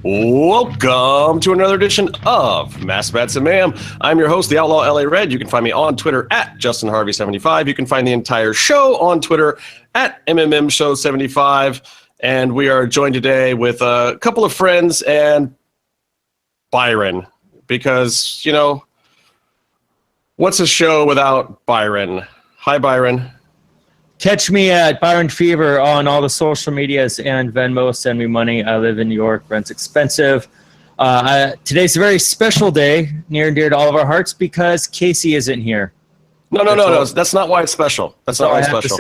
Welcome to another edition of Mass Bats and Mayhem. I'm your host, the Outlaw LA Red. You can find me on Twitter at JustinHarvey75. You can find the entire show on Twitter at MMMShow75. And we are joined today with a couple of friends and Byron. Because, you know, what's a show without Byron? Hi, Byron. Catch me at Byron Fever on all the social medias and Venmo. Send me money. I live in New York. Rent's expensive. Today's a very special day, near and dear to all of our hearts, because Casey isn't here. No. That's not why it's special. That's not why it's special.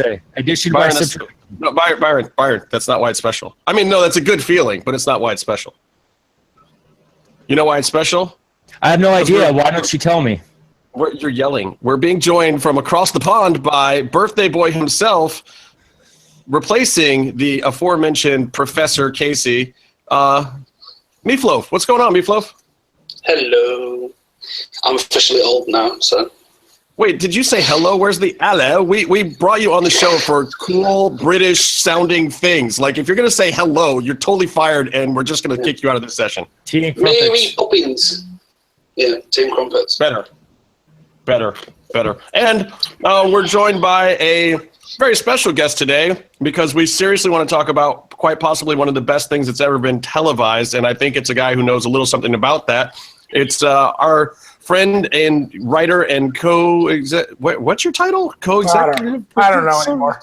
Byron, that's not why it's special. I mean, no, that's a good feeling, but it's not why it's special. You know why it's special? I have no idea. Why don't you tell me? You're yelling. We're being joined from across the pond by birthday boy himself, replacing the aforementioned Professor Casey. Meatloaf. What's going on, Meatloaf? Hello. I'm officially old now, so. Wait, did you say hello? Where's the hello? We brought you on the show for cool British-sounding things. Like, if you're going to say hello, you're totally fired, and we're just going to kick you out of this session. Team Mary Poppins. Yeah, Team Crumpets. Better. And we're joined by a very special guest today because we seriously want to talk about quite possibly one of the best things that's ever been televised, and I think it's a guy who knows a little something about that. It's our friend and writer and what's your title? Co-executive? I don't know anymore.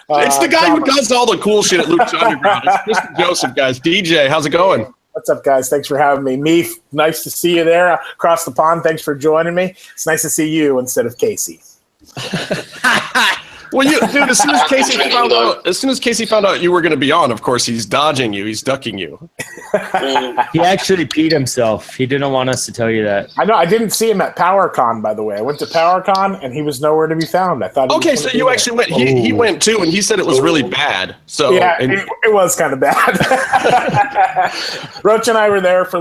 It's the guy who does all the cool shit at Lucha Underground. It's DeJoseph, guys. DJ, how's it going? What's up, guys? Thanks for having me. Meef, nice to see you there across the pond. Thanks for joining me. It's nice to see you instead of Casey. Well, dude, as soon as Casey found out you were going to be on, of course, he's dodging you. He's ducking you. He actually peed himself. He didn't want us to tell you that. I know. I didn't see him at PowerCon, by the way. I went to PowerCon, and he was nowhere to be found. I thought. Okay, so you actually went. He went too, and he said it was really bad. So yeah, it was kind of bad. Roach and I were there for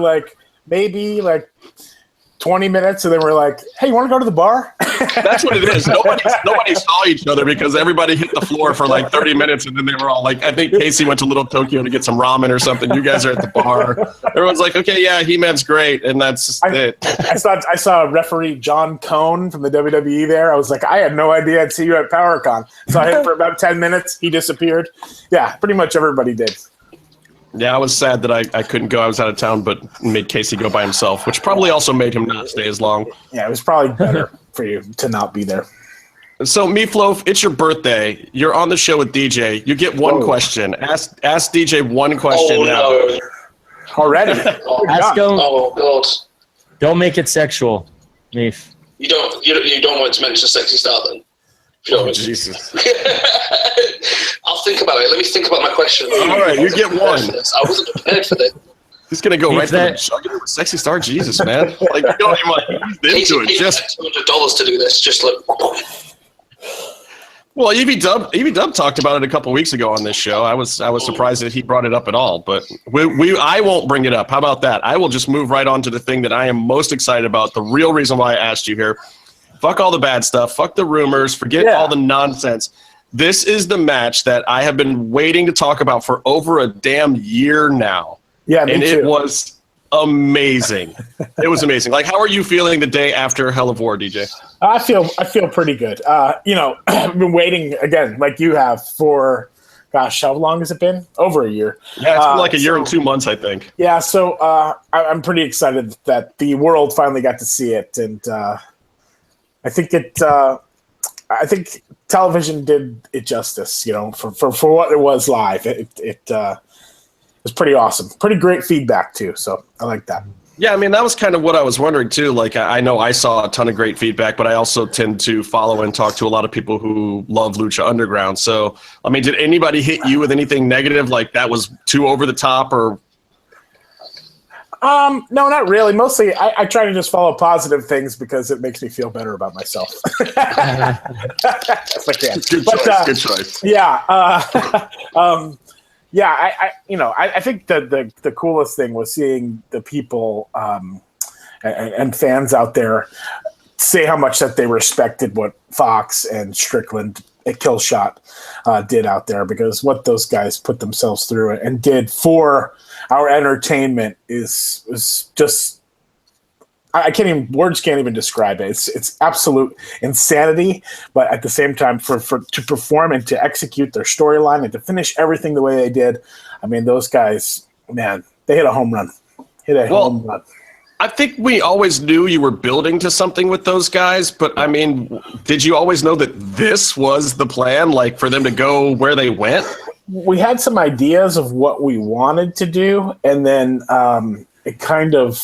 maybe 20 minutes, and then we're like, hey, you want to go to the bar? That's what it is. Nobody saw each other because everybody hit the floor for 30 minutes, and then they were all like, I think Casey went to Little Tokyo to get some ramen or something. You guys are at the bar. Everyone's like, okay, yeah, He-Man's great, and that's it. I saw referee John Cone from the WWE there. I was like, I had no idea I'd see you at PowerCon. Saw him for about 10 minutes. He disappeared. Yeah, pretty much everybody did. Yeah, I was sad that I couldn't go. I was out of town, but made Casey go by himself, which probably also made him not stay as long. Yeah, it was probably better for you to not be there. So, Meatloaf, it's your birthday. You're on the show with DJ. You get one question. Ask DJ one question now. No. Already? Ask him. Oh, God. Don't make it sexual, Meef. You don't want to mention Sexy Star, then? Oh, Jesus. I'll think about it. Let me think about my question. All right, you get one. I wasn't prepared for that. He's going to go right for the jugular with Sexy Star. Jesus, man. You don't even want to ease into it. Just $200 to do this. Just Well, Evie Dub talked about it a couple weeks ago on this show. I was surprised that he brought it up at all, but I won't bring it up. How about that? I will just move right on to the thing that I am most excited about, the real reason why I asked you here. Fuck all the bad stuff. Fuck the rumors. Forget all the nonsense. This is the match that I have been waiting to talk about for over a damn year now. Yeah, me too. It was amazing. It was amazing. How are you feeling the day after Hell of War, DJ? I feel pretty good. I've been waiting again, like you have, for gosh, how long has it been? Over a year. Yeah, it's been like a year and 2 months, I think. Yeah, so I'm pretty excited that the world finally got to see it, and I think television did it justice. For what it was live, it was pretty awesome. Pretty great feedback too. So I like that. Yeah, I mean, that was kind of what I was wondering too. I know I saw a ton of great feedback, but I also tend to follow and talk to a lot of people who love Lucha Underground. So, I mean, did anybody hit you with anything negative? Like that was too over the top, or? No, not really. Mostly, I try to just follow positive things because it makes me feel better about myself. If I can. Good choice. Yeah. I think the coolest thing was seeing the people and fans out there say how much that they respected what Fox and Strickland Killshot did out there, because what those guys put themselves through and did for our entertainment is just, words can't even describe it. It's absolute insanity, but at the same time, for to perform and to execute their storyline and to finish everything the way they did, I mean, those guys, man, they hit a home run. Home run. I think we always knew you were building to something with those guys, but I mean, did you always know that this was the plan, like for them to go where they went? We had some ideas of what we wanted to do, and then it kind of,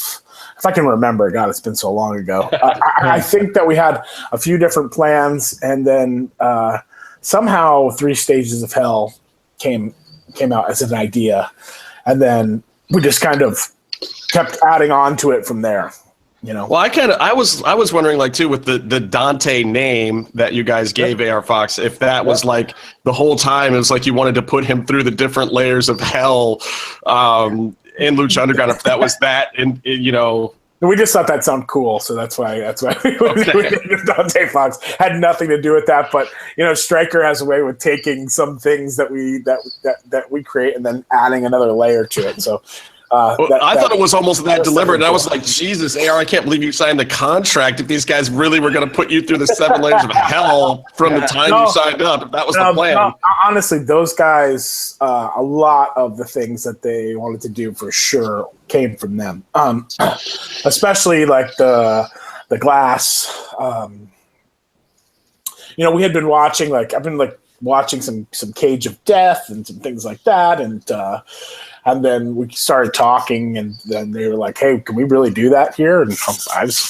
if I can remember, God, it's been so long ago. I think that we had a few different plans, and then somehow 3 Stages of Hell came out as an idea, and then we just kind of kept adding on to it from there. Well, I was wondering, like, too, with the Dante name that you guys gave AR Fox, if that was like the whole time it was like you wanted to put him through the different layers of hell in Lucha Underground, if that was that, and we just thought that sounded cool, so that's why we did Dante Fox. Had nothing to do with that, but Stryker has a way with taking some things that we create and then adding another layer to it. So I thought it was almost that deliberate, and I was like, Jesus, AR, I can't believe you signed the contract if these guys really were going to put you through the 7 layers of hell from the time you signed up, if that was the plan. No, honestly, those guys, a lot of the things that they wanted to do for sure came from them, especially like the glass. We had been watching, I've been watching some Cage of Death and some things like that, and then we started talking, and then they were like, "Hey, can we really do that here?" And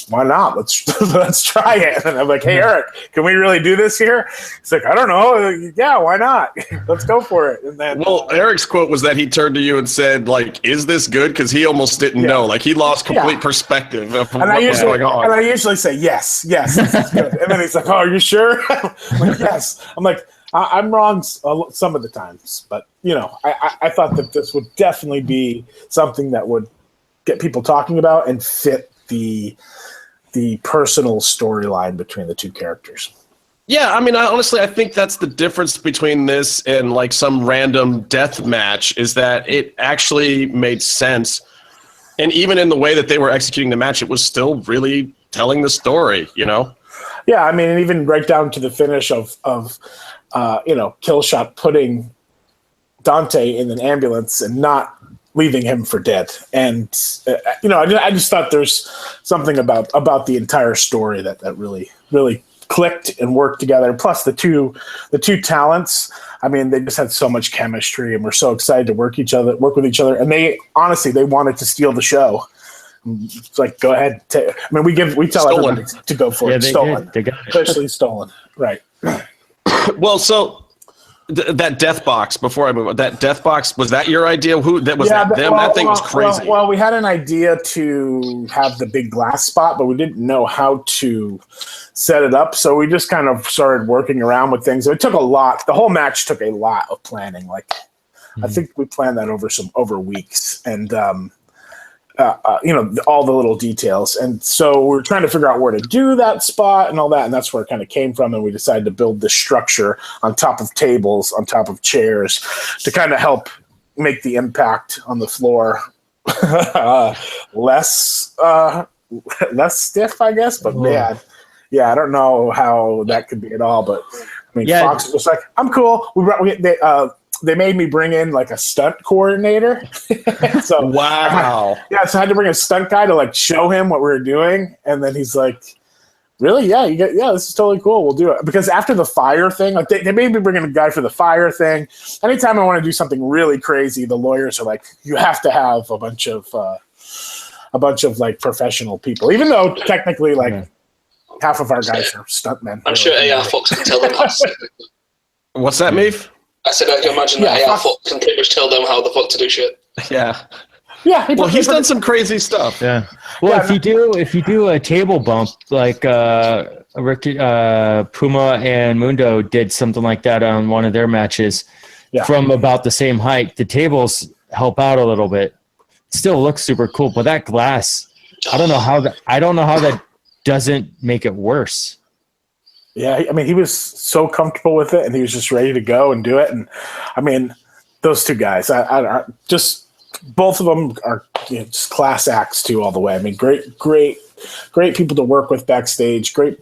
why not? Let's try it. And I'm like, "Hey, Eric, can we really do this here?" He's like, "I don't know. Yeah, why not? Let's go for it." And then, Eric's quote was that he turned to you and said, "Like, is this good?" Because he almost didn't know. Like, he lost complete perspective of what was going on. And I usually say, "Yes, this is good." And then he's like, "Oh, are you sure?" I'm like, "Yes." I'm like, I'm wrong some of the times, but I thought that this would definitely be something that would get people talking about and fit the personal storyline between the two characters. Yeah, I mean, I think that's the difference between this and like some random death match, is that it actually made sense, and even in the way that they were executing the match, it was still really telling the story. Yeah, I mean, and even right down to the finish of Killshot putting Dante in an ambulance and not leaving him for dead. And, I just thought there's something about the entire story that really, really clicked and worked together. Plus the two talents, I mean, they just had so much chemistry, and we're so excited to work with each other. And they wanted to steal the show. It's like, go ahead. We tell everybody to go for it. Stolen. Especially stolen. Right. Well, so that death box, before I move on, that death box, was that your idea? That thing was crazy. Well, we had an idea to have the big glass spot, but we didn't know how to set it up. So we just kind of started working around with things. It took a lot. The whole match took a lot of planning. I think we planned that over weeks, and all the little details. And so we're trying to figure out where to do that spot and all that. And that's where it kind of came from. And we decided to build this structure on top of tables, on top of chairs, to kind of help make the impact on the floor less stiff, I guess. But man, I don't know how that could be at all. But I mean, Fox was like, "I'm cool." They made me bring in a stunt coordinator. So wow. So I had to bring a stunt guy to show him what we were doing. And then he's like, "Really? Yeah, this is totally cool. We'll do it." Because after the fire thing, they made me bring in a guy for the fire thing. Anytime I want to do something really crazy, the lawyers are like, "You have to have a bunch of professional people," even though technically half of our guys are stuntmen. I'm sure AR Fox can tell them how. What's that, Meef? I said I can imagine that AR Fox can pretty much tell them how the fuck to do shit. Yeah. Yeah. Well, he's done some crazy stuff. Yeah. Well, if you do a table bump, like Puma and Mundo did something like that on one of their matches, from about the same height, the tables help out a little bit. It still looks super cool, but that glass, I don't know how that doesn't make it worse. Yeah, I mean, he was so comfortable with it, and he was just ready to go and do it. And I mean, those two guys, I just both of them are just class acts too, all the way. I mean, great people to work with backstage. Great,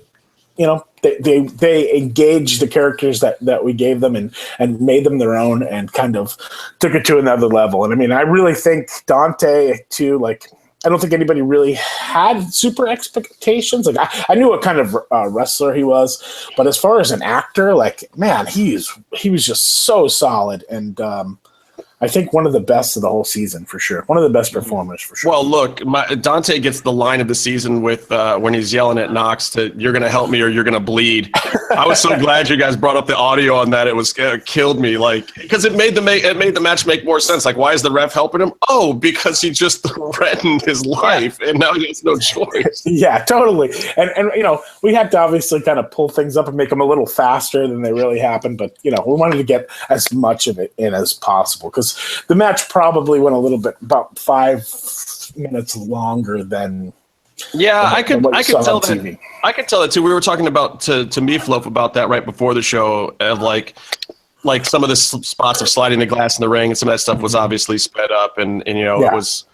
they engaged the characters that we gave them and made them their own and kind of took it to another level. And I mean, I really think Dante too, like, I don't think anybody really had super expectations. Like I knew what kind of wrestler he was, but as far as an actor, like, man, he was just so solid. And I think one of the best of the whole season for sure. One of the best performers for sure. Well, look, Dante gets the line of the season with when he's yelling at Knox to "You're gonna help me or you're gonna bleed." I was so glad you guys brought up the audio on that. It was killed me, like, because it made the match make more sense. Like, why is the ref helping him? Oh, because he just threatened his life, and now he has no choice. Yeah, totally. And we had to obviously kind of pull things up and make them a little faster than they really happened. But we wanted to get as much of it in as possible because the match probably went a little bit about 5 minutes longer than. Yeah, I could tell that. TV. I could tell that too. We were talking about to Meatloaf about that right before the show, of like some of the spots of sliding the glass in the ring, and some of that stuff was obviously sped up, and it was.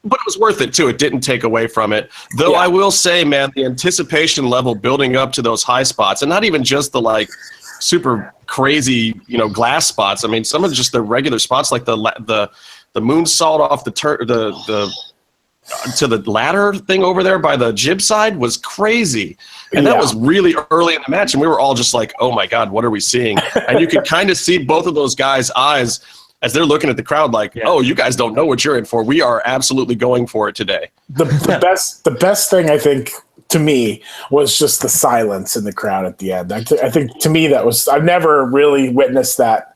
But it was worth it too. It didn't take away from it. Though I will say, man, the anticipation level building up to those high spots, and not even just the like super crazy, glass spots. I mean, some of just the regular spots, like the moonsault off the to the ladder thing over there by the jib side was crazy. And that was really early in the match, and we were all just like, oh my God, what are we seeing? And you could kind of see both of those guys' eyes as they're looking at the crowd like, oh, you guys don't know what you're in for. We are absolutely going for it today. The best thing, I think, to me, was just the silence in the crowd at the end. I think to me that was – I've never really witnessed that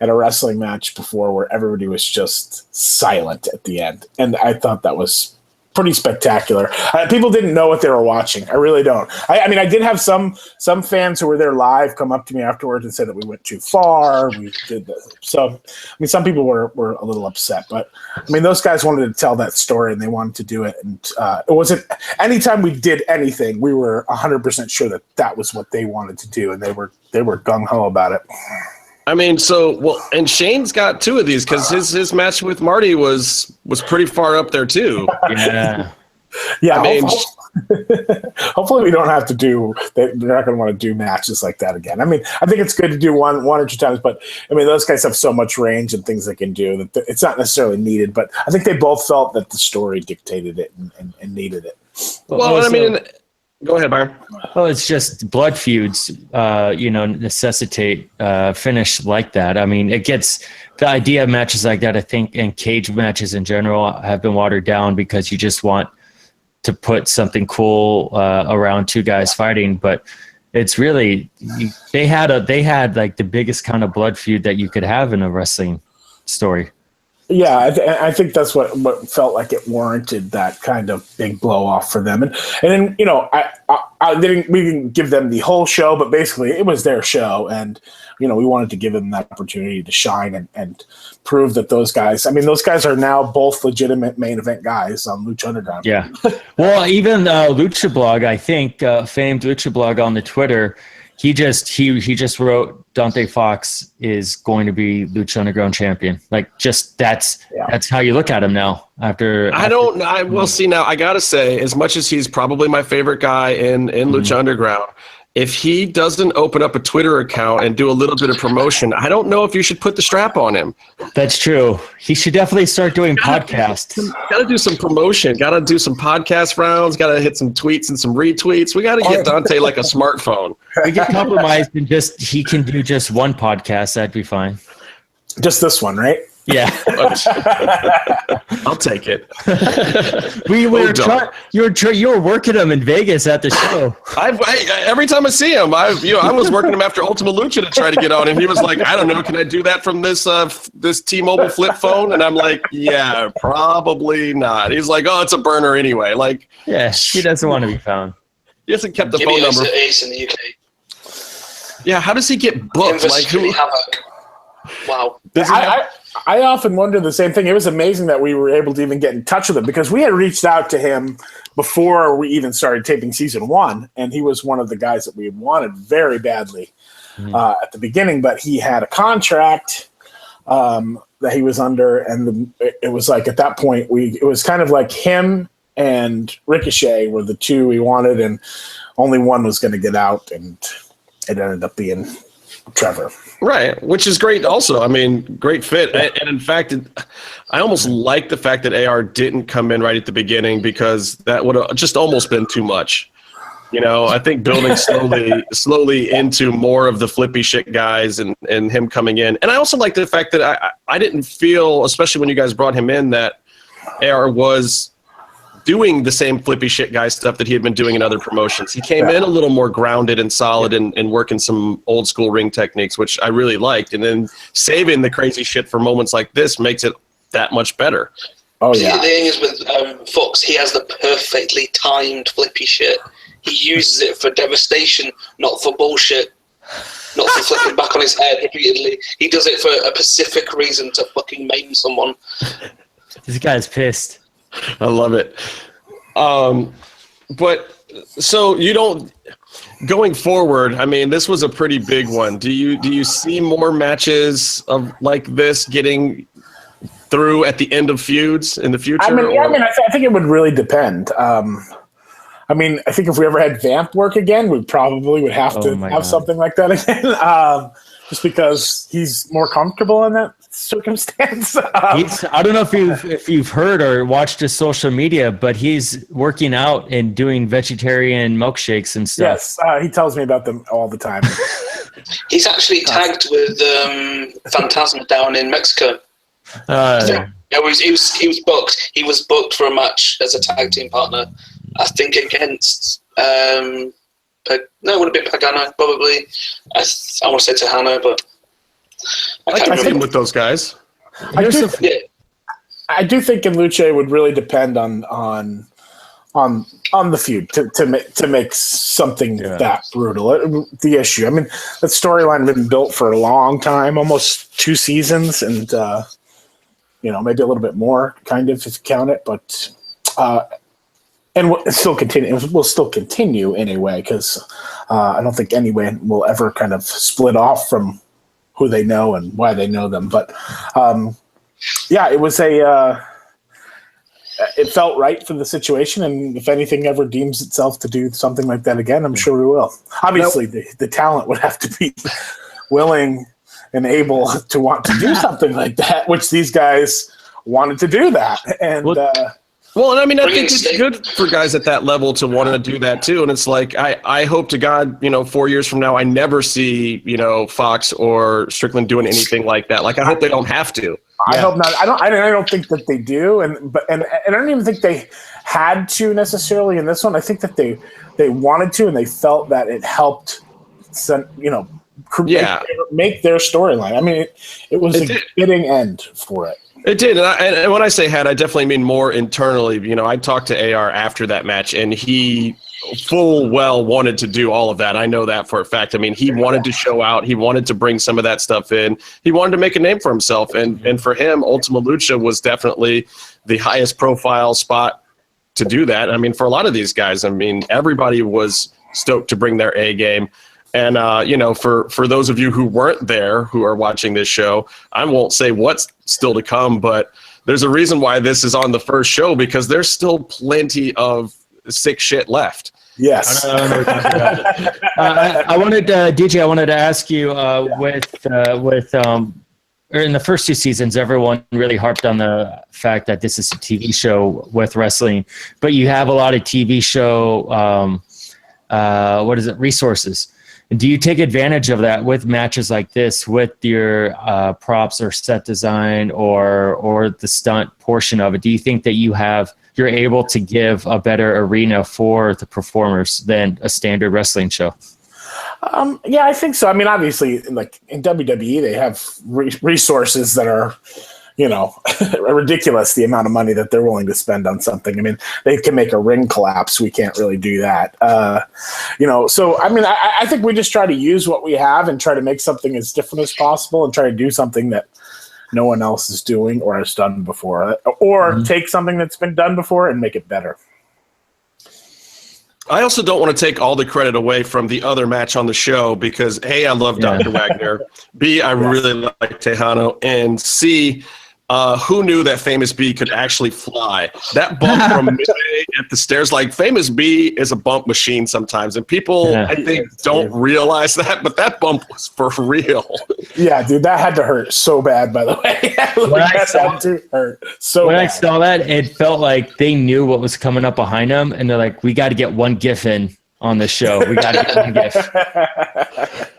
at a wrestling match before where everybody was just silent at the end. And I thought that was pretty spectacular. People didn't know what they were watching. I really don't. I mean, I did have some fans who were there live come up to me afterwards and say that we went too far. We did this. So, I mean, some people were a little upset, but I mean, those guys wanted to tell that story and they wanted to do it. And it wasn't anytime we did anything, we were 100% sure that was what they wanted to do, and they were gung ho about it. I mean, and Shane's got two of these because his match with Marty was pretty far up there too. Yeah. Yeah. I mean, hopefully we don't have to do. They're not going to want to do matches like that again. I mean, I think it's good to do one or two times, but I mean, those guys have so much range and things they can do that it's not necessarily needed. But I think they both felt that the story dictated it and needed it. Well, I mean. Go ahead, Byron. Well, it's just blood feuds, necessitate finish like that. I mean, it gets the idea of matches like that, I think, and cage matches in general have been watered down because you just want to put something cool around two guys fighting. But it's really they had like the biggest kind of blood feud that you could have in a wrestling story. Yeah, I think that's what felt like it warranted that kind of big blow off for them, and then we didn't give them the whole show, but basically it was their show, and we wanted to give them that opportunity to shine and prove that those guys. I mean, those guys are now both legitimate main event guys on Lucha Underground. Yeah, well, even Lucha Blog, I think, famed Lucha Blog on the Twitter. He just wrote Dante Fox is going to be Lucha Underground champion. Like, just that's how you look at him now. We'll see now. I gotta say, as much as he's probably my favorite guy in Lucha Underground, if he doesn't open up a Twitter account and do a little bit of promotion, I don't know if you should put the strap on him. That's true. He should definitely start doing podcasts. Got to do some promotion. Got to do some podcast rounds. Got to hit some tweets and some retweets. We got to get Dante like a smartphone. We get compromised and he can do just one podcast. That'd be fine. Just this one, right? Yeah. I'll take it. You were working him in Vegas at the show. Every time I see him, I was working him after Ultima Lucha to try to get on, and he was like, I don't know, can I do that from this T-Mobile flip phone? And I'm like, yeah, probably not. He's like, oh, it's a burner anyway. Like, yeah, he doesn't want to be found. He hasn't kept the phone number. Ace in the UK. Yeah, how does he get booked? Like, Havoc. Wow. I often wonder the same thing. It was amazing that we were able to even get in touch with him because we had reached out to him before we even started taping season 1, and he was one of the guys that we had wanted very badly at the beginning, but he had a contract that he was under, and it was like at that point it was kind of like him and Ricochet were the two we wanted, and only one was going to get out, and it ended up being Trevor. Right, which is great also. I mean, great fit. And in fact, I almost like the fact that AR didn't come in right at the beginning because that would have just almost been too much. You know, I think building slowly into more of the flippy shit guys and him coming in. And I also like the fact that I didn't feel, especially when you guys brought him in, that AR was doing the same flippy shit guy stuff that he had been doing in other promotions. He came in a little more grounded and solid and working some old school ring techniques, which I really liked. And then saving the crazy shit for moments like this makes it that much better. Oh, yeah. The thing is with Fox, he has the perfectly timed flippy shit. He uses it for devastation, not for bullshit. Not for flipping back on his head repeatedly. He does it for a specific reason, to fucking maim someone. This guy's pissed. I love it. But so you don't, going forward, I mean, this was a pretty big one. Do you see more matches of like this getting through at the end of feuds in the future? I think it would really depend. I mean, I think if we ever had Vamp work again, we probably would have to have something like that again. Just because he's more comfortable in that circumstance. I don't know if you've heard or watched his social media, but he's working out and doing vegetarian milkshakes and stuff. Yes, he tells me about them all the time. He's actually tagged with Phantasma down in Mexico. He was booked. He was booked for a match as a tag team partner. I think against. No, it would have been Pagano, probably. I want to say Tejano, but I can't remember. With those guys. I do think in Lucha it would really depend on the feud to make something that brutal. The issue. I mean, that storyline had been built for a long time, almost 2 seasons, and maybe a little bit more, kind of, if you count it, but. And we'll still continue. We'll still continue anyway, because I don't think anyone will ever kind of split off from who they know and why they know them. But it was it felt right for the situation. And if anything ever deems itself to do something like that again, I'm sure we will. Obviously, the talent would have to be willing and able to want to do something like that, which these guys wanted to do that. And well, and I mean, I think it's good for guys at that level to want to do that too. And it's like, I hope to God, 4 years from now, I never see, Fox or Strickland doing anything like that. Like, I hope they don't have to. I hope not. I don't think that they do. And I don't even think they had to necessarily in this one. I think that they wanted to, and they felt that it helped, make their storyline. I mean, it was a fitting end for it. It did, and when I say had, I definitely mean more internally. I talked to AR after that match, and he full well wanted to do all of that. I know that for a fact. I mean, he wanted to show out. He wanted to bring some of that stuff in. He wanted to make a name for himself, and for him, Ultima Lucha was definitely the highest profile spot to do that. I mean, for a lot of these guys, I mean, everybody was stoked to bring their A game. And, for those of you who weren't there, who are watching this show, I won't say what's still to come, but there's a reason why this is on the first show, because there's still plenty of sick shit left. Yes. I wanted to ask you in the first 2 seasons, everyone really harped on the fact that this is a TV show with wrestling, but you have a lot of TV show, resources. Do you take advantage of that with matches like this, with your props or set design or the stunt portion of it? Do you think that you're able to give a better arena for the performers than a standard wrestling show? Yeah, I think so. I mean, obviously, like in WWE, they have resources that are, ridiculous, the amount of money that they're willing to spend on something. I mean, they can make a ring collapse. We can't really do that. So, I mean, I think we just try to use what we have and try to make something as different as possible and try to do something that no one else is doing or has done before, or take something that's been done before and make it better. I also don't want to take all the credit away from the other match on the show because A, I love Dr. Wagner, B, I really like Tejano, and C, who knew that Famous B could actually fly? That bump from midway at the stairs, like Famous B is a bump machine sometimes, and people, I think, don't realize that, but that bump was for real. Yeah, dude, that had to hurt so bad, by the way. When I saw that, it felt like they knew what was coming up behind them, and they're like, we got to get one GIF in on the show. We got to get one GIF.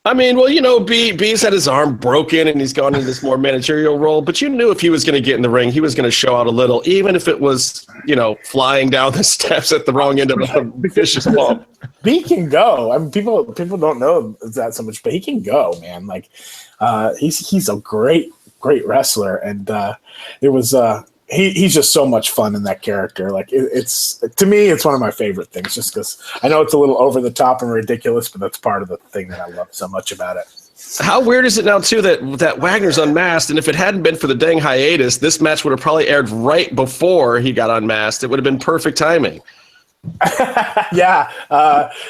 I mean, well, you know, B's had his arm broken and he's gone into this more managerial role, but you knew if he was going to get in the ring, he was going to show out a little, even if it was, you know, flying down the steps at the wrong end of a vicious bump. B can go. I mean, people don't know that so much, but he can go, man. Like, he's a great wrestler, and it was he's just so much fun in that character. Like, it's to me, it's one of my favorite things, just because I know it's a little over the top and ridiculous, but that's part of the thing that I love so much about it. How weird is it now, too, that Wagner's unmasked, and if it hadn't been for the dang hiatus, this match would have probably aired right before he got unmasked. It would have been perfect timing. Yeah,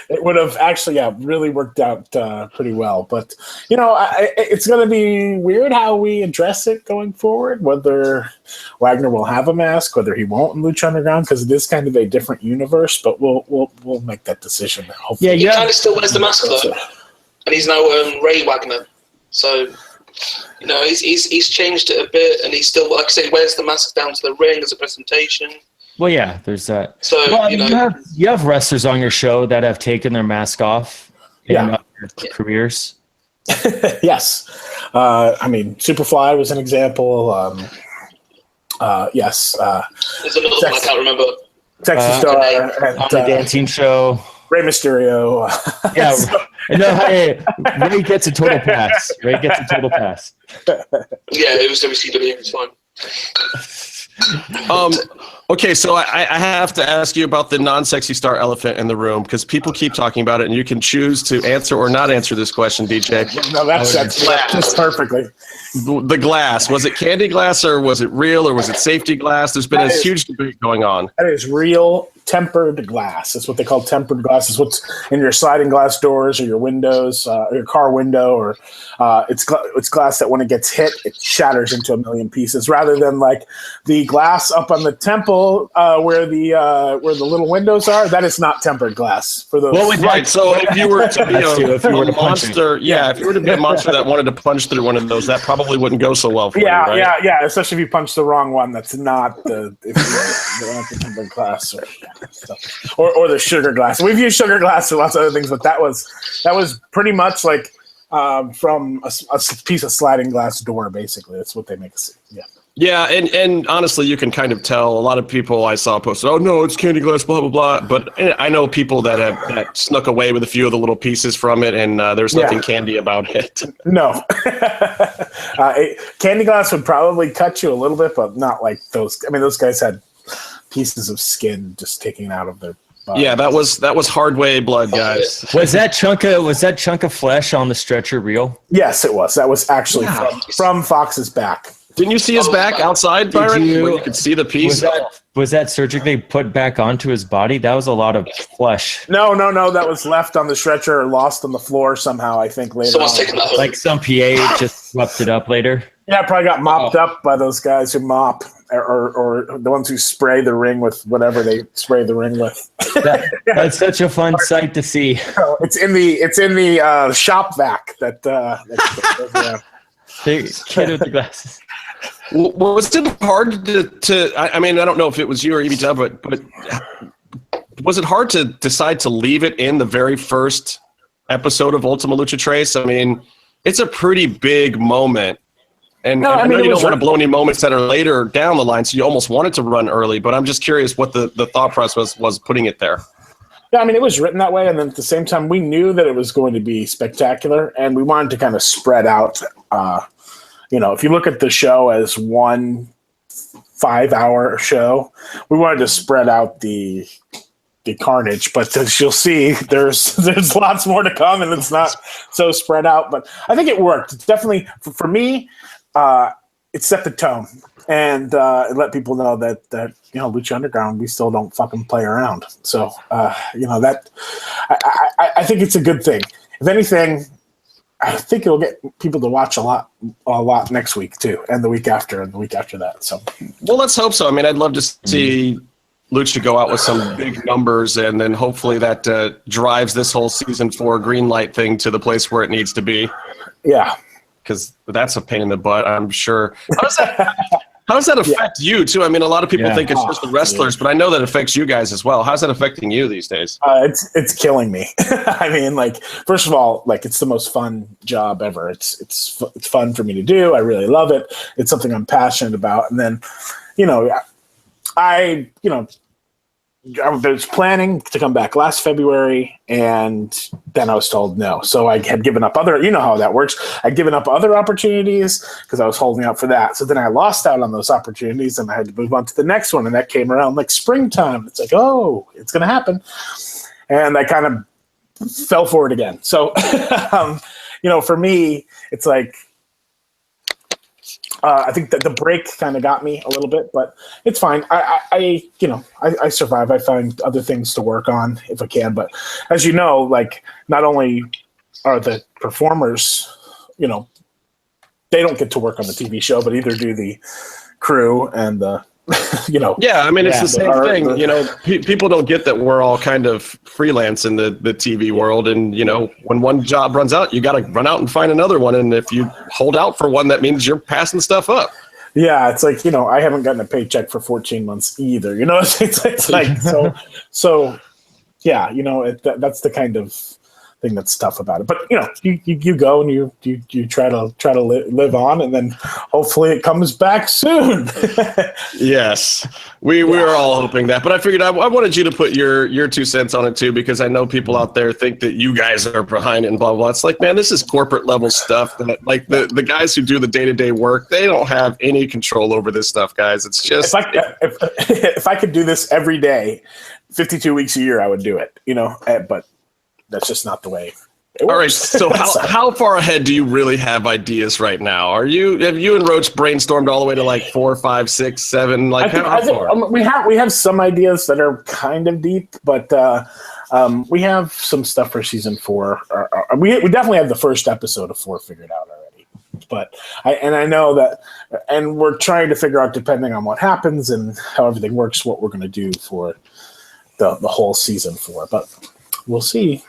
it would have actually really worked out pretty well. But, you know, it's going to be weird how we address it going forward, whether Wagner will have a mask, whether he won't in Lucha Underground, because it is kind of a different universe, but we'll make that decision. Hopefully. Yeah, he kind of still wears the mask, though. And he's now Ray Wagner. So, you know, he's changed it a bit, and he's still, like I say, wears the mask down to the ring as a presentation. Well, yeah, there's that. So, well, you have wrestlers on your show that have taken their mask off in their careers. Yes. I mean, Superfly was an example. Yes. There's another one I can't remember. Texas Star. On the dancing show. Ray Mysterio. Yeah. No, hey, Ray gets a total pass. Yeah, it was WCW. It's fine. Okay, so I have to ask you about the non-sexy star elephant in the room, because people keep talking about it, and you can choose to answer or not answer this question, DJ. No, that's just perfectly. The glass, was it candy glass, or was it real, or was it safety glass? There's been a huge debate going on. That is real tempered glass. That's what they call tempered glass. It's what's in your sliding glass doors or your windows, or your car window, or it's glass that when it gets hit, it shatters into a million pieces, rather than like the glass up on the temple where the little windows are. That is not tempered glass for those. Well, right. So if you were to be a monster, if you were to be a monster that wanted to punch through one of those, that probably wouldn't go so well for you, right? Yeah. Especially if you punch the wrong one. That's not the tempered glass or the sugar glass. We've used sugar glass for lots of other things, but that was pretty much like from a piece of sliding glass door. Basically, that's what they make us. Yeah. Yeah, and honestly, you can kind of tell. A lot of people I saw posted, "Oh no, it's candy glass," blah blah blah. But I know people that snuck away with a few of the little pieces from it, and there's nothing candy about it. No, candy glass would probably cut you a little bit, but not like those. I mean, those guys had pieces of skin just taken out of their body. Yeah, that was hard way blood, guys. Was that chunk of flesh on the stretcher real? Yes, it was. That was actually from Fox's back. Didn't you see his back outside, Byron? Where you could see the piece? Was that surgically put back onto his body? That was a lot of flesh. No. That was left on the stretcher or lost on the floor somehow, I think, later Someone's taken that home. Like some PA just swept it up later? Yeah, probably got mopped up by those guys who mop, or the ones who spray the ring with whatever they spray the ring with. That's such a fun sight to see. It's in the shop vac that the kid with the glasses. Was it hard to I mean, I don't know if it was you or EB Dub, but was it hard to decide to leave it in the very first episode of Ultima Lucha Tres? I mean, it's a pretty big moment. And I know you don't want to blow any moments that are later down the line, so you almost want it to run early, but I'm just curious what the thought process was putting it there. Yeah, I mean, it was written that way, and then at the same time, we knew that it was going to be spectacular, and we wanted to kind of spread out. If you look at the show as one 5-hour show, we wanted to spread out the carnage, but as you'll see, there's lots more to come, and it's not so spread out. But I think it worked. It's definitely for me. it set the tone, and it let people know that Lucha Underground, we still don't fucking play around. So that I think it's a good thing. If anything, I think it'll get people to watch a lot next week too, and the week after, and the week after that. So, well, let's hope so. I mean, I'd love to see Lucha go out with some big numbers, and then hopefully that drives this whole season 4 green light thing to the place where it needs to be. Yeah, because that's a pain in the butt, I'm sure. How does that affect you too? I mean, a lot of people think it's just the wrestlers, but I know that affects you guys as well. How's that affecting you these days? It's killing me. I mean, like, first of all, like, it's the most fun job ever. It's fun for me to do. I really love it. It's something I'm passionate about. And then, I was planning to come back last February, and then I was told no. So I had given up other, how that works. I'd given up other opportunities because I was holding out for that. So then I lost out on those opportunities, and I had to move on to the next one. And that came around like springtime. It's like, oh, it's going to happen. And I kind of fell for it again. So, for me, it's like, I think that the break kind of got me a little bit, but it's fine. I survive. I find other things to work on if I can. But as you know, like, not only are the performers, they don't get to work on the TV show, but either do the crew and the, Yeah, I mean, it's the same thing. People don't get that we're all kind of freelance in the TV world. And, when one job runs out, you got to run out and find another one. And if you hold out for one, that means you're passing stuff up. Yeah, it's like, I haven't gotten a paycheck for 14 months either. It's like, so yeah, that's the kind of thing that's tough about it. But, you go and you try to live on, and then hopefully it comes back soon. Yes, we were all hoping that. But I figured I wanted you to put your 2 cents on it too, because I know people out there think that you guys are behind it and blah, blah, blah. It's like, man, this is corporate level stuff that, like, the guys who do the day-to-day work, they don't have any control over this stuff, guys. It's just... If I could do this every day, 52 weeks a year, I would do it, but that's just not the way it works. All right, so how far ahead do you really have ideas right now? Have you and Roach brainstormed all the way to like 4, 5, 6, 7? Like, how far? We have some ideas that are kind of deep, but we have some stuff for season 4. We definitely have the first episode of 4 figured out already. But I know that, and we're trying to figure out, depending on what happens and how everything works, what we're going to do for the whole season 4. But we'll see.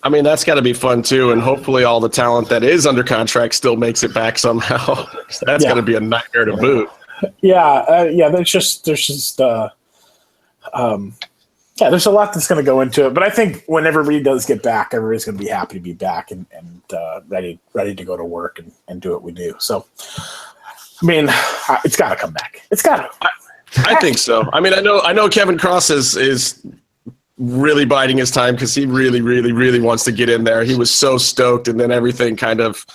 I mean, that's got to be fun too, and hopefully all the talent that is under contract still makes it back somehow. That's got to be a nightmare to boot. Yeah. There's a lot that's going to go into it, but I think when everybody does get back, everybody's going to be happy to be back and ready to go to work and do what we do. So, I mean, it's got to come back. It's got to. I think so. I mean, I know Kevin Cross is really biding his time because he really, really, really wants to get in there. He was so stoked, and then everything kind of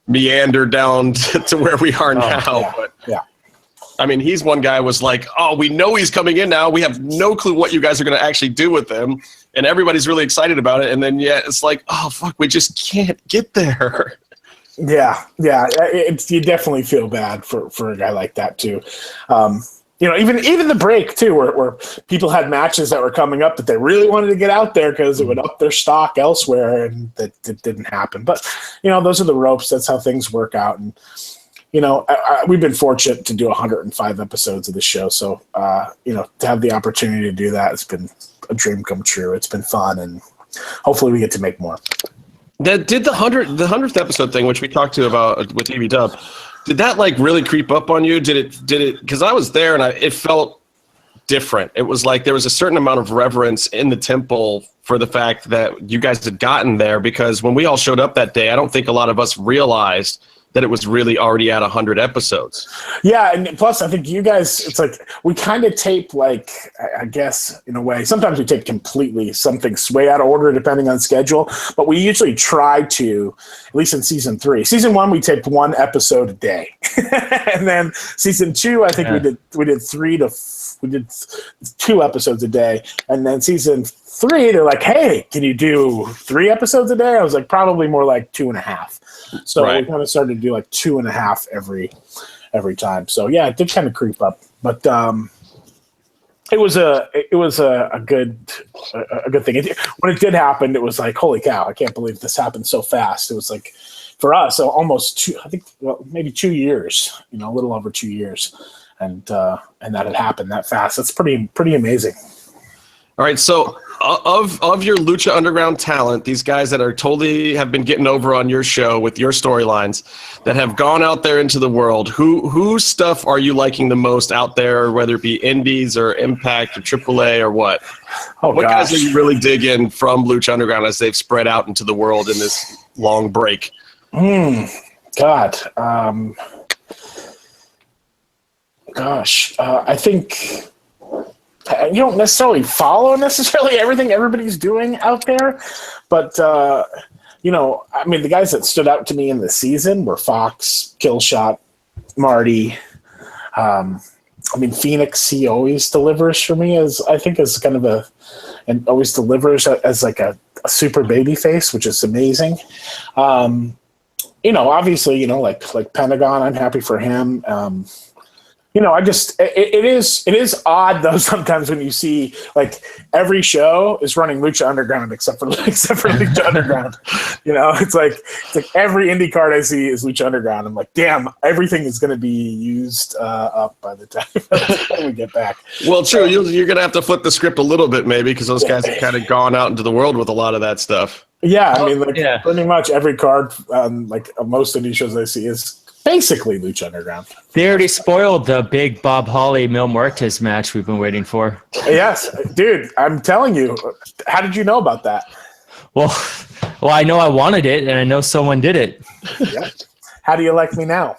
meandered down to where we are now. Yeah. I mean, he's one guy was like, oh, we know he's coming in now. We have no clue what you guys are going to actually do with him. And everybody's really excited about it. And then, it's like, oh, fuck, we just can't get there. Yeah. You definitely feel bad for a guy like that too. Even the break too, where people had matches that were coming up that they really wanted to get out there because it would up their stock elsewhere, and that didn't happen. But those are the ropes. That's how things work out. And we've been fortunate to do 105 episodes of the show, so to have the opportunity to do that, it's been a dream come true. It's been fun, and hopefully we get to make more. That did the 100th episode thing, which we talked to about with TV Dub. Did that like really creep up on you? Did it? Because I was there and it felt different. It was like there was a certain amount of reverence in the temple for the fact that you guys had gotten there. Because when we all showed up that day, I don't think a lot of us realized that it was really already at 100 episodes. Yeah, and plus I think you guys, it's like we kind of tape, like, I guess in a way, sometimes we tape completely something way out of order depending on schedule, but we usually try to, at least in season 3. Season 1 we taped 1 episode a day. And then season 2, I think we did 2 episodes a day. And then season 3, they're like, hey, can you do 3 episodes a day? I was like, probably more like 2.5. So we kind of started to do like 2.5 every time. So yeah, it did kind of creep up, but it was a good thing. When it did happen, it was like, holy cow, I can't believe this happened so fast. It was like, for us, so almost maybe 2 years, a little over 2 years, and that had happened that fast. That's pretty amazing. All right, so of your Lucha Underground talent, these guys that are totally have been getting over on your show with your storylines, that have gone out there into the world, whose stuff are you liking the most out there, whether it be Indies or Impact or AAA or what? What guys are you really digging from Lucha Underground as they've spread out into the world in this long break? God. I think you don't necessarily follow everything everybody's doing out there, but I mean, the guys that stood out to me in the season were Fox, Killshot, Marty. I mean, Phoenix, he always delivers for me as kind of and always delivers as like a super baby face, which is amazing. Obviously, like Pentagon, I'm happy for him. It is odd though sometimes when you see like every show is running Lucha Underground except for Lucha Underground. It's like every indie card I see is Lucha Underground. I'm like, damn, everything is going to be used up by the time we get back. Well, true. You're going to have to flip the script a little bit maybe because those guys have kind of gone out into the world with a lot of that stuff. Yeah, I mean, pretty much every card, most indie shows I see is basically Lucha Underground. They already spoiled the big Bob Holly Mil Muertes match we've been waiting for. Yes, dude, I'm telling you. How did you know about that? Well, I know I wanted it, and I know someone did it. Yeah. How do you like me now?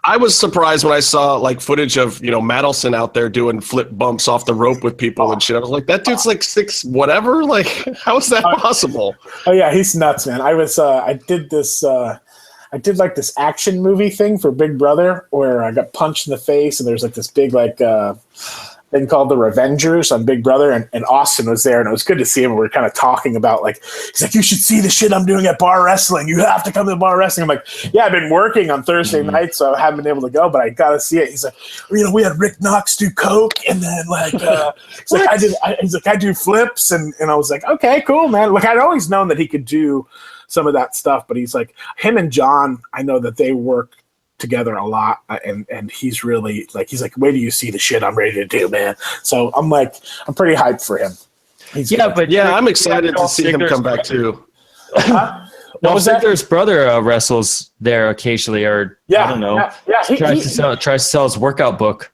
I was surprised when I saw like footage of Madelson out there doing flip bumps off the rope with people and shit. I was like, that dude's like 6 whatever. Like, how is that possible? Oh yeah, he's nuts, man. I did this. I did like this action movie thing for Big Brother where I got punched in the face and there's like this big thing called the Revengers on Big Brother and Austin was there and it was good to see him. We were kind of talking about he's like, you should see the shit I'm doing at bar wrestling. You have to come to bar wrestling. I'm like, yeah, I've been working on Thursday night, so I haven't been able to go, but I got to see it. He's like, we had Rick Knox do coke and then I do flips and I was like, okay, cool, man. Like I'd always known that he could do some of that stuff, but he's like him and John, I know that they work together a lot and he's really he's like, wait till you see the shit I'm ready to do, man. So I'm pretty hyped for him. I'm excited to see him come back too. Ziggler's brother wrestles there occasionally, or I don't know. He tries to sell his workout book.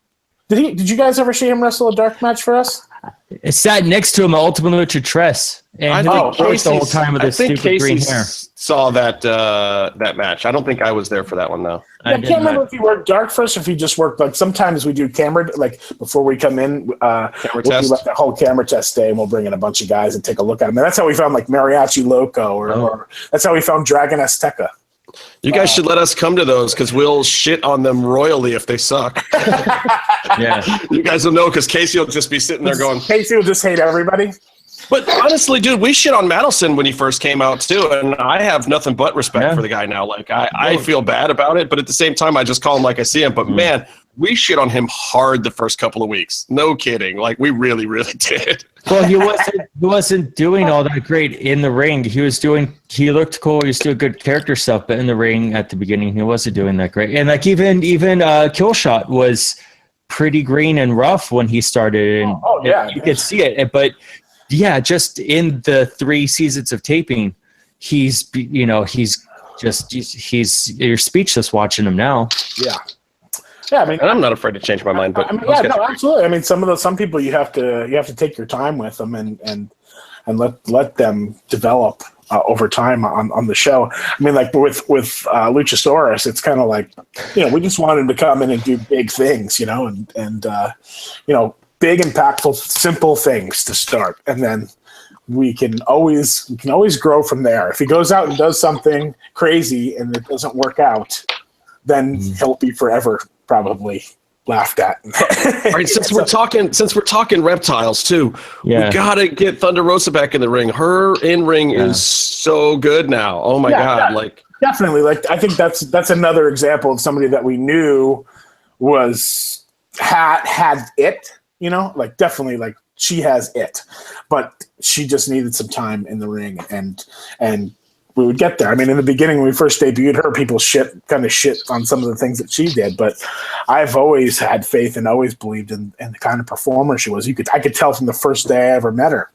Did you guys ever see him wrestle a dark match for us? It sat next to him at Ultimate Lucha Tres, and he the whole time with his stupid green hair. Saw that match. I don't think I was there for that one though. I can't remember if he worked dark for us or if he just worked sometimes we do camera before we come in. We'll do the whole camera test day, and we'll bring in a bunch of guys and take a look at them. And that's how we found Mariachi Loco, or that's how we found Dragon Azteca. You guys should let us come to those because we'll shit on them royally if they suck. Yeah, you guys will know because Casey will just be sitting there going. Casey will just hate everybody. But honestly, dude, we shit on Madelson when he first came out too, and I have nothing but respect for the guy now. I feel bad about it, but at the same time, I just call him like I see him. But man, we shit on him hard the first couple of weeks. No kidding. We really, really did. Well, he wasn't doing all that great in the ring. He looked cool. He was doing good character stuff, but in the ring at the beginning, he wasn't doing that great. And even Killshot was pretty green and rough when he started. And you could see it, but. Yeah, just in the 3 seasons of taping, you're speechless watching him now. Yeah. I mean, and I'm not afraid to change my mind, but absolutely. I mean, some people you have to take your time with them and let them develop over time on the show. I mean, with Luchasaurus, it's kind of we just want him to come in and do big things, and big, impactful, simple things to start, and then we can always grow from there. If he goes out and does something crazy and it doesn't work out, then he'll be forever probably laughed at. All right, since we're talking reptiles too, we gotta get Thunder Rosa back in the ring. Her in ring is so good now. Oh my god, like definitely. Like I think that's another example of somebody that we knew had it. You know, like definitely like she has it, but she just needed some time in the ring, and we would get there. I mean, in the beginning, when we first debuted her, people shit on some of the things that she did, but I've always had faith and always believed in the kind of performer she was. I could tell from the first day I ever met her.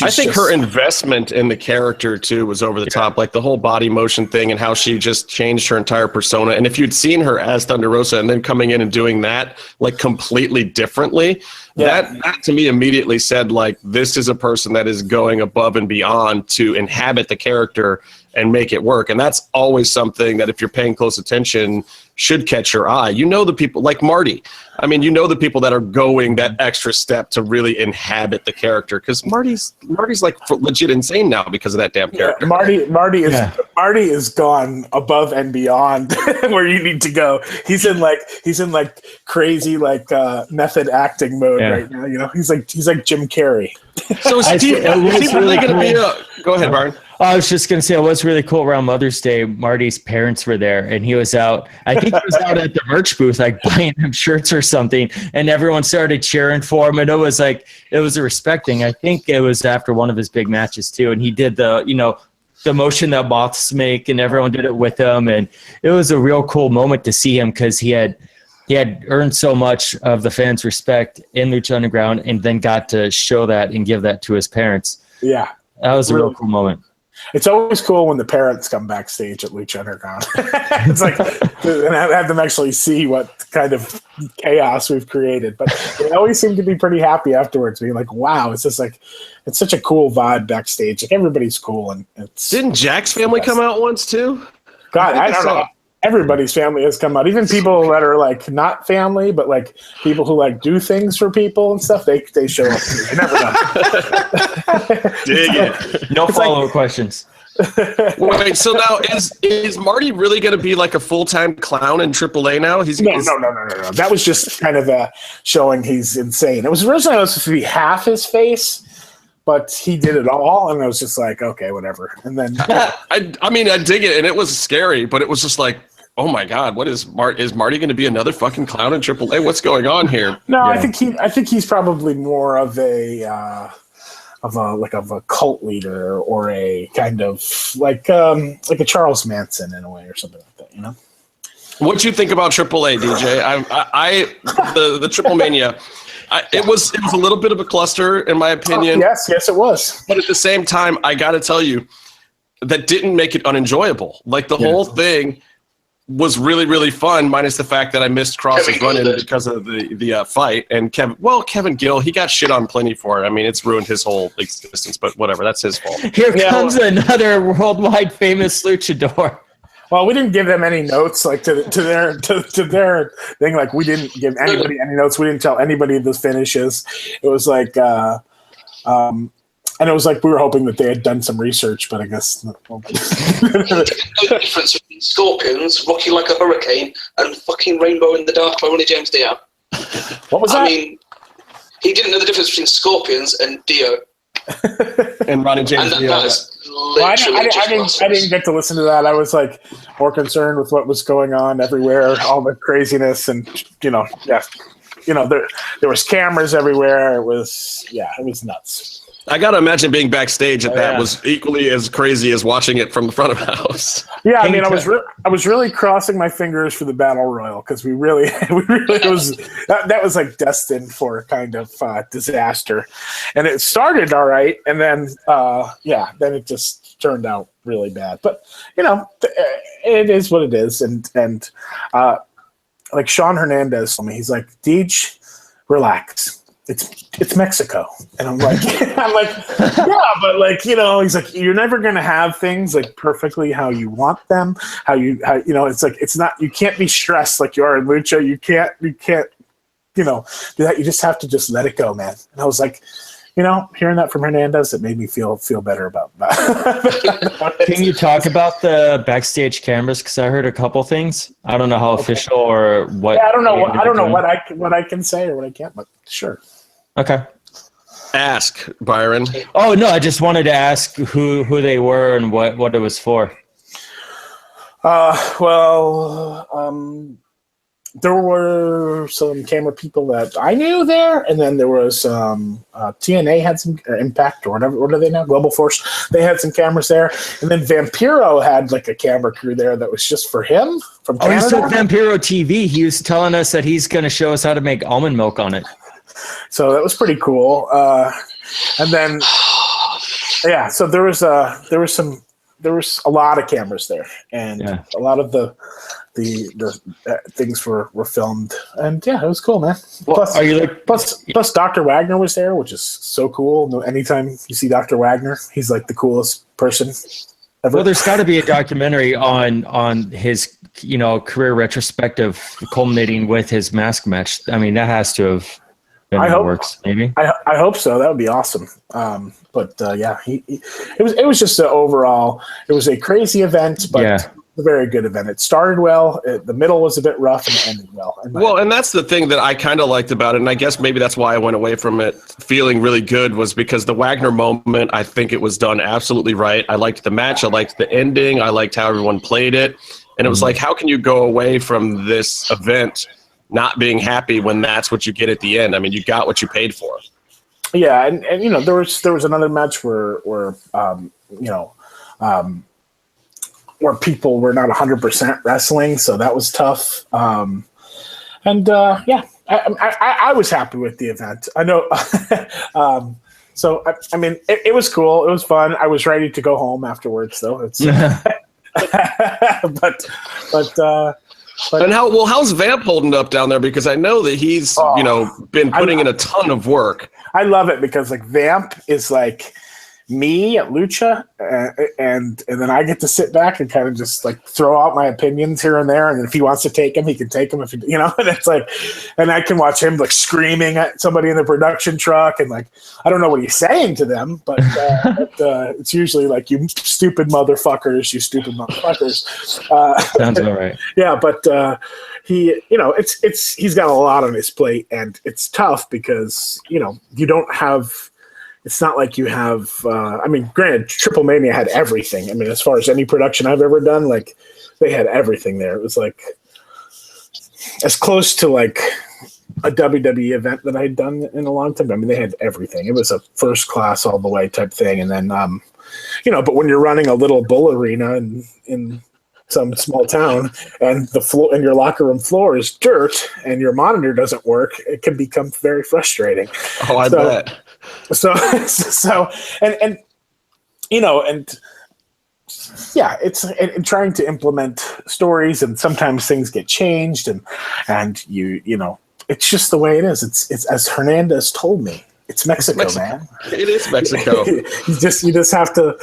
I think her investment in the character too was over the top, like the whole body motion thing and how she just changed her entire persona. And if you'd seen her as Thunder Rosa and then coming in and doing that like completely differently, that to me immediately said like, this is a person that is going above and beyond to inhabit the character and make it work. And that's always something that if you're paying close attention should catch your eye. You know, the people like Marty. I mean, you know, the people that are going that extra step to really inhabit the character, because Marty's like legit insane now because of that damn character. Marty is gone above and beyond where you need to go. He's in like crazy like method acting mode right now. You know, he's like Jim Carrey. So is he really going to be a? Go ahead, Byron. I was just going to say, it was really cool around Mother's Day. Marty's parents were there, and he was out. I think he was out at the merch booth, like buying him shirts or something, and everyone started cheering for him. And it was a respect thing. I think it was after one of his big matches too, and he did the motion that moths make, and everyone did it with him. And it was a real cool moment to see him because he had earned so much of the fans' respect in Lucha Underground, and then got to show that and give that to his parents. Yeah, that was a real cool moment. It's always cool when the parents come backstage at Lucha Underground. It's like, and have them actually see what kind of chaos we've created. But they always seem to be pretty happy afterwards, being like, "Wow, it's just like it's such a cool vibe backstage. Like everybody's cool." And didn't Jack's family come out once too? God, I don't know. Everybody's family has come out. Even people that are like not family, but like people who like do things for people and stuff, they show up. You never know. Dig it. No follow-up questions. Wait, so now is Marty really going to be like a full-time clown in AAA now? No. That was just kind of showing he's insane. It was originally supposed to be half his face, but he did it all, and I was just like, okay, whatever. And then I mean, I dig it, and it was scary, but it was just like, oh my god, what is Marty going to be another fucking clown in AAA? What's going on here? No, I think he's probably more of a cult leader, or a kind of like a Charles Manson in a way, or something like that. You know. What do you think about AAA, DJ? The Triple Mania. It was a little bit of a cluster, in my opinion. Yes, it was. But at the same time, I got to tell you, that didn't make it unenjoyable. Like the whole thing was really, really fun, minus the fact that I missed Cross's run-in because of the fight. And Kevin Gill, he got shit on plenty for it. I mean, it's ruined his whole existence, but whatever, that's his fault. Here comes another worldwide famous luchador. Well, we didn't give them any notes, like to their thing. Like we didn't give anybody any notes. We didn't tell anybody the finishes. It was like, and it was like we were hoping that they had done some research, but I guess. No difference between Scorpions, Rocky Like a Hurricane, and fucking Rainbow in the Dark by Ronnie James Dio. What was that? I mean, he didn't know the difference between Scorpions and Dio. And Ronnie James Dio. I didn't get to listen to that. I was like more concerned with what was going on everywhere, all the craziness, and there was cameras everywhere. It was nuts. I got to imagine being backstage at that was equally as crazy as watching it from the front of the house. Yeah, I mean, I was really crossing my fingers for the Battle Royal, because we really that was like destined for a kind of disaster, and it started all right, and then then it just turned out really bad. But it is what it is, and like Sean Hernandez told me, he's like, Deej, relax. It's Mexico. And I'm like, yeah, but like, he's like, you're never going to have things like perfectly how you want them, it's like, it's not, you can't be stressed like you are in Lucha. You can't do that. You just have to just let it go, man. And I was like, hearing that from Hernandez, it made me feel better about that. Can you talk about the backstage cameras? Because I heard a couple things. I don't know how official or what. Yeah, I don't know what I can say or what I can't, but sure. Okay. Ask, Byron. Oh no, I just wanted to ask who they were and what it was for. There were some camera people that I knew there, and then there was TNA had some Impact or whatever. What are they now? Global Force. They had some cameras there, and then Vampiro had like a camera crew there that was just for him from Canada. Oh, he's at Vampiro TV. He was telling us that he's going to show us how to make almond milk on it. So that was pretty cool. And then, yeah, so there was a lot of cameras there, and a lot of the things were filmed, and yeah, it was cool, man. Well, Plus Dr. Wagner was there, which is so cool. Anytime you see Dr. Wagner, he's like the coolest person ever. Well, there's got to be a documentary on his career retrospective culminating with his mask match. I mean, that has to have been in the works, maybe. I hope so. That would be awesome. Yeah, it was just overall, it was a crazy event, but a very good event. It started well. The middle was a bit rough, and it ended well. And that's the thing that I kind of liked about it, and I guess maybe that's why I went away from it feeling really good, was because the Wagner moment, I think it was done absolutely right. I liked the match. I liked the ending. I liked how everyone played it. And it was like, how can you go away from this event not being happy when that's what you get at the end? I mean, you got what you paid for. Yeah, and there was another match where people were not 100% wrestling, so that was tough. I was happy with the event. I know. It was cool. It was fun. I was ready to go home afterwards, though. It's and how's Vamp holding up down there? Because I know that he's been putting in a ton of work. I love it because like Vamp is like me at Lucha, and then I get to sit back and kind of just like throw out my opinions here and there, and if he wants to take them, he can take them. If and it's like, and I can watch him like screaming at somebody in the production truck, and like I don't know what he's saying to them, but it's usually like, you stupid motherfuckers, you stupid motherfuckers. Sounds all right. Yeah, but he's got a lot on his plate, and it's tough because you don't have. It's not like you have, granted, Triple Mania had everything. I mean, as far as any production I've ever done, like, they had everything there. It was like as close to like a WWE event that I'd done in a long time. I mean, they had everything. It was a first class all the way type thing. And then, but when you're running a little bull arena in some small town, and the floor and your locker room floor is dirt, and your monitor doesn't work, it can become very frustrating. Oh, I bet. So it's and trying to implement stories, and sometimes things get changed, and it's just the way it is. It's as Hernandez told me. It's Mexico, man. It is Mexico. you just have to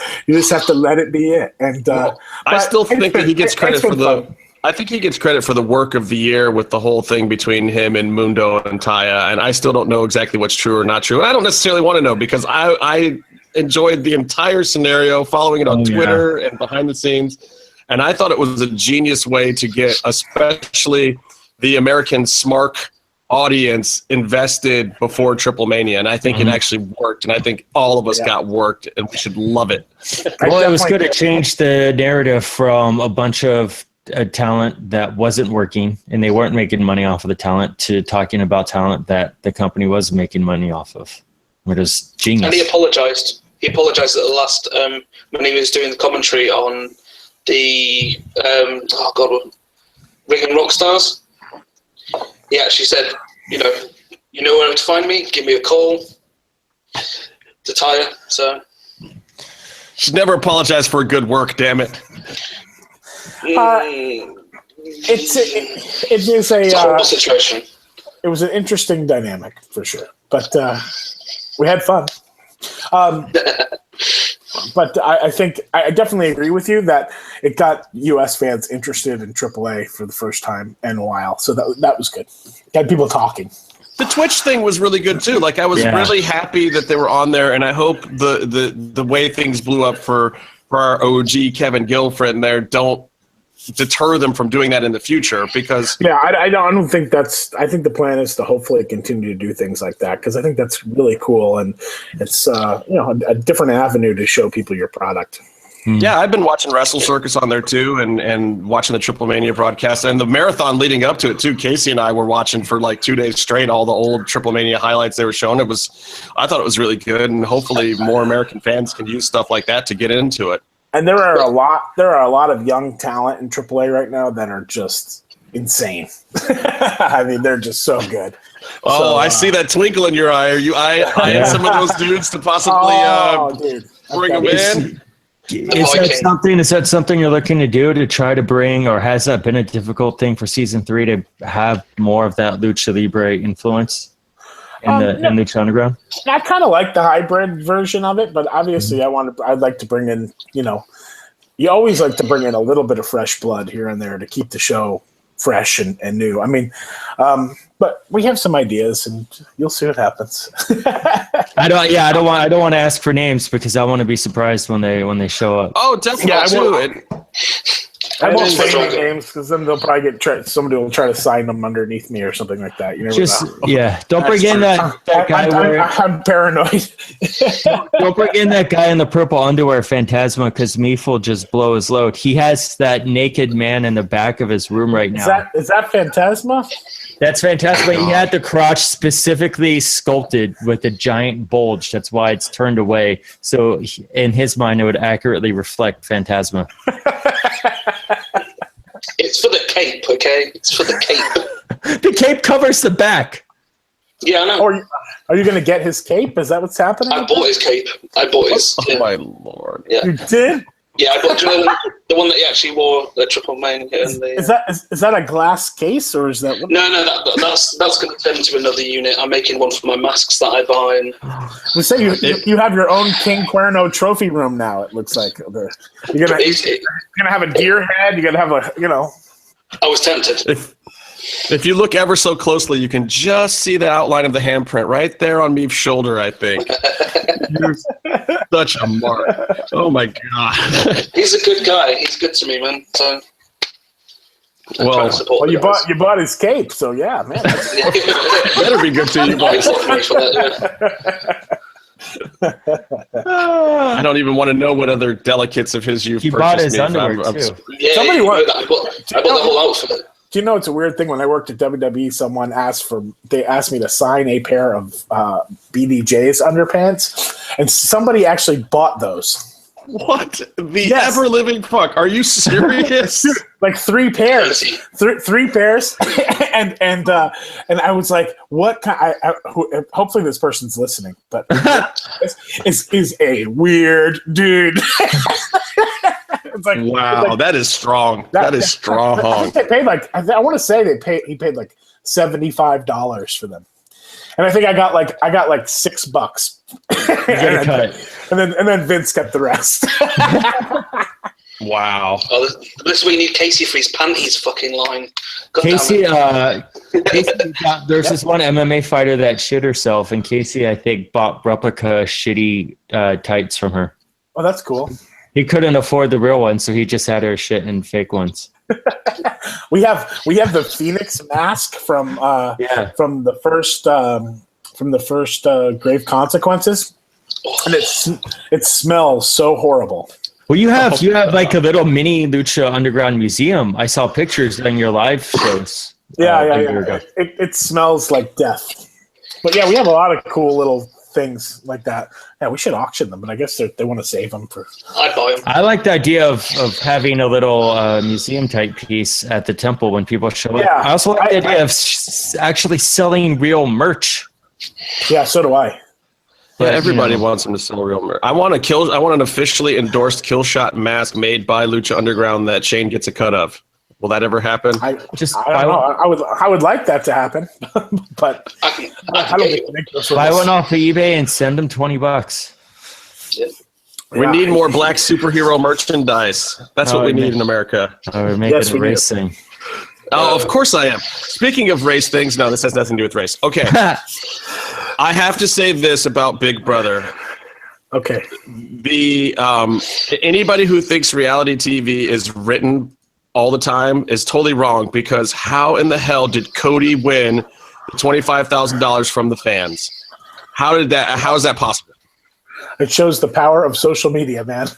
let it be it. And I still think that he gets credit for the. I think he gets credit for the work of the year with the whole thing between him and Mundo and Taya, and I still don't know exactly what's true or not true. And I don't necessarily want to know because I enjoyed the entire scenario, following it on Twitter and behind the scenes, and I thought it was a genius way to get especially the American Smark audience invested before Triple Mania, and I think it actually worked, and I think all of us got worked, and we should love it. Well, it was good. It changed the narrative from a bunch of talent that wasn't working and they weren't making money off of the talent to talking about talent that the company was making money off of, which is genius. And he apologized. He apologized at the last when he was doing the commentary on the Ring and Rock Stars. He actually said, you know where to find me. Give me a call to Taya. So should never apologize for a good work. Damn it. It's a horrible situation. It was an interesting dynamic for sure, but we had fun. But I think I definitely agree with you that it got U.S. fans interested in AAA for the first time in a while, so that was good. Got people talking. The Twitch thing was really good too. Like, I was really happy that they were on there, and I hope the way things blew up for our OG Kevin Gill friend there don't deter them from doing that in the future, because I don't think that's. I think the plan is to hopefully continue to do things like that, because I think that's really cool, and it's a different avenue to show people your product. Yeah, I've been watching Wrestle Circus on there too, and watching the Triple Mania broadcast and the marathon leading up to it too. Casey and I were watching for like 2 days straight all the old Triple Mania highlights they were showing. I thought it was really good, and hopefully more American fans can use stuff like that to get into it. And there are a lot of young talent in AAA right now that are just insane. I mean, they're just so good. I see that twinkle in your eye. Are you eyeing some of those dudes to possibly bring them in? Is that something you're looking to do, to try to bring, or has that been a difficult thing for season 3 to have more of that Lucha Libre influence in Lucha Underground? I kind of like the hybrid version of it, but obviously I'd like to bring in, you always like to bring in a little bit of fresh blood here and there to keep the show fresh and new. I mean, but we have some ideas, and you'll see what happens. I don't want to ask for names, because I want to be surprised when they show up. Oh, definitely. I won't say any names, because then they'll probably somebody will try to sign them underneath me or something like that. You never know. Don't bring in that guy. I'm paranoid. Don't bring in that guy in the purple underwear, Phantasma, because Meef will just blow his load. He has that naked man in the back of his room right now. Is that Phantasma? That's fantastic. He had the crotch specifically sculpted with a giant bulge. That's why it's turned away. So in his mind, it would accurately reflect Phantasma. It's for the cape, okay? It's for the cape. The cape covers the back. Yeah, I know. Or are you going to get his cape? Is that what's happening? I bought his cape. I bought his. Oh, my Lord. Yeah. You did? Yeah, I bought the one that he actually wore, the Triple Mania. Is that a glass case, or is that? No, that's going to turn into another unit. I'm making one for my masks that I buy. And we say you have your own King Cuerno trophy room now. It looks like you're gonna have a deer head. You're gonna have I was tempted. If you look ever so closely, you can just see the outline of the handprint right there on Meef's shoulder, I think. You're such a mark. Oh, my God. He's a good guy. He's good to me, man. So, you bought his cape, so yeah, man. Better be good to you, boys. I don't even want to know what other delicates of his you've purchased. Bought his underwear, too. Yeah, I bought the whole outfit. Do you know it's a weird thing? When I worked at WWE, someone asked me to sign a pair of BDJ's underpants, and somebody actually bought those. What the ever living fuck? Are you serious? Like 3 pairs, three pairs, and I was like, "What?" Hopefully, this person's listening, but this is a weird dude. It's like, wow, that is strong. That is strong. I think they paid I want to say he paid like $75 for them, and I think I got like $6. and then Vince kept the rest. Wow. Oh, this is where you need Casey for his panties fucking line. Casey, there's this one MMA fighter that shit herself, and Casey, I think, bought replica shitty tights from her. Oh, that's cool. He couldn't afford the real ones, so he just had her shit in fake ones. we have the Phoenix mask from the first Grave Consequences, and it smells so horrible. Well, you have like a little mini Lucha Underground museum. I saw pictures in your live shows. Yeah. It smells like death. But yeah, we have a lot of cool little things like that. Yeah, we should auction them, but I guess they want to save them for. I'd buy them. I like the idea of having a little museum type piece at the temple when people show up. I also like the idea of actually selling real merch. Yeah, so do I. Yeah, everybody wants them to sell real merch. I want an officially endorsed Killshot mask made by Lucha Underground that Shane gets a cut of. Will that ever happen? I don't know. I would like that to happen, but I don't think those buy one off of eBay and send them $20. Yeah. We need more black superhero merchandise. That's what we need in America. We're making a race thing. Oh, of course I am. Speaking of race things, no, this has nothing to do with race. Okay. I have to say this about Big Brother. Okay. Anybody who thinks reality TV is written all the time is totally wrong, because how in the hell did Cody win the $25,000 from the fans? How is that possible? It shows the power of social media, man.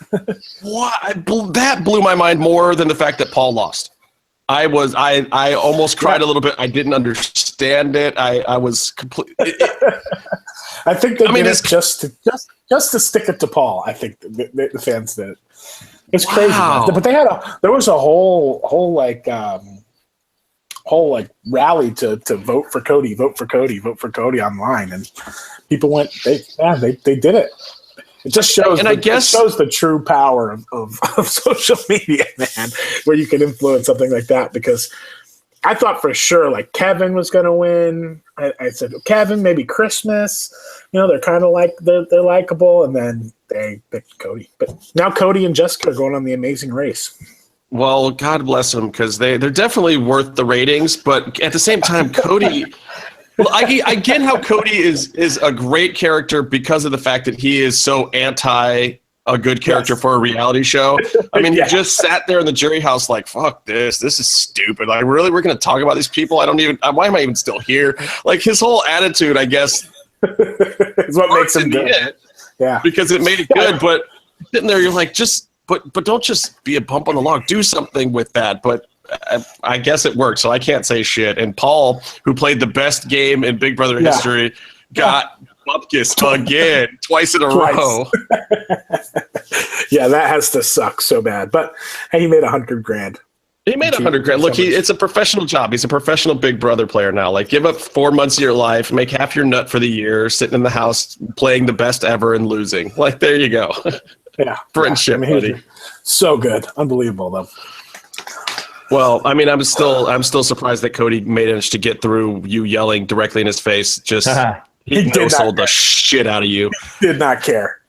What? That blew my mind more than the fact that Paul lost. I almost cried a little bit. I didn't understand it. I was completely. I think they did it just to stick it to Paul. I think the fans did it. It's crazy, man. But there was a whole rally to vote for Cody online, and people went. They did it. It just shows. And it shows the true power of social media, man, where you can influence something like that. Because I thought for sure like Kevin was going to win. I said Kevin, maybe Christmas. They're kind of like they're likable, and then they picked Cody. But now Cody and Jessica are going on The Amazing Race. Well, God bless them, because they're definitely worth the ratings. But at the same time, Cody. Well, I get how Cody is a great character because of the fact that he is so anti a good character for a reality show. I mean, he just sat there in the jury house like, fuck this. This is stupid. Like, really? We're going to talk about these people? Why am I even still here? Like, his whole attitude, I guess, is what makes him good. Yeah. Because it made it good. But sitting there, you're like, but don't just be a bump on the log. Do something with that. But I guess it worked, so I can't say shit. And Paul, who played the best game in Big Brother history, got bupkissed again, twice in a row. Yeah, that has to suck so bad. But hey, he made $100,000. He made $100,000. Look, it's a professional job. He's a professional Big Brother player now. Like, give up 4 months of your life, make half your nut for the year, sitting in the house playing the best ever and losing. Like, there you go. Yeah, friendship, buddy. So good, unbelievable though. Well, I mean, I'm still surprised that Cody managed to get through you yelling directly in his face. Just he no-sold the shit out of you. Did not care.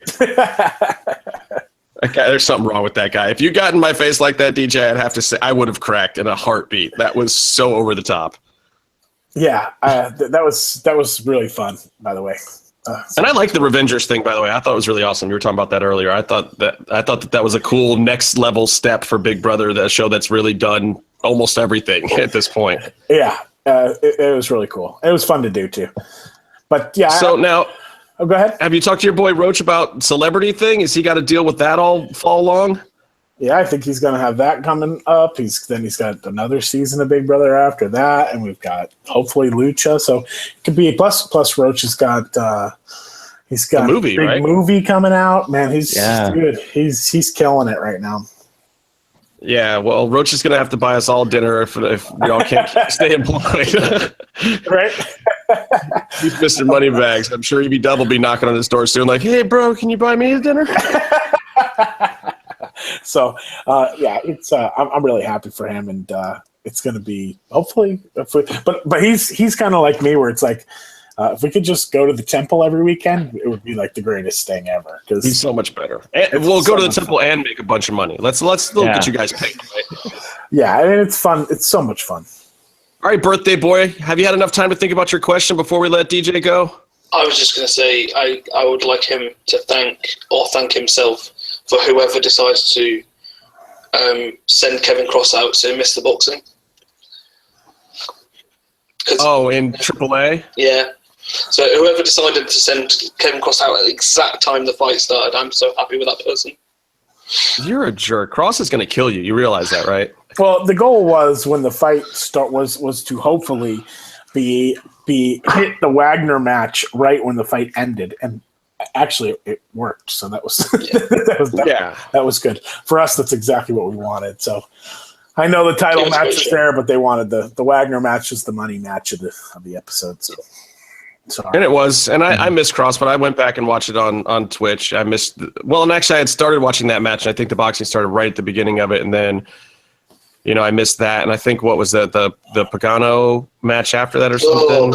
Okay, there's something wrong with that guy. If you got in my face like that, DJ, I'd have to say I would have cracked in a heartbeat. That was so over the top. Yeah, that was really fun, by the way. And I like the Revengers thing, by the way. I thought it was really awesome. You were talking about that earlier. I thought that was a cool next level step for Big Brother, the show that's really done almost everything at this point. Yeah, it was really cool. It was fun to do too. But yeah. So now, go ahead. Have you talked to your boy Roach about celebrity thing? Is he got to deal with that all fall long? Yeah, I think he's going to have that coming up. He's got another season of Big Brother after that, and we've got hopefully Lucha. So it could be plus Roach has got a movie, big movie coming out. Man, he's good. He's killing it right now. Yeah, well, Roach is going to have to buy us all dinner if we all can't stay employed. Right? He's Mr. Moneybags. I'm sure EB Dub will be knocking on his door soon like, hey, bro, can you buy me a dinner? So, it's I'm really happy for him, and it's going to be hopefully. But he's kind of like me, where it's like if we could just go to the temple every weekend, it would be like the greatest thing ever. Because he's so much better. And we'll go to the temple and make a bunch of money. Let's get you guys paid. Right? Yeah, I mean it's fun. It's so much fun. All right, birthday boy, have you had enough time to think about your question before we let DJ go? I was just going to say I would like him to thank himself for whoever decides to send Kevin Cross out to miss the boxing. In AAA? Yeah. So whoever decided to send Kevin Cross out at the exact time the fight started, I'm so happy with that person. You're a jerk. Cross is going to kill you. You realize that, right? Well, the goal was when the fight was to hopefully be hit the Wagner match right when the fight ended, and actually it worked. So that was that was good for us. That's exactly what we wanted. So I know the title match is there, but they wanted the Wagner match was the money match of the episode. So. Sorry. And it was, and I missed Cross, but I went back and watched it on Twitch. I missed, and actually I had started watching that match, and I think the boxing started right at the beginning of it, and then, I missed that, and I think what was that, the Pagano match after that or something?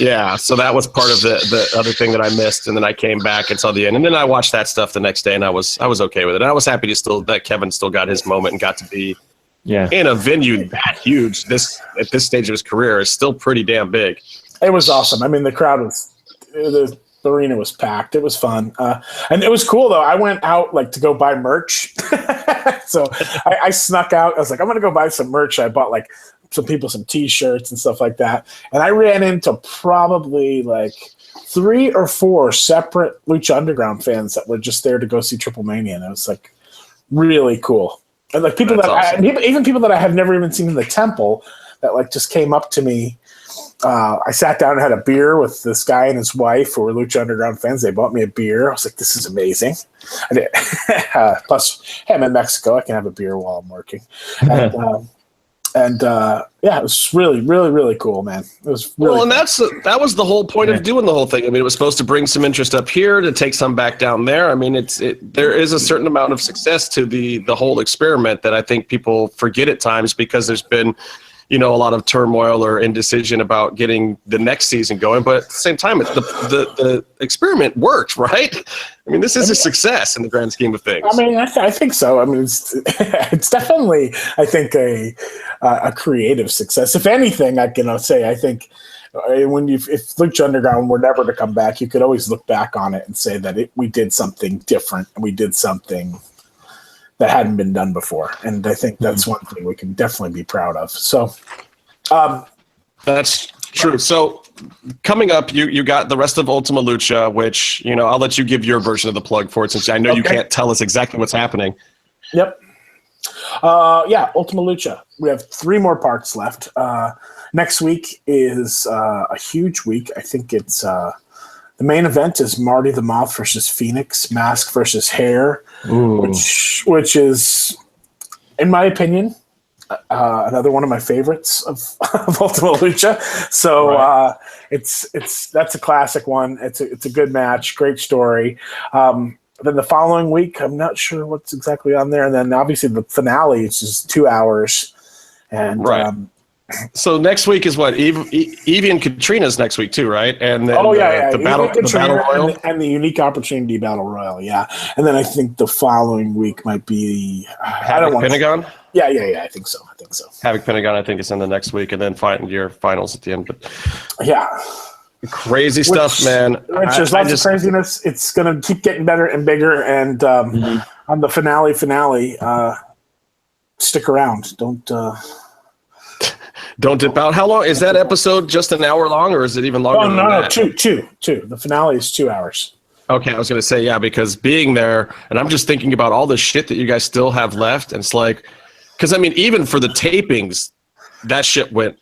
Yeah, so that was part of the other thing that I missed, and then I came back and saw the end, and then I watched that stuff the next day, and I was okay with it, and I was happy that Kevin still got his moment and got to be Yeah. in a venue that huge at this stage of his career is still pretty damn big. It was awesome. I mean, the crowd was the arena was packed. It was fun, and it was cool though. I went out like to go buy merch, so I snuck out. I was like, I'm gonna go buy some merch. I bought like some people some T-shirts and stuff like that, and I ran into probably like 3 or 4 separate Lucha Underground fans that were just there to go see Triple Mania, and it was like really cool. And like people even people that I have never even seen in the temple that like just came up to me. I sat down and had a beer with this guy and his wife who were Lucha Underground fans. They bought me a beer. I was like, this is amazing. I did. Plus, hey, I'm in Mexico. I can have a beer while I'm working. And yeah, it was really, really, really cool, man. It was really well, and that was the whole point of doing the whole thing. I mean, it was supposed to bring some interest up here to take some back down there. I mean, there is a certain amount of success to the whole experiment that I think people forget at times because there's been, a lot of turmoil or indecision about getting the next season going. But at the same time, the experiment worked, right? I mean, this is a success in the grand scheme of things. I mean, I think so. I mean, it's definitely, I think, a creative success. If anything, I can say, I think if Lucha Underground were never to come back, you could always look back on it and say that we did something different and we did something that hadn't been done before. And I think that's one thing we can definitely be proud of. So that's true. So coming up, you got the rest of Ultima Lucha, which, I'll let you give your version of the plug for it since I know you can't tell us exactly what's happening. Yep. Ultima Lucha. We have 3 more parts left. Next week is a huge week. I think it's the main event is Marty the Moth versus Phoenix, Mask versus Hair, which is, in my opinion, another one of my favorites of Ultima Lucha. So that's a classic one. It's a good match, great story. Then the following week, I'm not sure what's exactly on there, and then obviously the finale is just 2 hours. And so next week is what? Evie and Katrina's next week too, right? And then the battle royal and the unique opportunity battle royal, yeah. And then I think the following week might be Havoc Pentagon. Yeah. I think so. Havoc Pentagon, I think, is in the next week, and then fighting your finals at the end. But yeah, crazy stuff, man. There's lots of craziness. It's gonna keep getting better and bigger. And on the finale, stick around. Don't dip out. How long is that episode? Just an hour long, or is it even longer? No, two. The finale is 2 hours. Okay, I was gonna say because being there, and I'm just thinking about all the shit that you guys still have left, and it's like, because I mean, even for the tapings, that shit went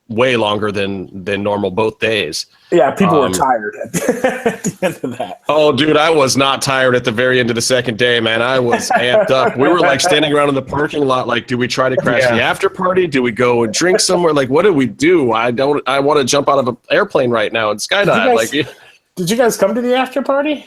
way longer than normal both days. Yeah, people were tired at the end of that. Oh, dude, I was not tired at the very end of the second day, man. I was amped up. We were like standing around in the parking lot, like, do we try to crash the after party? Do we go and drink somewhere? Like, what do we do? I want to jump out of an airplane right now and skydive. Did you guys come to the after party?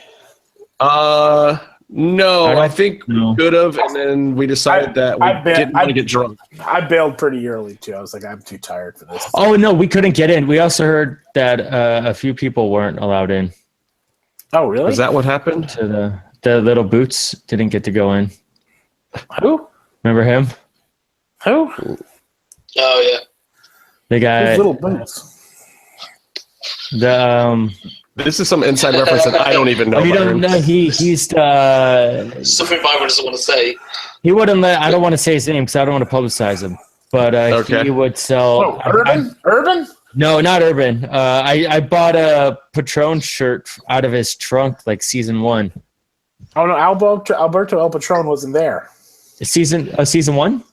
No, I think we could have, and then we decided that we didn't want to get drunk. I bailed pretty early, too. I was like, I'm too tired for this. Oh, no, we couldn't get in. We also heard that a few people weren't allowed in. Oh, really? Is that what happened? To the little boots didn't get to go in. Who? Remember him? Who? Oh, yeah. The guy. Little boots. This is some inside reference that I don't even know. You don't know. He's something Byron doesn't want to say. He wouldn't let. I don't want to say his name because I don't want to publicize him. But he would sell. Urban? No, not Urban. I bought a Patron shirt out of his trunk, like season 1. Oh no, Alberto El Patron wasn't there. Season 1?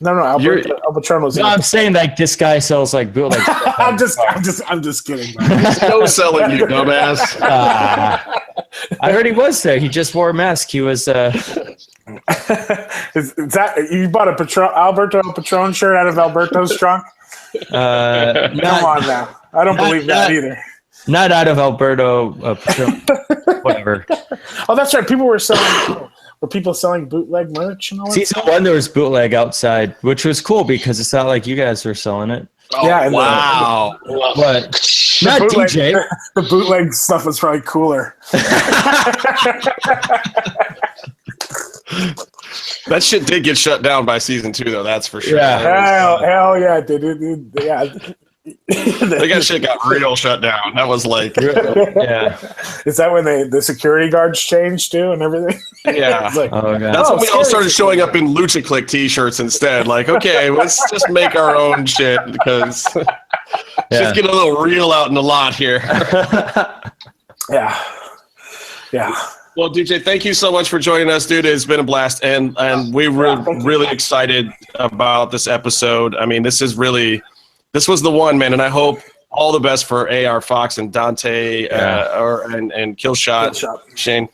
No, Alberto El Patron was. No, I'm saying like this guy sells like bootleg. I'm just kidding. No selling, you dumbass. I heard he was there. He just wore a mask. He was. Is that you bought a Alberto El Patron shirt out of Alberto's trunk? Come on now. I don't believe that either. Not out of Alberto Patron. Whatever. Oh, that's right. People were selling. Were people selling bootleg merch and all that? Season 1, there was bootleg outside, which was cool because it's not like you guys were selling it. Oh, yeah. Wow. But not bootleg, DJ. The bootleg stuff was probably cooler. That shit did get shut down by season 2, though. That's for sure. Yeah, hell yeah, it did. Yeah. That shit got real shut down. That was like, Yeah. Is that when the security guards changed too and everything? yeah. It's like, Oh, God. That's when we all started showing up in Lucha Click t-shirts instead. Like, okay, let's just make our own shit because just get a little real out in the lot here. Yeah. Well, DJ, thank you so much for joining us, dude. It's been a blast, and we were really excited about this episode. I mean, this was the one, man, and I hope all the best for AR Fox and Dante and Killshot, Shane.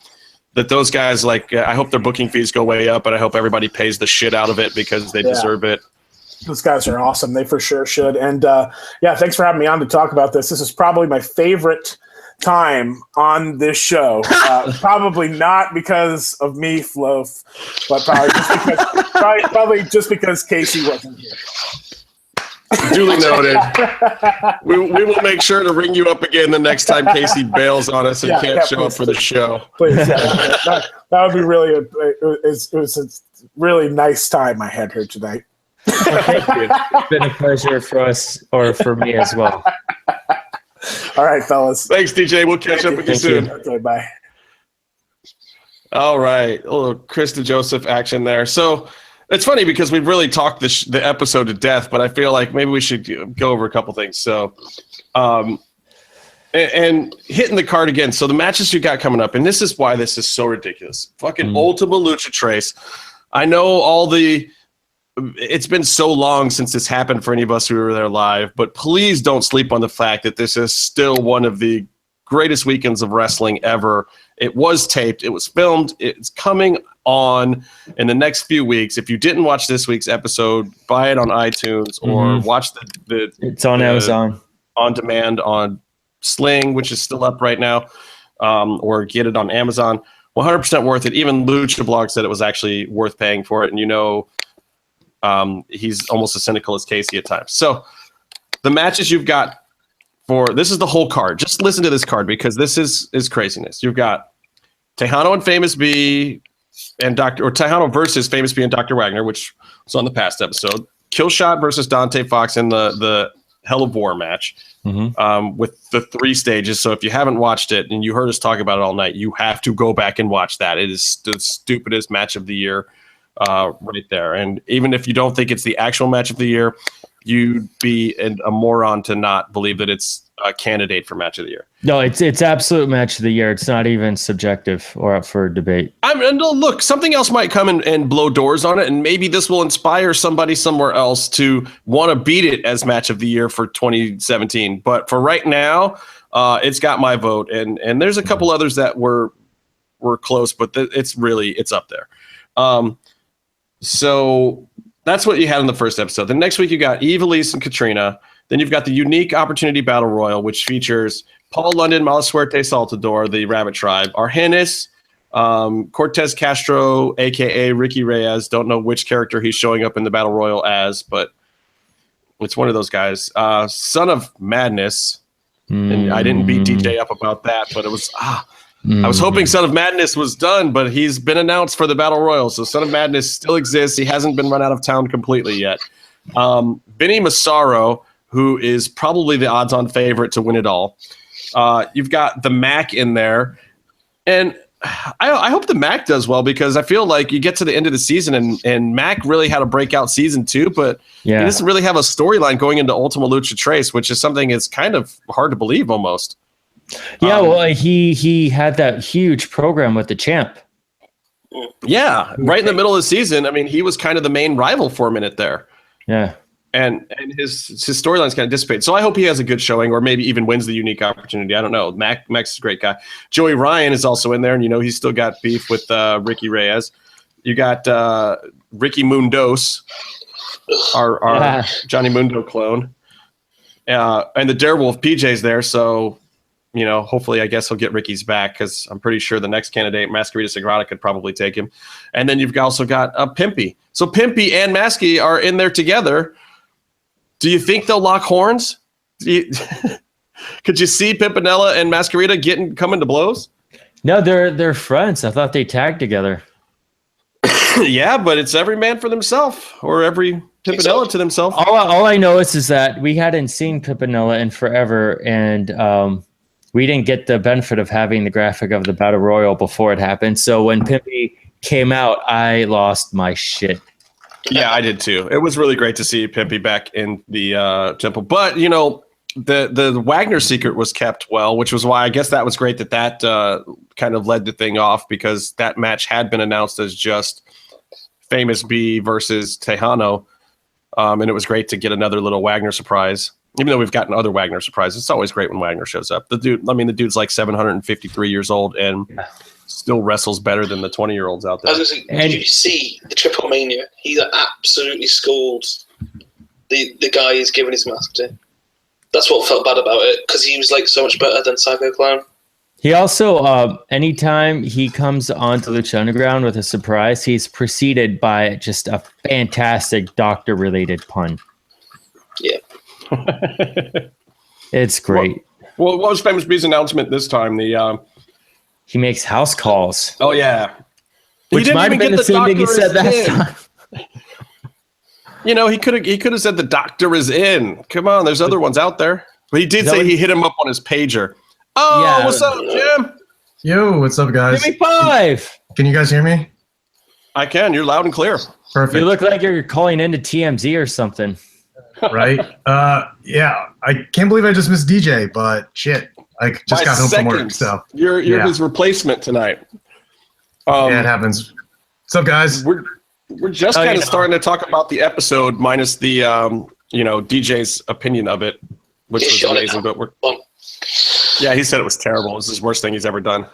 That those guys, I hope their booking fees go way up, and I hope everybody pays the shit out of it because they deserve it. Those guys are awesome. They for sure should. And thanks for having me on to talk about this. This is probably my favorite time on this show. Probably not because of me, Floaf, but probably just because Casey wasn't here. Duly noted. We will make sure to ring you up again the next time Casey bails on us and can't show up for the show. Please, that would be really it was a really nice time I had here tonight. Thank you. It's been a pleasure for us, or for me as well. All right, fellas. Thanks, DJ. We'll catch up with you soon. Okay, bye. All right. A little Chris DeJoseph action there. So it's funny because we've really talked the episode to death, but I feel like maybe we should go over a couple things. So, and hitting the card again. So the matches you got coming up, and this is why this is so ridiculous. Fucking Ultima Lucha Trace. I know it's been so long since this happened for any of us who were there live, but please don't sleep on the fact that this is still one of the greatest weekends of wrestling ever. It was taped. It was filmed. It's coming on in the next few weeks. If you didn't watch this week's episode, buy it on iTunes or watch the it's on Amazon on demand on Sling, which is still up right now, or get it on Amazon. 100% worth it. Even Lucha Blog said it was actually worth paying for it. And he's almost as cynical as Casey at times. So the matches you've got this is the whole card. Just listen to this card because this is craziness. You've got Tejano and Famous B and Tejano versus Famous B and Dr. Wagner, which was on the past episode. Killshot versus Dante Fox in the Hell of War match with the 3 stages. So if you haven't watched it and you heard us talk about it all night, you have to go back and watch that. It is the stupidest match of the year. Right there. And even if you don't think it's the actual match of the year, you'd be a moron to not believe that it's a candidate for match of the year. No, it's absolute match of the year. It's not even subjective or up for debate. Look, something else might come and blow doors on it, and maybe this will inspire somebody somewhere else to want to beat it as match of the year for 2017. But for right now, it's got my vote, and there's a couple others that were close, but it's up there. So that's what you had in the first episode. The next week you got Eve, Elise, and Katrina. Then you've got the Unique Opportunity Battle Royal, which features Paul London, Malasuerte Saltador, the Rabbit Tribe, Argenis, Cortez Castro, a.k.a. Ricky Reyes. Don't know which character he's showing up in the Battle Royal as, but it's one of those guys. Son of Madness. And I didn't beat DJ up about that, but it was... I was hoping Son of Madness was done, but he's been announced for the Battle Royal. So Son of Madness still exists. He hasn't been run out of town completely yet. Benny Massaro, who is probably the odds-on favorite to win it all. You've got the Mac in there. And I hope the Mac does well because I feel like you get to the end of the season and Mac really had a breakout season too, but he doesn't really have a storyline going into Ultima Lucha Trace, which is something that's kind of hard to believe almost. Yeah, well, he had that huge program with the champ. Yeah, right in the middle of the season. I mean, he was kind of the main rival for a minute there. Yeah. And his storyline's kind of dissipated. So I hope he has a good showing or maybe even wins the Unique Opportunity. I don't know. Mac's is a great guy. Joey Ryan is also in there, and he's still got beef with Ricky Reyes. You got Ricky Mundos, our Johnny Mundo clone. And the Darewolf PJ's there, so... hopefully, I guess he'll get Ricky's back because I'm pretty sure the next candidate, Masquerita Sagrada, could probably take him. And then you've also got Pimpy. So Pimpy and Masky are in there together. Do you think they'll lock horns? Could you see Pimpinella and Masquerita coming to blows? No, they're friends. I thought they tagged together. Yeah, but it's every man for themselves, or every Pimpinella to themselves. All I know is that we hadn't seen Pimpinella in forever, and we didn't get the benefit of having the graphic of the Battle Royal before it happened. So when Pimpy came out, I lost my shit. Yeah, I did too. It was really great to see Pimpy back in the temple. But, you know, the Wagner secret was kept well, which was why I guess that was great that kind of led the thing off, because that match had been announced as just Famous B versus Tejano. And it was great to get another little Wagner surprise. Even though we've gotten other Wagner surprises, it's always great when Wagner shows up. The dude's like 753 years old and still wrestles better than the 20-year-olds out there. Did you see the Triple Mania? He absolutely schooled the guy he's giving his mask to. That's what felt bad about it, because he was like so much better than Psycho Clown. He also, anytime he comes onto Lucha Underground with a surprise, he's preceded by just a fantastic doctor-related pun. Yeah. It's great. Well, what was Famous B's announcement this time? He makes house calls. Oh, yeah. Which might have been the same thing he said that time. You know, he could have said the doctor is in. Come on, there's other ones out there. But he did say he hit him up on his pager. Oh, yeah. What's up, Jim? Yo, what's up, guys? Give me 5. Can you guys hear me? I can. You're loud and clear. Perfect. You look like you're calling into TMZ or something. Right? Yeah. I can't believe I just missed DJ, but shit. I just got home from work, so. You're his replacement tonight. Yeah, it happens. What's up, guys? We're just kind of starting to talk about the episode, minus the DJ's opinion of it, which was amazing. But yeah, he said it was terrible. It was his worst thing he's ever done.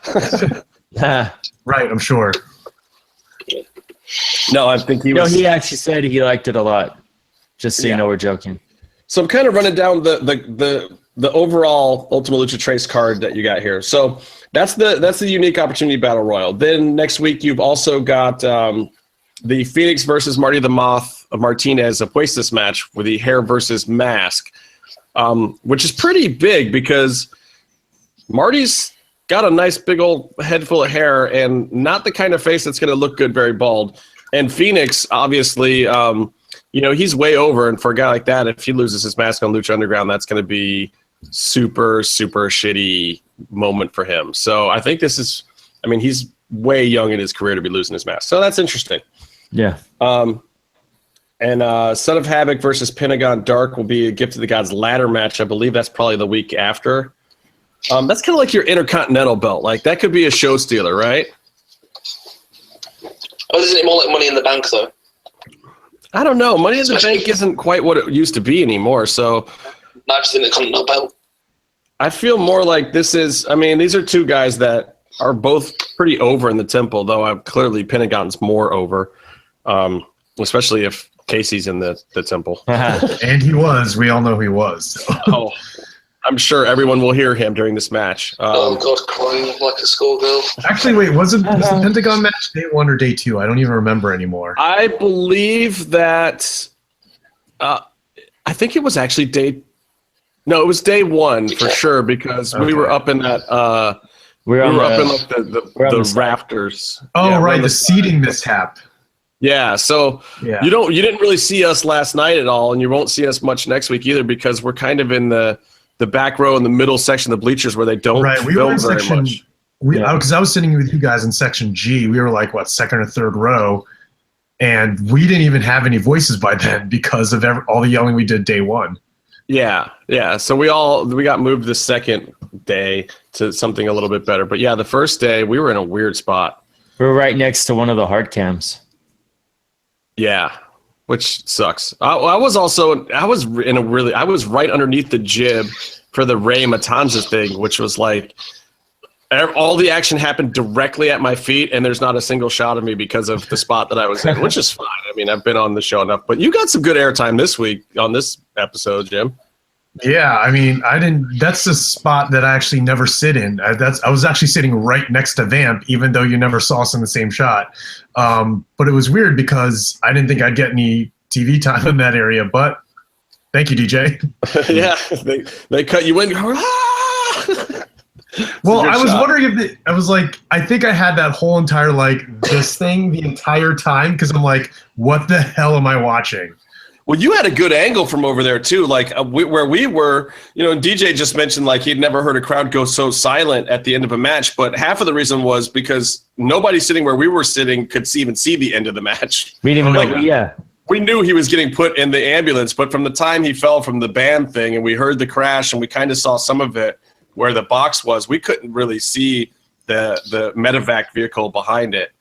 Right, I'm sure. No, I think he he actually said he liked it a lot. Just so you know, we're joking. So I'm kind of running down the overall Ultima Lucha Trace card that you got here. So that's the unique opportunity battle royal. Then next week you've also got the Phoenix versus Marty the Moth of Martinez Apuestas match with the hair versus mask, which is pretty big because Marty's got a nice big old head full of hair and not the kind of face that's going to look good very bald. And Phoenix, obviously, he's way over. And for a guy like that, if he loses his mask on Lucha Underground, that's going to be super, super shitty moment for him. So I think he's way young in his career to be losing his mask. So that's interesting. Yeah. And Son of Havoc versus Pentagon Dark will be a Gift of the Gods ladder match. I believe that's probably the week after. That's kind of like your Intercontinental belt. Like, that could be a show stealer, right? Oh, isn't it more like Money in the Bank, though? I don't know. Money in the Bank isn't quite what it used to be anymore, so... Not just Intercontinental belt. I feel more like these are two guys that are both pretty over in the Temple, though clearly Pentagon's more over, especially if Casey's in the Temple. And he was. We all know he was. Oh, I'm sure everyone will hear him during this match. Oh, God, crying like a schoolgirl. Actually, wait, was the Pentagon match day 1 or day 2? I don't even remember anymore. I believe that I think it was actually it was day 1 for sure, because we were up in that we were up in like the rafters. Oh, yeah, right, the seating mishap. Yeah, so you didn't really see us last night at all, and you won't see us much next week either, because we're kind of in the back row in the middle section of the bleachers where they don't film very much. Because I was sitting with you guys in section G. We were like, second or third row, and we didn't even have any voices by then because of all the yelling we did day 1. Yeah. So we got moved the second day to something a little bit better. But yeah, the first day we were in a weird spot. We were right next to one of the hard cams. Yeah, which sucks. I was right underneath the jib for the Rey Matanza thing, which was like all the action happened directly at my feet, and there's not a single shot of me because of the spot that I was in, which is fine. I mean, I've been on the show enough, but you got some good airtime this week on this episode, Jim. Yeah, I mean, that's the spot that I actually never sit in. I was actually sitting right next to Vamp, even though you never saw us in the same shot. But it was weird because I didn't think I'd get any TV time in that area, but thank you, DJ. Yeah, they cut you in. Well, I was wondering if I was like, I think I had that whole entire this thing the entire time because I'm like, what the hell am I watching? Well, you had a good angle from over there too, where we were. And DJ just mentioned he'd never heard a crowd go so silent at the end of a match. But half of the reason was because nobody sitting where we were sitting could even see the end of the match. We didn't even know. Yeah. We knew he was getting put in the ambulance, but from the time he fell from the band thing and we heard the crash and we kind of saw some of it where the box was, we couldn't really see the medevac vehicle behind it.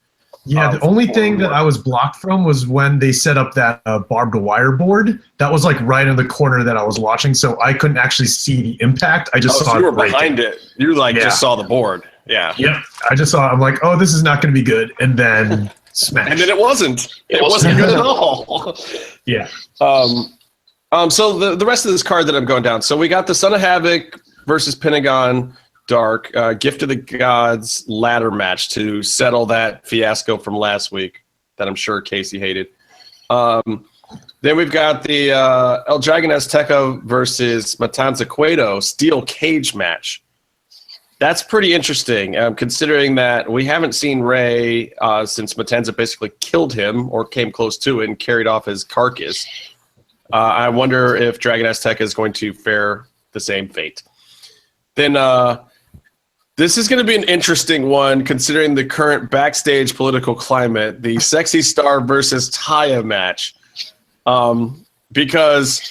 Yeah, the only thing that I was blocked from was when they set up that barbed wire board. That was right in the corner that I was watching, so I couldn't actually see the impact. I just saw you were breaking. behind it. You just saw the board. Yeah. Yep. I just saw. I'm like, oh, this is not going to be good, and then smash. And then it wasn't. It wasn't good at all. Yeah. So the rest of this card that I'm going down. So we got the Son of Havoc versus Pentagon Dark, Gift of the Gods ladder match to settle that fiasco from last week that I'm sure Casey hated. Then we've got the El Dragon Azteca versus Matanza Cueto steel cage match. That's pretty interesting, considering that we haven't seen Ray since Matanza basically killed him or came close to it and carried off his carcass. I wonder if Dragon Azteca is going to fare the same fate. Then this is going to be an interesting one, considering the current backstage political climate, the Sexy Star versus Taya match. Because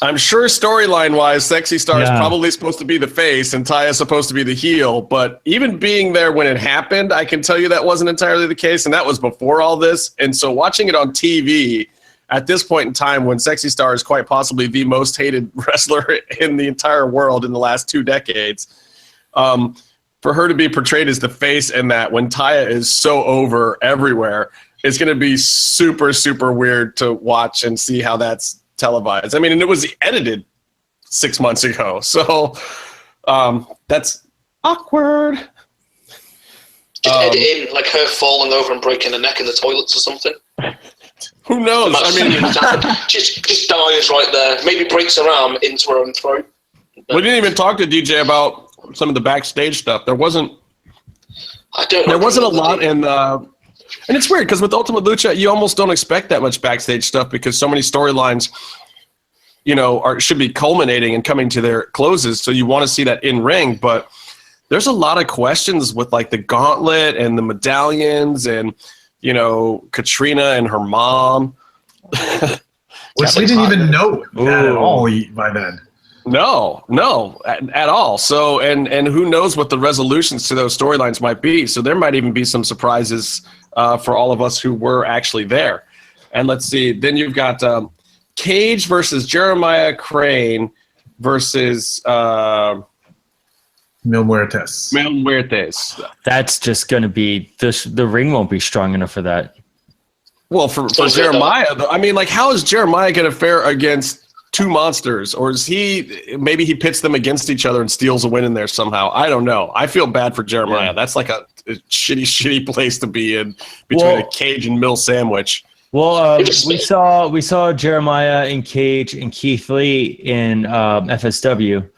I'm sure storyline-wise, Sexy Star is probably supposed to be the face and Taya is supposed to be the heel. But even being there when it happened, I can tell you that wasn't entirely the case, and that was before all this. And so watching it on TV at this point in time when Sexy Star is quite possibly the most hated wrestler in the entire world in the last 2 decades, for her to be portrayed as the face in that when Taya is so over everywhere, it's going to be super, super weird to watch and see how that's televised. I mean, and it was edited 6 months ago. So that's awkward. Just edit in her falling over and breaking her neck in the toilets or something. Who knows? I mean, just dies right there. Maybe breaks her arm into her own throat. We didn't even talk to DJ about some of the backstage stuff. There wasn't a lot in and it's weird because with Ultimate Lucha, you almost don't expect that much backstage stuff because so many storylines, should be culminating and coming to their closes. So you want to see that in ring, but there's a lot of questions with the gauntlet and the medallions and Katrina and her mom. Which we didn't even know that at all by then. No, at all. So, and who knows what the resolutions to those storylines might be. So there might even be some surprises for all of us who were actually there. And let's see. Then you've got Cage versus Jeremiah Crane versus Mil Muertes. That's just going to be the ring won't be strong enough for that. Well, for Jeremiah, I mean, how is Jeremiah going to fare against 2 monsters, or is maybe he pits them against each other and steals a win in there somehow? I don't know. I feel bad for Jeremiah. Yeah. That's a shitty place to be in between a Cage and Mill sandwich. Well, we saw Jeremiah and Cage and Keith Lee in FSW,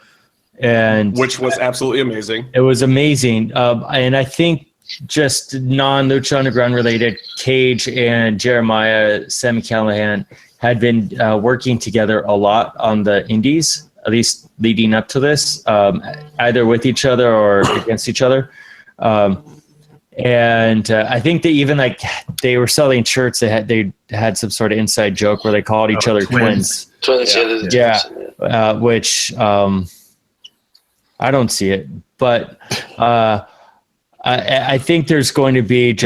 and which was absolutely amazing. It was amazing, and I think just non-Lucha Underground related, Cage and Jeremiah, Sami Callihan had been working together a lot on the indies, at least leading up to this, either with each other or against each other. And I think they even they were selling shirts. They had some sort of inside joke where they called each other twins. Which I don't see it, but I think there's going to be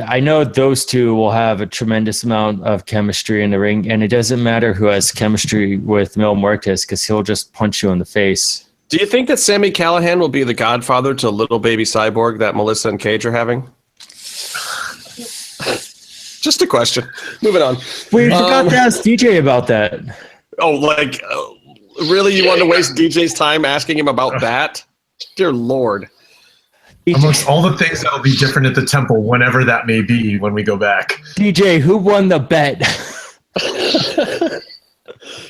I know those two will have a tremendous amount of chemistry in the ring, and it doesn't matter who has chemistry with Mil Muertes because he'll just punch you in the face. Do you think that Sami Callihan will be the godfather to little baby cyborg that Melissa and Cage are having? Just a question. Moving on. We forgot to ask DJ about that. Oh, really? You want to waste DJ's time asking him about that? Dear Lord. Amongst all the things that will be different at the temple, whenever that may be, when we go back. DJ, who won the bet?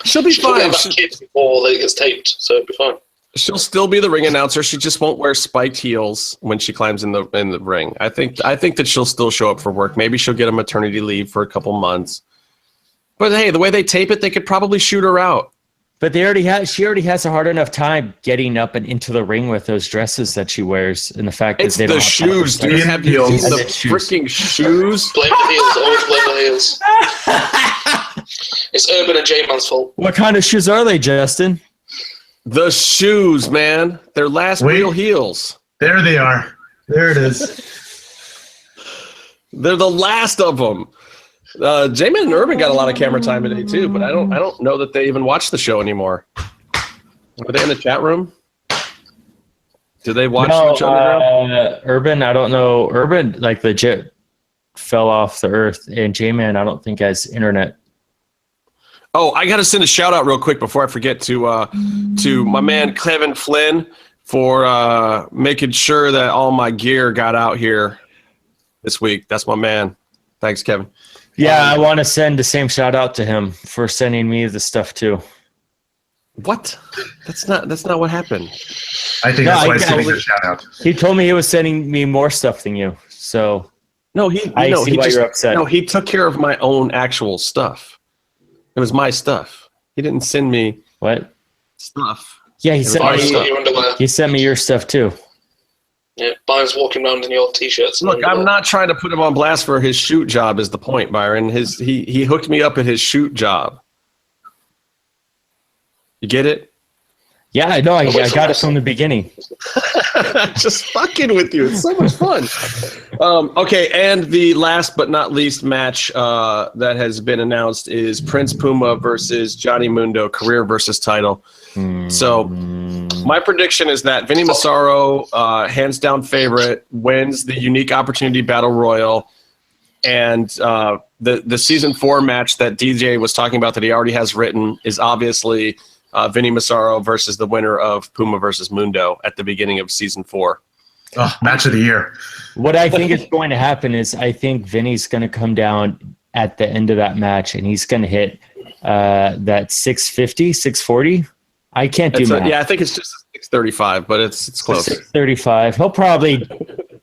She'll be fine. Kids before it gets taped, so it'll be fine. She'll still be the ring announcer. She just won't wear spiked heels when she climbs in the ring. I think that she'll still show up for work. Maybe she'll get a maternity leave for a couple months. But hey, the way they tape it, they could probably shoot her out. But she already has a hard enough time getting up and into the ring with those dresses that she wears, and the fact that they don't have shoes, dude. Have you seen the freaking shoes? Blame the heels. Always blame the heels. It's Urban and J-Man's fault. What kind of shoes are they, Justin? The shoes, man. They're real heels. There they are. There it is. They're the last of them. J-Man and Urban got a lot of camera time today too, but I don't know that they even watch the show anymore. Are they in the chat room? Do they watch Lucha Underground? Urban, I don't know. Urban, like, legit fell off the earth, and J-Man, I don't think has internet. Oh, I got to send a shout out real quick before I forget to my man Kevin Flynn for making sure that all my gear got out here this week. That's my man. Thanks, Kevin. Yeah, I want to send the same shout out to him for sending me the stuff too. What? That's not what happened. I think that's why he's sending a shout out. He told me he was sending me more stuff than you. So I see why you're upset. No, he took care of my own actual stuff. It was my stuff. He didn't send me stuff. Yeah, he sent me your stuff too. Yeah, Byron's walking around in your t-shirts. Look, I'm not trying to put him on blast for his shoot job is the point, Byron. He hooked me up at his shoot job. You get it? Yeah, I know. I got it from the beginning. Just fucking with you. It's so much fun. Okay, and the last but not least match that has been announced is Prince Puma versus Johnny Mundo, career versus title. So my prediction is that Vinny Massaro, hands down favorite, wins the unique opportunity battle royal, and the season 4 match that DJ was talking about that he already has written is obviously Vinny Massaro versus the winner of Puma versus Mundo at the beginning of season 4. Oh, match of the year. What I think is going to happen is I think Vinny's going to come down at the end of that match and he's going to hit that 650, 640. I can't do that. Yeah, I think it's just 635, but it's close. 635. He'll probably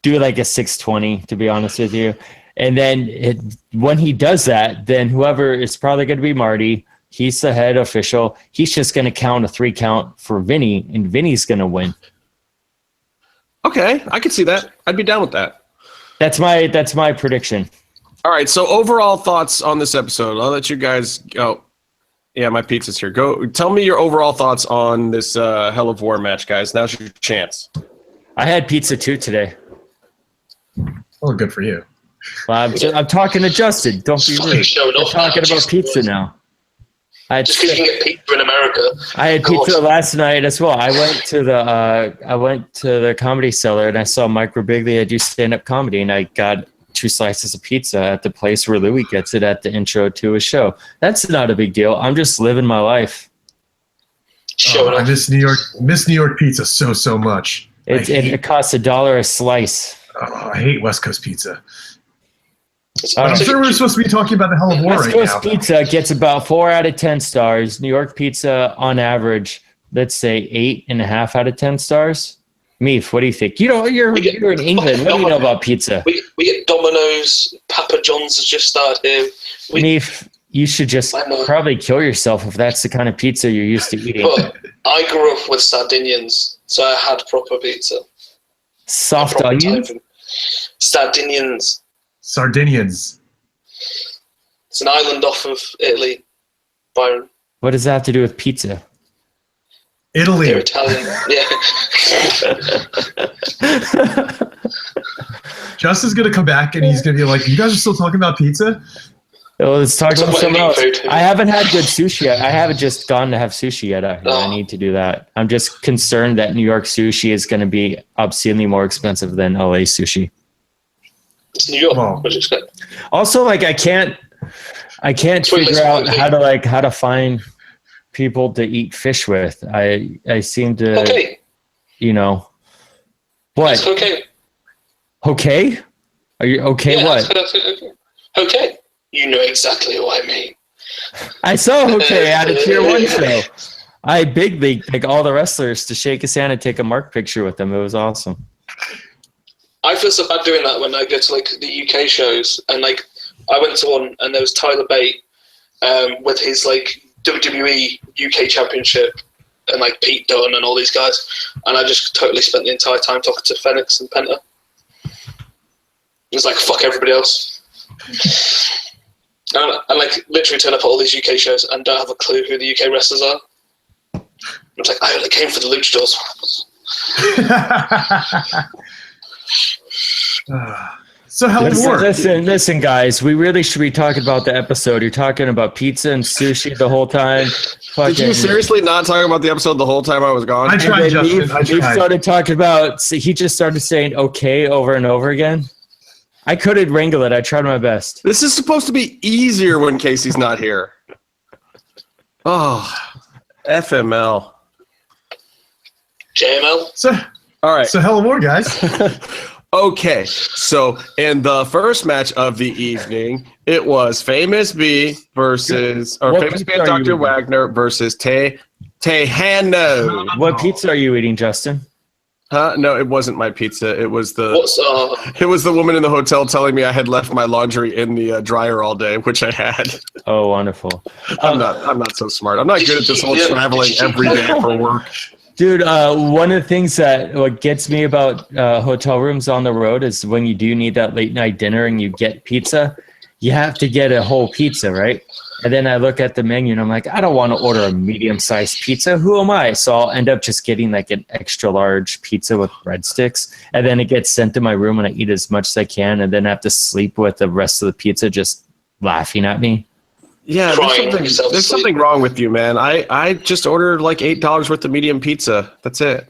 do like a 620, to be honest with you. And then when he does that, then whoever is probably going to be Marty. He's the head official. He's just going to count a 3 count for Vinny, and Vinny's going to win. Okay, I could see that. I'd be down with that. That's my prediction. All right, so overall thoughts on this episode. I'll let you guys go. Yeah, my pizza's here. Go. Tell me your overall thoughts on this Hell of War match, guys. Now's your chance. I had pizza too today. Oh, good for you. Well, I'm talking to Justin. Don't be rude. We're talking about pizza now. Just because you can get pizza in America. I had pizza last night as well. I went to the Comedy Cellar and I saw Mike Birbiglia do stand-up comedy, and I got 2 slices of pizza at the place where Louis gets it at the intro to his show. That's not a big deal. I'm just living my life. I miss New York pizza so much. It costs $1 a slice. Oh, I hate West Coast pizza. I'm sure we're supposed to be talking about the Hell of War right now. West Coast pizza gets about 4 out of 10 stars. New York pizza, on average, let's say 8.5 out of 10 stars. Meef, what do you think? You're in England. What do you know about pizza? We get Domino's. Papa John's has just started here. Meef, you should just probably kill yourself if that's the kind of pizza you're used to eating. But I grew up with Sardinians, so I had proper pizza. Soft onions? Sardinians. It's an island off of Italy, Byron. What does that have to do with pizza? Italy. They're Italian. Yeah. Justin's going to come back and he's going to be like, you guys are still talking about pizza? Well, let's talk about something else. I haven't had good sushi yet. I haven't just gone to have sushi yet. I need to do that. I'm just concerned that New York sushi is going to be obscenely more expensive than LA sushi. It's New York. What do you expect? Also, like I can't figure out how to find people to eat fish with. I seem to. Okay. What? It's okay. Okay? Are you okay? Yeah, what? That's okay. You know exactly what I mean. I saw okay at a tier 1 show. I big leagued like all the wrestlers to shake his hand and take a mark picture with them. It was awesome. I feel so bad doing that when I go to like the UK shows, and like I went to one and there was Tyler Bate with his like WWE UK Championship and like Pete Dunne and all these guys, and I just totally spent the entire time talking to Phoenix and Penta. It was like fuck everybody else. And like literally turn up at all these UK shows and don't have a clue who the UK wrestlers are. It's like I only came for the luchadors. So how did it work? Listen, guys. We really should be talking about the episode. You're talking about pizza and sushi the whole time. Did you seriously not talk about the episode the whole time I was gone? I tried, Justin. He started talking about. He just started saying "okay" over and over again. I couldn't wrangle it. I tried my best. This is supposed to be easier when Casey's not here. Oh, FML. JML. So, all right. So hell more, guys. Okay, so in the first match of the evening, it was Famous B versus, or Famous B and Dr. Wagner versus Tejano. What pizza are you eating, Justin? No, it wasn't my pizza. It was the woman in the hotel telling me I had left my laundry in the dryer all day, which I had. Oh, wonderful. I'm not so smart. I'm not good at this whole traveling every day for work. Dude, one of the things that what gets me about hotel rooms on the road is when you do need that late night dinner and you get pizza, you have to get a whole pizza, right? And then I look at the menu and I'm like, I don't want to order a medium-sized pizza. Who am I? So I'll end up just getting like an extra large pizza with breadsticks. And then it gets sent to my room and I eat as much as I can. And then I have to sleep with the rest of the pizza just laughing at me. Yeah, there's something wrong with you, man. I just ordered like $8 worth of medium pizza. That's it.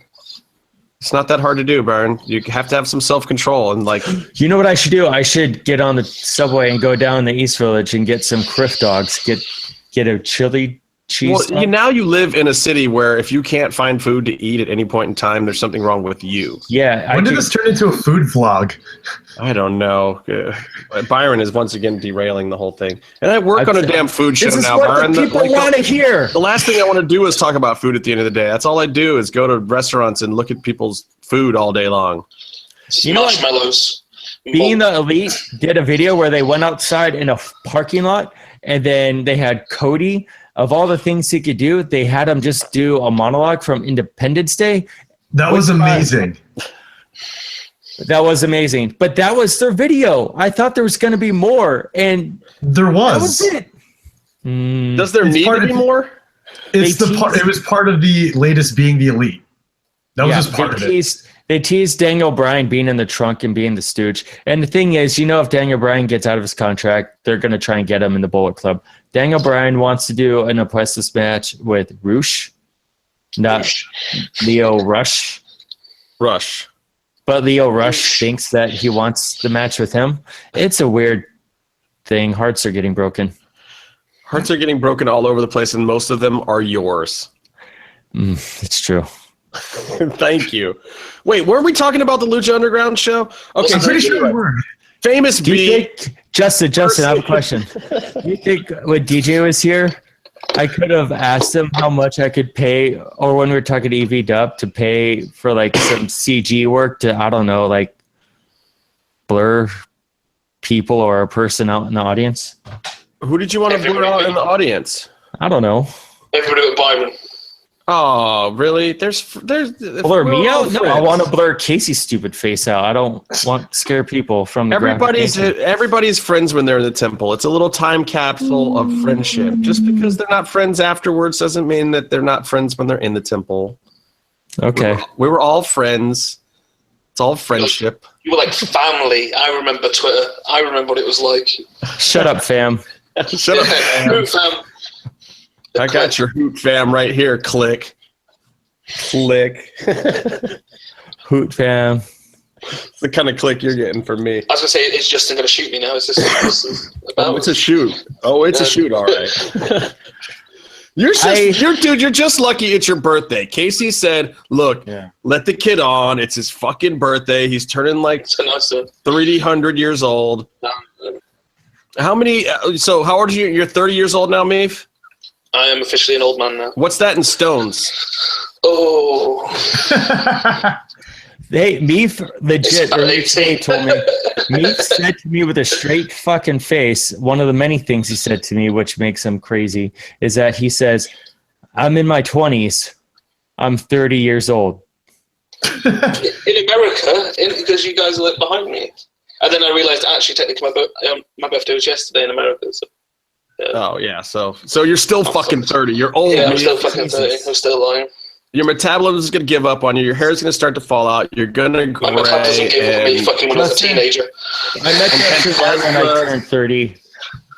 It's not that hard to do, Byron. You have to have some self-control and like. You know what I should do? I should get on the subway and go down the East Village and get some Criff dogs. Get a chili cheese. Well, now you live in a city where if you can't find food to eat at any point in time, there's something wrong with you. Yeah. When did this turn into a food vlog? I don't know. Byron is once again derailing the whole thing. And I work on a damn food show now, Byron. This is what people want to hear. The last thing I want to do is talk about food at the end of the day. That's all I do is go to restaurants and look at people's food all day long. You know, marshmallows. Being the Elite did a video where they went outside in a parking lot and then they had Cody. Of all the things he could do, they had him just do a monologue from Independence Day. That was amazing. That was amazing. But that was their video. I thought there was going to be more. And there was. That was it. Does there need to be more? It was part of the latest Being the Elite. That was just part of it. They teased Daniel Bryan being in the trunk and being the stooge. And the thing is, if Daniel Bryan gets out of his contract, they're going to try and get him in the Bullet Club. Daniel Bryan wants to do an Apuestas match with Rush, not Leo Rush. Rush. But Leo Rush thinks that he wants the match with him. It's a weird thing. Hearts are getting broken. Hearts are getting broken all over the place, and most of them are yours. It's true. Thank you. Wait, weren't we talking about the Lucha Underground show? Okay, I'm pretty sure we were. Famous B. Justin, I have a question. Do you think when DJ was here, I could have asked him how much I could pay, or when we were talking to EV Dub, to pay for like some CG work to, I don't know, like blur people or a person out in the audience? Who did you want to blur out in the audience? I don't know. Everybody but Byron. Oh, really? There's blur me out? No, I want to blur Casey's stupid face out. I don't want to scare people from the everybody's friends when they're in the temple. It's a little time capsule of friendship. Just because they're not friends afterwards doesn't mean that they're not friends when they're in the temple. Okay. We were all friends. It's all friendship. You were like family. I remember Twitter. I remember what it was like. Shut up, fam. Shut up, fam. Fam. I got your hoot fam right here. Click. Hoot fam. It's the kind of click you're getting from me. I was going to say, is Justin going to shoot me now? Is this about? Oh, it's a shoot. Oh, it's a shoot. All right. You're just lucky it's your birthday. Casey said, look, let the kid on. It's his fucking birthday. He's turning like 300 years old. How many? So how old are you? You're 30 years old now, Maeve? I am officially an old man now. What's that in stones? Oh. Meef legit earlier today told me. Meef said to me with a straight fucking face, one of the many things he said to me, which makes him crazy, is that he says, I'm in my 20s. I'm 30 years old. In America, because you guys are behind me. And then I realized, actually, technically, my birthday was yesterday in America. So, yeah. Oh, yeah. So you're still fucking 30. You're old. Yeah, I'm still fucking 30. I'm still lying. Your metabolism is going to give up on you. Your hair is going to start to fall out. You're going to gray. My metabolism gave up on me fucking when I was a teenager. I met that when I turned 30.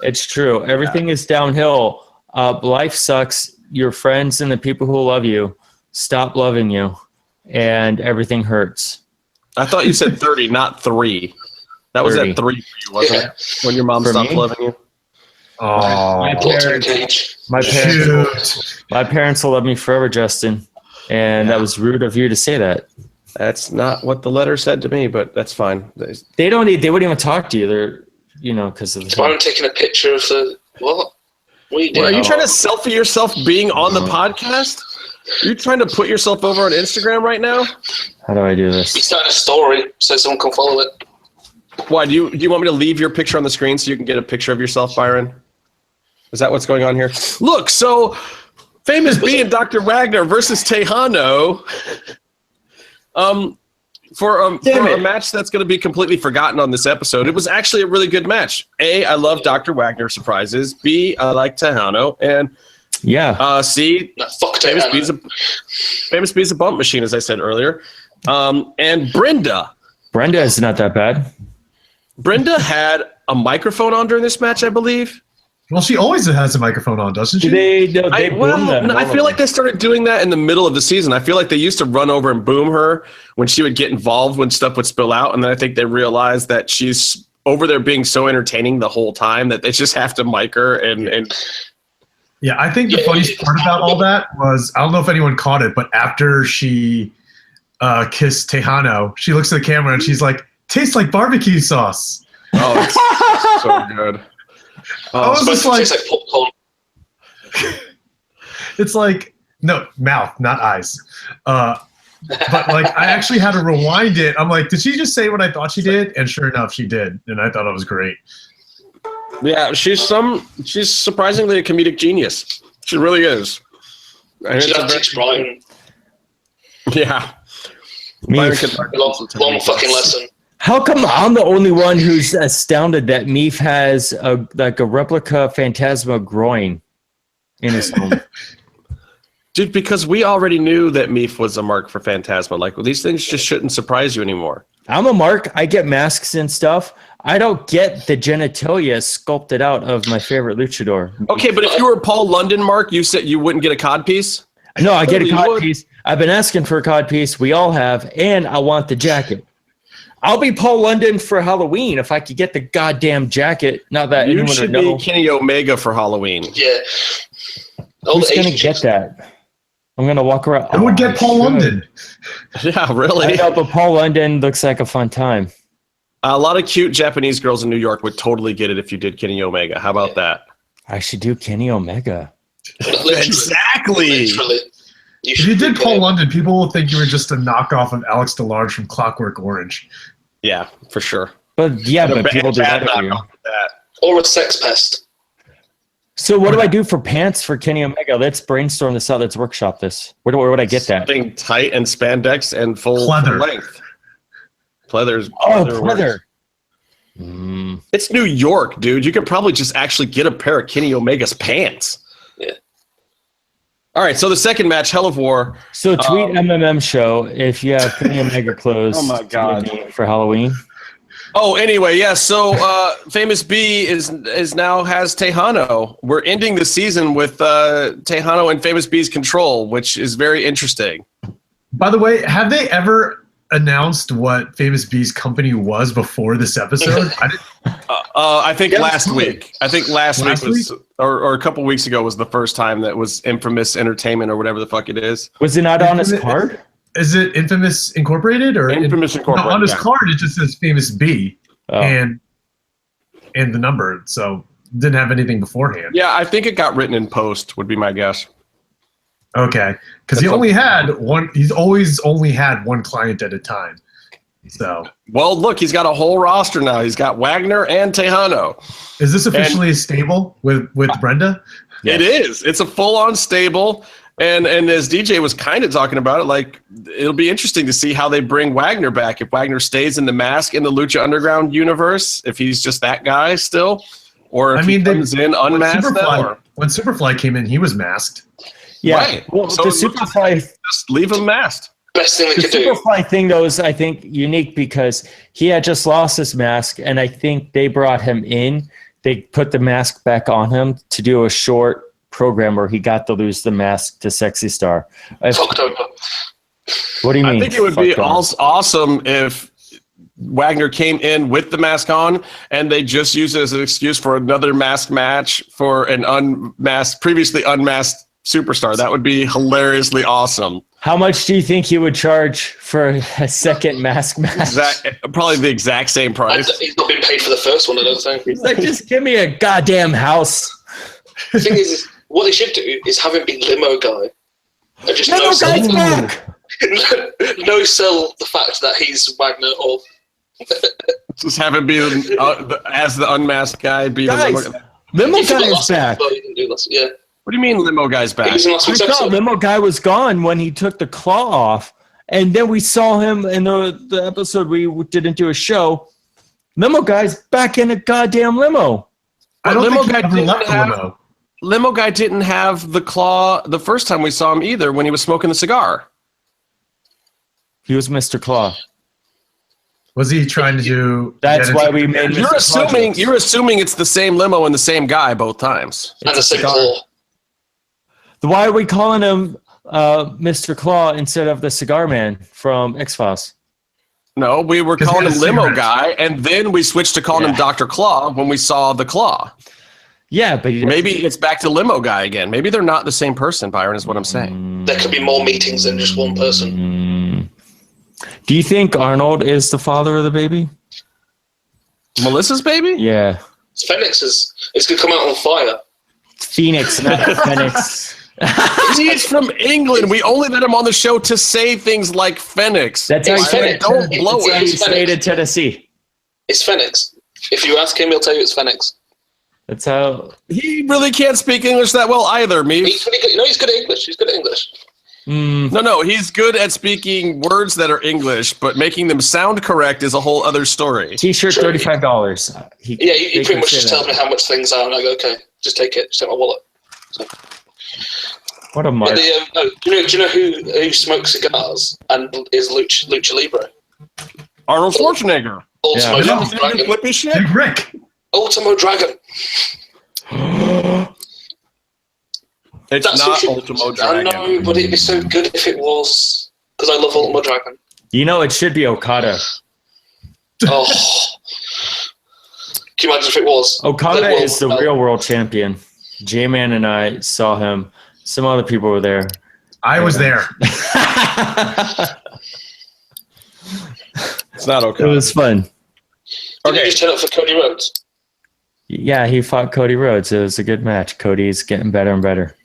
It's true. Everything is downhill. Life sucks. Your friends and the people who love you stop loving you, and everything hurts. I thought you said 30, not 3. That was 30. At 3 for you, wasn't it? When your mom stopped loving you? Oh, my parents will love me forever, Justin. And that was rude of you to say that. That's not what the letter said to me, but that's fine. They wouldn't even talk to you. They're, because of the. I'm taking a picture of the what? What are you doing? Are you trying to selfie yourself being on the podcast? Are you trying to put yourself over on Instagram right now? How do I do this? You're starting a story so someone can follow it. Why do you want me to leave your picture on the screen so you can get a picture of yourself, Byron? Is that what's going on here? Look, so. Famous B and Dr. Wagner versus Tejano for a match that's going to be completely forgotten on this episode. It was actually a really good match. A, I love Dr. Wagner surprises. B, I like Tejano. And C, Famous B's a bump machine, as I said earlier. And Brenda. Brenda is not that bad. Brenda had a microphone on during this match, I believe. Well, she always has a microphone on, doesn't she? I feel like they started doing that in the middle of the season. I feel like they used to run over and boom her when she would get involved when stuff would spill out. And then I think they realized that she's over there being so entertaining the whole time that they just have to mic her. And yeah, I think the funniest part about all that was, I don't know if anyone caught it, but after she kissed Tejano, she looks at the camera and she's like, tastes like barbecue sauce. Oh, it's so good. I was just like, it's like, no, mouth, not eyes. But like, I actually had to rewind it. I'm like, did she just say what I thought she did? And sure enough, she did. And I thought it was great. Yeah, she's surprisingly a comedic genius. She really is. She teach Brian. Yeah. Long fucking lesson. How come I'm the only one who's astounded that Meef has a replica Phantasma groin in his home? Dude, because we already knew that Meef was a mark for Phantasma. Like, these things just shouldn't surprise you anymore. I'm a mark. I get masks and stuff. I don't get the genitalia sculpted out of my favorite luchador. Okay, but if you were Paul London, Mark, you said you wouldn't get a cod piece? No, I get a cod piece. I've been asking for a cod piece. We all have. And I want the jacket. I'll be Paul London for Halloween if I could get the goddamn jacket. Not that you anyone should would know. be Kenny Omega for Halloween. Yeah. Who's going to get that? I'm going to walk around. I would get Paul London. Yeah, really? I know, but Paul London looks like a fun time. A lot of cute Japanese girls in New York would totally get it if you did Kenny Omega. How about that? I should do Kenny Omega. Exactly. Literally. If you did Paul London, people will think you were just a knockoff of Alex DeLarge from Clockwork Orange. Yeah, for sure. But people do that to you. Or a sex pest. So what do I do for pants for Kenny Omega? Let's brainstorm this out. Let's workshop this. Where would I get that? Something tight and spandex and full length. Pleather's. Pleather. It's New York, dude. You could probably just actually get a pair of Kenny Omega's pants. Yeah. All right, so the second match, Hell of War. So tweet MMM show if you have Kenny Omega clothes. Oh my God. For Halloween. Oh, anyway, yeah. So Famous B is now has Tejano. We're ending the season with Tejano and Famous B's control, which is very interesting. By the way, have they ever announced what Famous B's company was before this episode? I think last week. I think last week was, or a couple weeks ago was the first time that was Infamous Entertainment or whatever the fuck it is. Was it not on his card? Is it Infamous Incorporated or Infamous Incorporated? No, on his card it just says Famous B and the number. So didn't have anything beforehand. Yeah, I think it got written in post. Would be my guess. Okay, because he only had one. He's always only had one client at a time. So, well, look, he's got a whole roster now. He's got Wagner and Tejano. Is this officially a stable with Brenda? It is. It's a full-on stable, and as DJ was kind of talking about it, like it'll be interesting to see how they bring Wagner back. If Wagner stays in the mask in the Lucha Underground universe, if he's just that guy still, or if he comes in unmasked. When Superfly came in, he was masked. Yeah, right. Well, so the Superfly, just leave him masked. Best thing they could do. The Superfly thing, though, is I think unique because he had just lost his mask, and I think they brought him in. They put the mask back on him to do a short program where he got to lose the mask to Sexy Star. Fucked over. What do you mean? I think it would be awesome if Wagner came in with the mask on and they just used it as an excuse for another mask match for an previously unmasked superstar. That would be hilariously awesome. How much do you think he would charge for a second mask match? Probably the exact same price. He's not been paid for the first one, I don't think. He's like, just give me a goddamn house. The thing is, what they should do is have him be Limo Guy. And just Limo Guy's back! no sell the fact that he's Wagner or... Just have him be as the unmasked guy. Limo Guy is back. Yeah. What do you mean Limo Guy's back? I thought Limo Guy was gone when he took the claw off. And then we saw him in the episode we didn't do a show. Limo Guy's back in a goddamn limo. Limo Guy didn't have the claw the first time we saw him either when he was smoking the cigar. He was Mr. Claw. Was he trying to do... That's why we made Mr. You're assuming it's the same limo and the same guy both times. And the same claw. Why are we calling him Mr. Claw instead of the Cigar Man from X-Files? No, we were calling him Limo Guy, and then we switched to calling him Dr. Claw when we saw the Claw. Yeah, but maybe it's back to Limo Guy again. Maybe they're not the same person, Byron, is what I'm saying. There could be more meetings than just one person. Do you think Arnold is the father of the baby? Melissa's baby? Yeah. It's Phoenix's. It's going to come out on fire. Phoenix, not Phoenix. He's from England. We only let him on the show to say things like Phoenix. That's how don't blow it. He stayed in Tennessee. It's Phoenix. If you ask him, he'll tell you it's Phoenix. That's how... He really can't speak English that well either, me. He's pretty good. No, he's good at English. He's good at English. No, he's good at speaking words that are English, but making them sound correct is a whole other story. T-shirt, $35. He pretty much just tells me how much things are, and I go, okay, just take it. Just take my wallet. So. What a mark. Do you know who smokes cigars and is Lucha Libre? Arnold Schwarzenegger. Ultimo Dragon. Flippy shit? Big Rick. Ultimo Dragon. It's not Ultimo Dragon. I know, but it'd be so good if it was, because I love Ultimo Dragon. You know, it should be Okada. Oh. Can you imagine if it was? Okada is the real world champion. J-Man and I saw him. Some other people were there. I was there. It's not Okada. It was fun. Did you just turn up for Cody Rhodes? Yeah, he fought Cody Rhodes. It was a good match. Cody's getting better and better.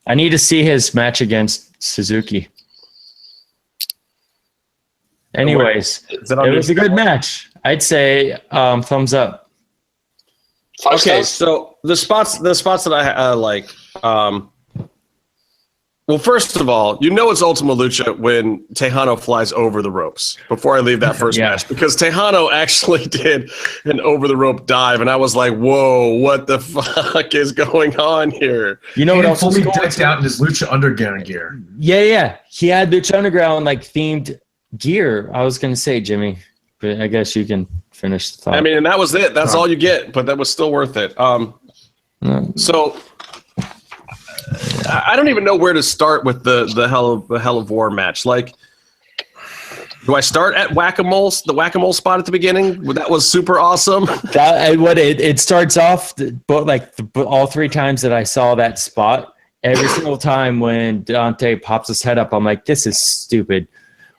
I need to see his match against Suzuki. Anyways, it was a good match. I'd say thumbs up. Okay, so the spots that I like. Well, first of all, you know it's Ultima Lucha when Tejano flies over the ropes before I leave that first match, because Tejano actually did an over-the-rope dive, and I was like, whoa, what the fuck is going on here? You know what else was fully decked out in his Lucha Underground gear. Yeah. He had Lucha Underground, themed gear. I was going to say, Jimmy, but I guess you can finish the thought. I mean, and that was it. That's all you get, but that was still worth it. So... I don't even know where to start with the Hell of War match. Like, do I start at the whack-a-mole spot at the beginning? That was super awesome. It starts off, but all three times that I saw that spot, every single time when Dante pops his head up, I'm like, this is stupid.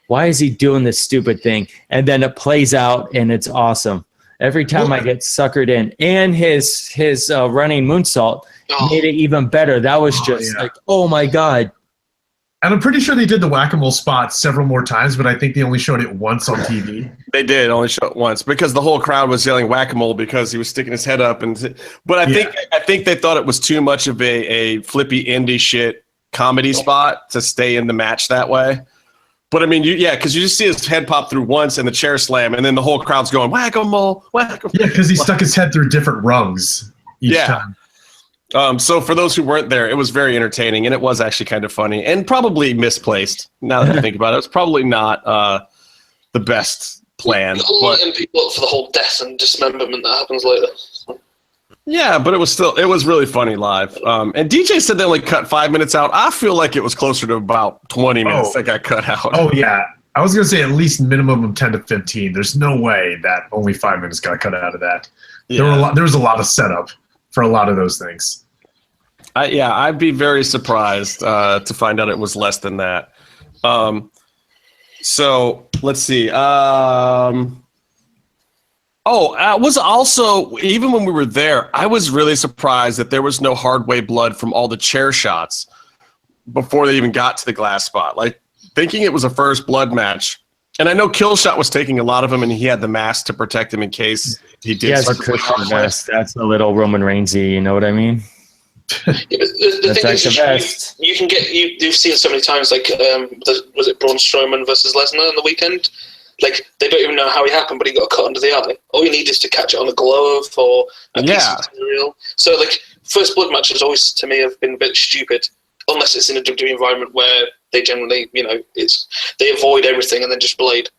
Why is he doing this stupid thing? And then it plays out, and it's awesome. Every time I get suckered in. And his running moonsault made it even better. That was just like, oh my God. And I'm pretty sure they did the whack-a-mole spot several more times, but I think they only showed it once on TV. They did only show it once because the whole crowd was yelling whack-a-mole because he was sticking his head up. But I think they thought it was too much of a flippy indie shit comedy spot to stay in the match that way. But I mean, because you just see his head pop through once and the chair slam, and then the whole crowd's going whack-a-mole, whack-a-mole. Yeah, because he stuck his head through different rungs each time. So for those who weren't there, it was very entertaining, and it was actually kind of funny and probably misplaced. Now that I think about it, it's probably not the best plan. Lighting people up for the whole death and dismemberment that happens later. Yeah, but it was really funny live. And DJ said they only cut 5 minutes out. I feel like it was closer to about 20 minutes that got cut out. Oh yeah, I was gonna say at least minimum of 10 to 15. There's no way that only 5 minutes got cut out of that. Yeah. There was a lot of setup for a lot of those things. I'd be very surprised to find out it was less than that. So let's see. I was also, even when we were there, I was really surprised that there was no hard way blood from all the chair shots before they even got to the glass spot. Like, thinking it was a first blood match. And I know Killshot was taking a lot of them, and he had the mask to protect him in case he did. Yes, that's a little Roman Reignsy, you know what I mean? The thing is, you've seen so many times, like, was it Braun Strowman versus Lesnar on the weekend? Like, they don't even know how he happened, but he got cut under the eye. All you need is to catch it on a glove or a piece of material. So, like, first blood matches always, to me, have been a bit stupid, unless it's in a WWE environment where they generally, they avoid everything and then just blade.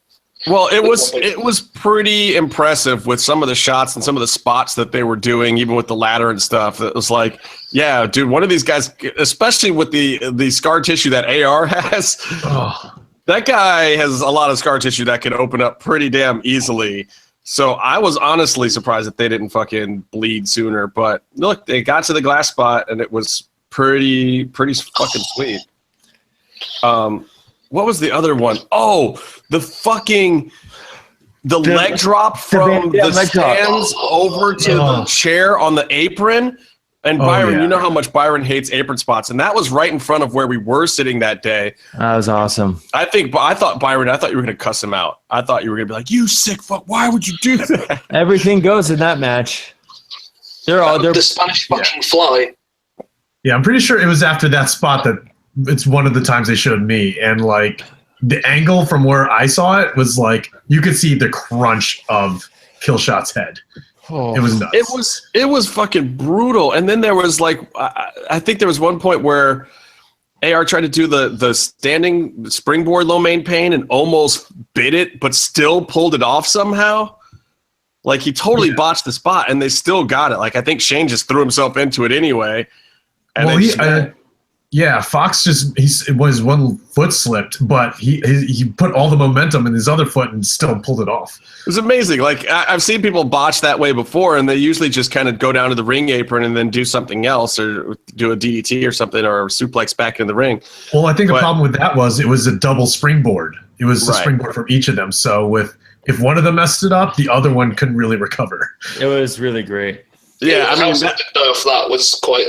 Well, it was pretty impressive with some of the shots and some of the spots that they were doing, even with the ladder and stuff. It was like, yeah, dude, one of these guys, especially with the scar tissue that AR has, that guy has a lot of scar tissue that can open up pretty damn easily. So I was honestly surprised that they didn't fucking bleed sooner. But look, they got to the glass spot, and it was pretty fucking sweet. What was the other one? Oh, the leg drop from the stands over to the chair on the apron. And Byron, you know how much Byron hates apron spots, and that was right in front of where we were sitting that day. That was awesome. I thought Byron, you were going to cuss him out. I thought you were going to be like, "You sick fuck! Why would you do that?" Everything goes in that match. They're the Spanish fucking fly. Yeah, I'm pretty sure it was after that spot that it's one of the times they showed me, and like the angle from where I saw it was like you could see the crunch of Killshot's head. It was nuts. It was fucking brutal. And then there was like, I think there was one point where AR tried to do the standing springboard low main pain and almost bit it, but still pulled it off somehow. Like, he totally botched the spot, and they still got it. Like, I think Shane just threw himself into it anyway. And Fox his one foot slipped, but he put all the momentum in his other foot and still pulled it off. It was amazing. Like, I've seen people botch that way before, and they usually just kind of go down to the ring apron and then do something else, or do a DDT or something, or a suplex back in the ring. Well, I think the problem with that was it was a double springboard. It was a springboard from each of them. So if one of them messed it up, the other one couldn't really recover. It was really great. Yeah, I mean, how someone didn't die off that was quite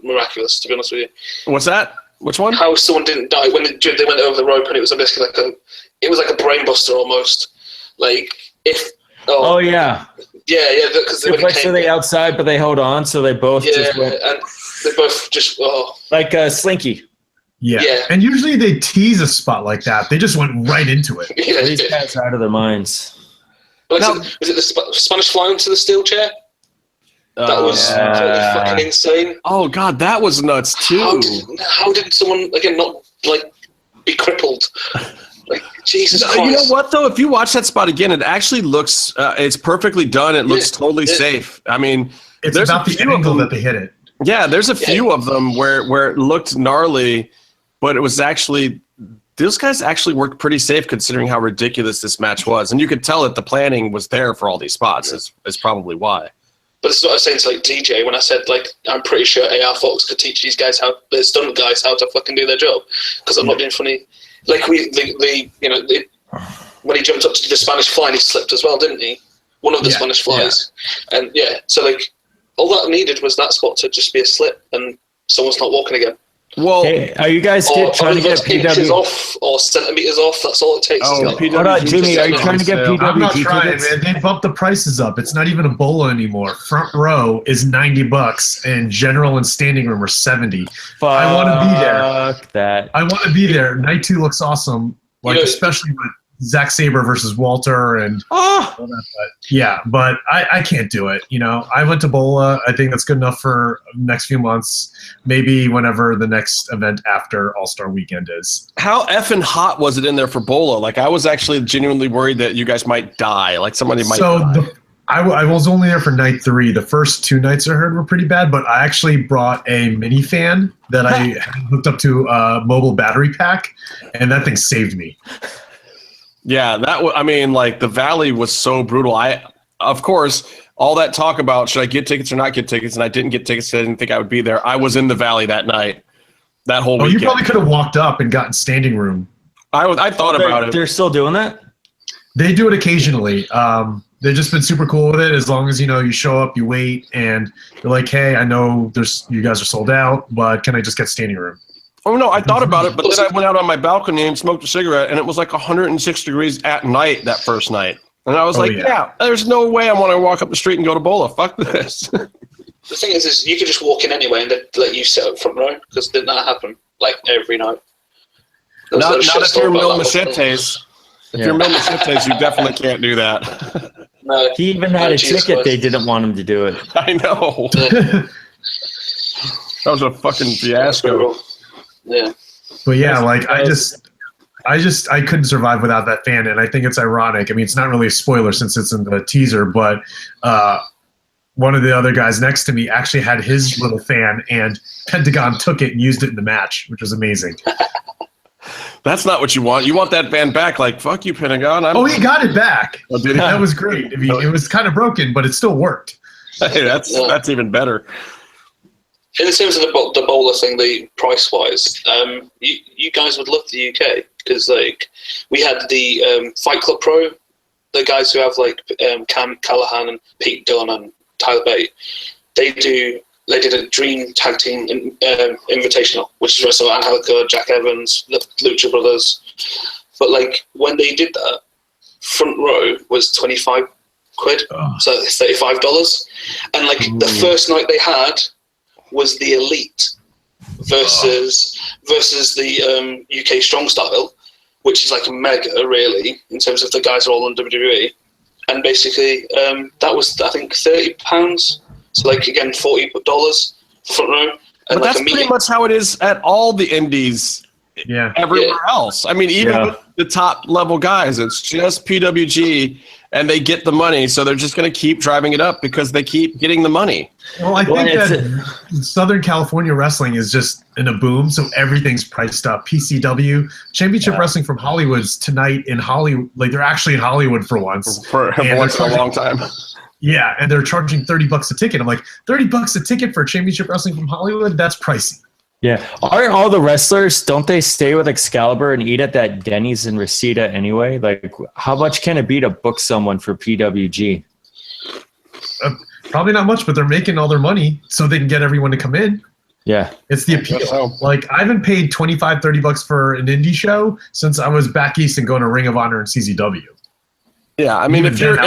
miraculous, to be honest with you. What's that? Which one? How someone didn't die when they went over the rope, and it was basically like a brain buster almost. Like because they went to the outside, but they hold on, so they both like a slinky. Yeah, and usually they tease a spot like that. They just went right into it. Yeah, these guys are out of their minds. Was it the Spanish fly into the steel chair? That was totally fucking insane. Oh god, that was nuts too. How did someone not be crippled? Like, Jesus Christ. You know what though? If you watch that spot again, it actually looks it's perfectly done. It looks totally safe. I mean, it's about the angle that they hit it. Yeah, there's a few of them where it looked gnarly, but it was actually those guys actually worked pretty safe considering how ridiculous this match was, and you could tell that the planning was there for all these spots. Is probably why. But this is what I was saying to DJ when I said I'm pretty sure AR Fox could teach these guys the stunt guys how to fucking do their job, because I'm not being funny. Like when he jumped up to the Spanish fly, and he slipped as well, didn't he? one of the Spanish Flies, and so like all that needed was that spot to just be a slip, and someone's not walking again. Well, are you guys trying to get inches off or centimeters off? That's all it takes. Hold on, Jimmy. Are you trying to get PWG I'm not trying, tickets? man. They bumped the prices up. It's not even a bolo anymore. Front row is $90, and general and standing room are $70. I want to be there. That. I want to be there. Night 2 looks awesome, like especially with Zack Sabre versus Walter and all that. But I can't do it. I went to Bola. I think that's good enough for the next few months. Maybe whenever the next event after All-Star Weekend is. How effing hot was it in there for Bola? Like, I was actually genuinely worried that you guys might die. Like, somebody might die. I was only there for night 3. The first 2 nights I heard were pretty bad, but I actually brought a mini fan that I hooked up to a mobile battery pack, and that thing saved me. Yeah, the Valley was so brutal. Of course, all that talk about should I get tickets or not get tickets, and I didn't get tickets. I didn't think I would be there. I was in the Valley that night, that whole weekend. You probably could have walked up and gotten standing room. I thought about it. They're still doing that? They do it occasionally. They've just been super cool with it. As long as you show up, you wait, and you're like, hey, I know you guys are sold out, but can I just get standing room? Oh, no, I thought about it, but then I went out on my balcony and smoked a cigarette, and it was like 106 degrees at night that first night. And I was there's no way I want to walk up the street and go to Bola. Fuck this. The thing is you could just walk in anyway and they'd let you sit up front row, because didn't that happen like every night? Not if you're Mil Machetes. If you're Mil Machetes, you definitely can't do that. No, he even had a ticket. They didn't want him to do it. I know. That was a fucking fiasco. Yeah. But I couldn't survive without that fan, and I think it's ironic. I mean, it's not really a spoiler since it's in the teaser, but one of the other guys next to me actually had his little fan, and Pentagon took it and used it in the match, which was amazing. That's not what you want. You want that fan back. Like, fuck you, Pentagon. He got it back. Oh, did he? That was great. I mean, it was kind of broken, but it still worked. Hey, that's even better. In terms of the bowler thing, the price-wise, you guys would love the UK, because like we had the Fight Club Pro, the guys who have like Cam Callahan and Pete Dunne and Tyler Bate. They did a Dream Tag Team Invitational, which is wrestle Angelica, Jack Evans, the Lucha Brothers. But like when they did that, front row was £25, so it's $35, and like the first night they had was the Elite versus the UK Strong Style, which is like a mega really in terms of the guys are all on WWE, and basically that was I think £30, so like again $40 front row. And but that's pretty much how it is at all the indies. Yeah. Everywhere else. I mean, even with the top level guys, it's just PWG, and they get the money, so they're just going to keep driving it up because they keep getting the money. Well, I think that Southern California wrestling is just in a boom, so everything's priced up. PCW, Championship Wrestling from Hollywood's tonight in Hollywood. Like, they're actually in Hollywood for once. For once in a long time. Yeah, and they're charging $30 a ticket. I'm like, $30 a ticket for Championship Wrestling from Hollywood? That's pricey. Yeah. Aren't all the wrestlers, don't they stay with Excalibur and eat at that Denny's in Reseda anyway? Like, how much can it be to book someone for PWG? Probably not much, but they're making all their money so they can get everyone to come in. Yeah. It's the appeal. So. Like, I haven't paid $25, $30 for an indie show since I was back east and going to Ring of Honor and CZW. Yeah, I mean, if you're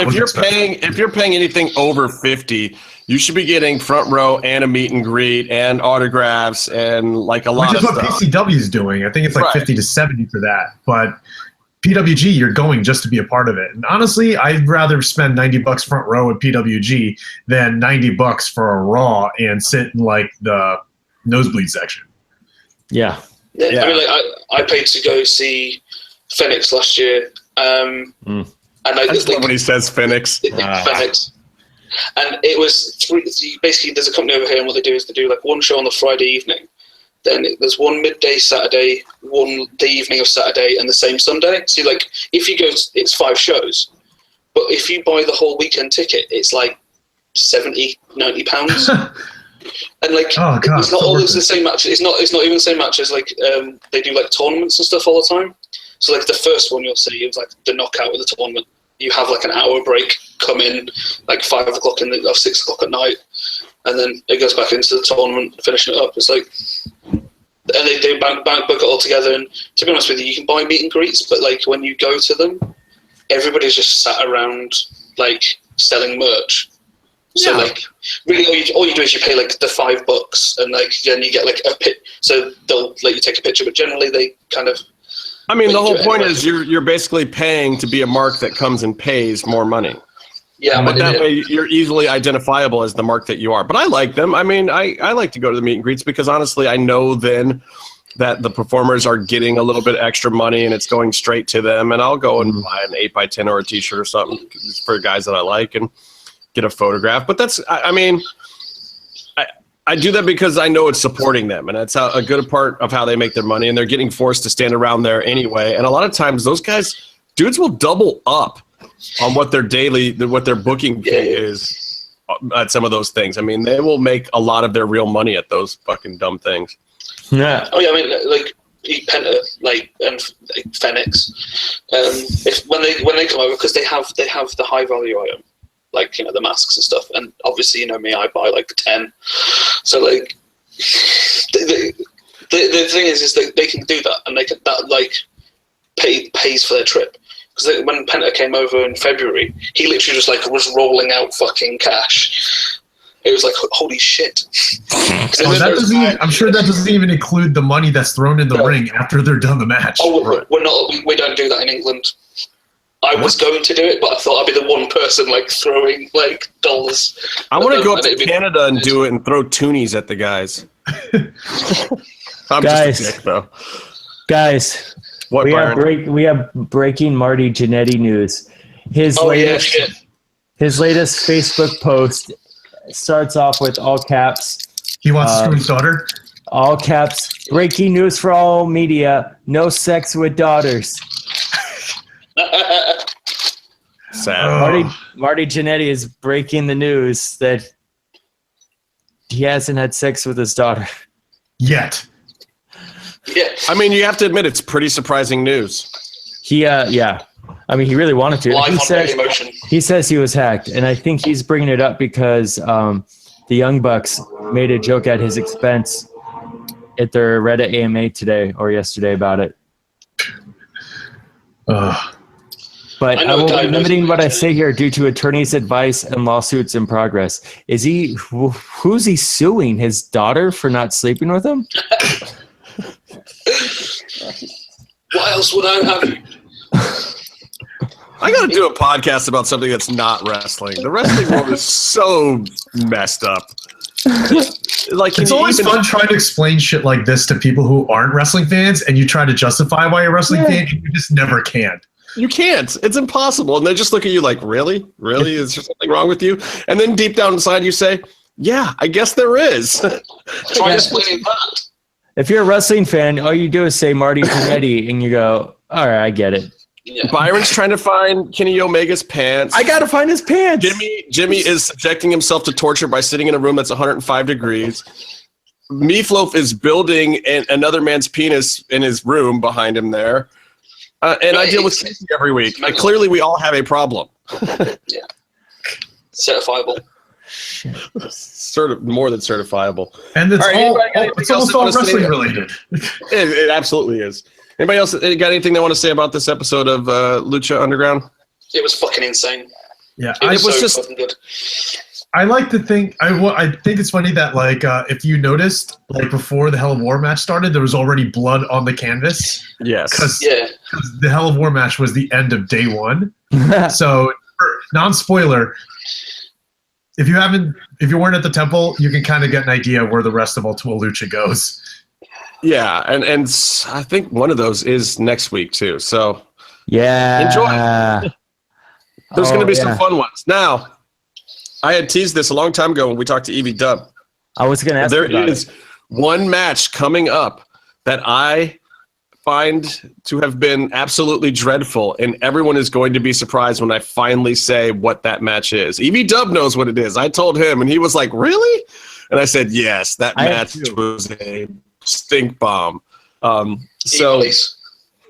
paying anything over $50, you should be getting front row and a meet and greet and autographs and like a lot of stuff. Which is what PCW is doing. I think it's like 50 to 70 for that. But PWG, you're going just to be a part of it. And honestly, I'd rather spend $90 front row at PWG than $90 for a Raw and sit in like the nosebleed section. Yeah. I mean, like I paid to go see Phoenix last year. And I just love when he says Phoenix. Phoenix. And it was basically there's a company over here, and what they do is they do like one show on the Friday evening. Then there's one midday Saturday, one the evening of Saturday, and the same Sunday. So like if you go, it's 5 shows. But if you buy the whole weekend ticket, it's like £70, £90. And like it's not always the same match. It's not even the same match as like they do like tournaments and stuff all the time. So like the first one you'll see, it was like the knockout of the tournament. you have like an hour break, come in like 5 o'clock or 6 o'clock at night, and then it goes back into the tournament, finishing it up. It's like, and they book it all together. And to be honest with you can buy meet and greets, but like when you go to them, everybody's just sat around like selling merch. So like really all you do is you pay like the $5 and like then you get like a pit. So they'll let you take a picture, but generally they kind of. I mean, the whole point is you're basically paying to be a mark that comes and pays more money. Yeah, but that way you're easily identifiable as the mark that you are. But I like them. I mean, I like to go to the meet and greets because honestly, I know then that the performers are getting a little bit extra money and it's going straight to them. And I'll go and buy an 8x10 or a T-shirt or something for guys that I like and get a photograph. But that's, I mean, I do that because I know it's supporting them, and that's a good part of how they make their money. And they're getting forced to stand around there anyway. And a lot of times, those dudes will double up on what their booking fee is at some of those things. I mean, they will make a lot of their real money at those fucking dumb things. Yeah. Oh yeah, I mean, like Penta, like and like, Phoenix, if when they come over because they have the high value item. Like, you know, the masks and stuff. And obviously, you know me, I buy like 10. So like, the thing is that they can do that, and they can, that like pays for their trip. Because when Penta came over in February, he literally just like was rolling out fucking cash. It was like, holy shit. I'm sure that doesn't even include the money that's thrown in the ring after they're done the match. Oh, we don't do that in England. I was going to do it, but I thought I'd be the one person like throwing like dollars. I want to go up to Canada and do it and throw toonies at the guys. I'm guys, just a dick, though. Guys, what, we have breaking Marty Jannetty news. His latest Facebook post starts off with all caps. He wants to screw his daughter. All caps. Breaking news for all media. No sex with daughters. Sad. Marty Jannetty is breaking the news that he hasn't had sex with his daughter yet. Yeah. I mean, you have to admit it's pretty surprising news. Yeah. I mean, he really wanted to. He says he was hacked, and I think he's bringing it up because the Young Bucks made a joke at his expense at their Reddit AMA today or yesterday about it. But I will be limiting what I say here due to attorney's advice and lawsuits in progress. Who's he suing? His daughter for not sleeping with him? What else would I have? I got to do a podcast about something that's not wrestling. The wrestling world is so messed up. Like, it's always fun trying to explain shit like this to people who aren't wrestling fans, and you try to justify why you're a wrestling fan, and you just never can. You can't. It's impossible. And they just look at you like, really? Really? Is there something wrong with you? And then deep down inside you say, yeah, I guess there is. Try explaining that. If you're a wrestling fan, all you do is say Marty Jannetty, and you go, all right, I get it. Yeah. Byron's trying to find Kenny Omega's pants. I got to find his pants. Jimmy is subjecting himself to torture by sitting in a room that's 105 degrees. Meatloaf is building another man's penis in his room behind him there. And I deal with Casey every week. Like, clearly, we all have a problem. Yeah. Certifiable. More than certifiable. And it's almost all wrestling related. It absolutely is. Anybody else got anything they want to say about this episode of Lucha Underground? It was fucking insane. Yeah, it was just fucking good. I like to think I think it's funny that like if you noticed like before the Hell of War match started, there was already blood on the canvas. Yes. Because the Hell of War match was the end of day one. So non-spoiler, if you weren't at the temple, you can kind of get an idea where the rest of Ultima Lucha goes. Yeah, and I think one of those is next week too. So yeah, enjoy. There's going to be some fun ones. Now, I had teased this a long time ago when we talked to Evie Dub. I was going to ask. There is one match coming up that I find to have been absolutely dreadful, and everyone is going to be surprised when I finally say what that match is. Evie Dub knows what it is. I told him, and he was like, "Really?" And I said, "Yes, that match was a stink bomb." So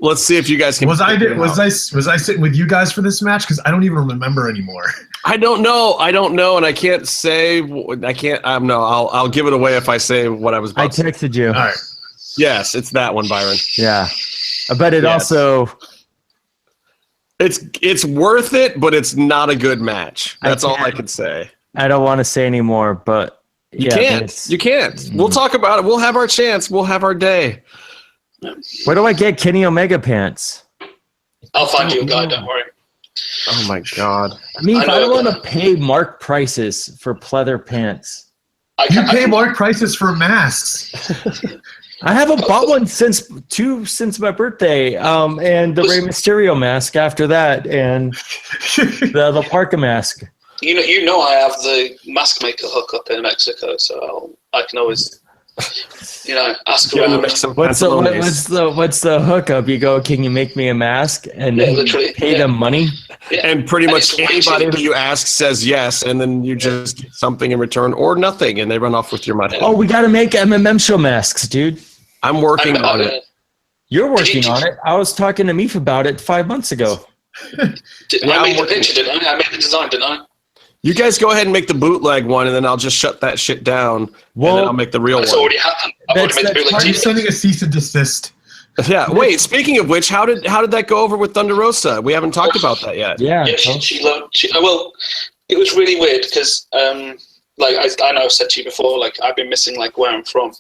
Let's see if you guys can. Was I sitting with you guys for this match? Because I don't even remember anymore. I don't know, and I can't say. I can't. No. I'll give it away if I say what I was. I texted you. All right. Yes, it's that one, Byron. Yeah, I bet it also. It's worth it, but it's not a good match. That's all I can say. I don't want to say anymore, but you can't. You can't. We'll talk about it. We'll have our chance. We'll have our day. Where do I get Kenny Omega pants? I'll find you a guy. Don't worry. Oh my God! I mean, I don't want to pay Mark prices for pleather pants. You pay Mark prices for masks. I haven't bought one since my birthday, and the Rey Mysterio mask after that, and the Parka mask. You know, I have the mask maker hookup in Mexico, so I can always, ask around. What's the hookup? You go, can you make me a mask, and literally pay them money? Yeah. And pretty much anybody that you ask says yes, and then you just get something in return or nothing, and they run off with your money. Oh, we got to make MMM show masks, dude. I'm working on it. You're working on it. I was talking to Meef about it 5 months ago. I made the picture, didn't I? I made the design, didn't I? You guys go ahead and make the bootleg one, and then I'll just shut that shit down, and then I'll make the real one. It's already happened. I've already made the bootleg. Are you sending a cease and desist? Yeah. Wait. Speaking of which, how did that go over with Thunder Rosa? We haven't talked about that yet. Yeah. She loved. Well, it was really weird because, I know I've said to you before, like I've been missing like where I'm from,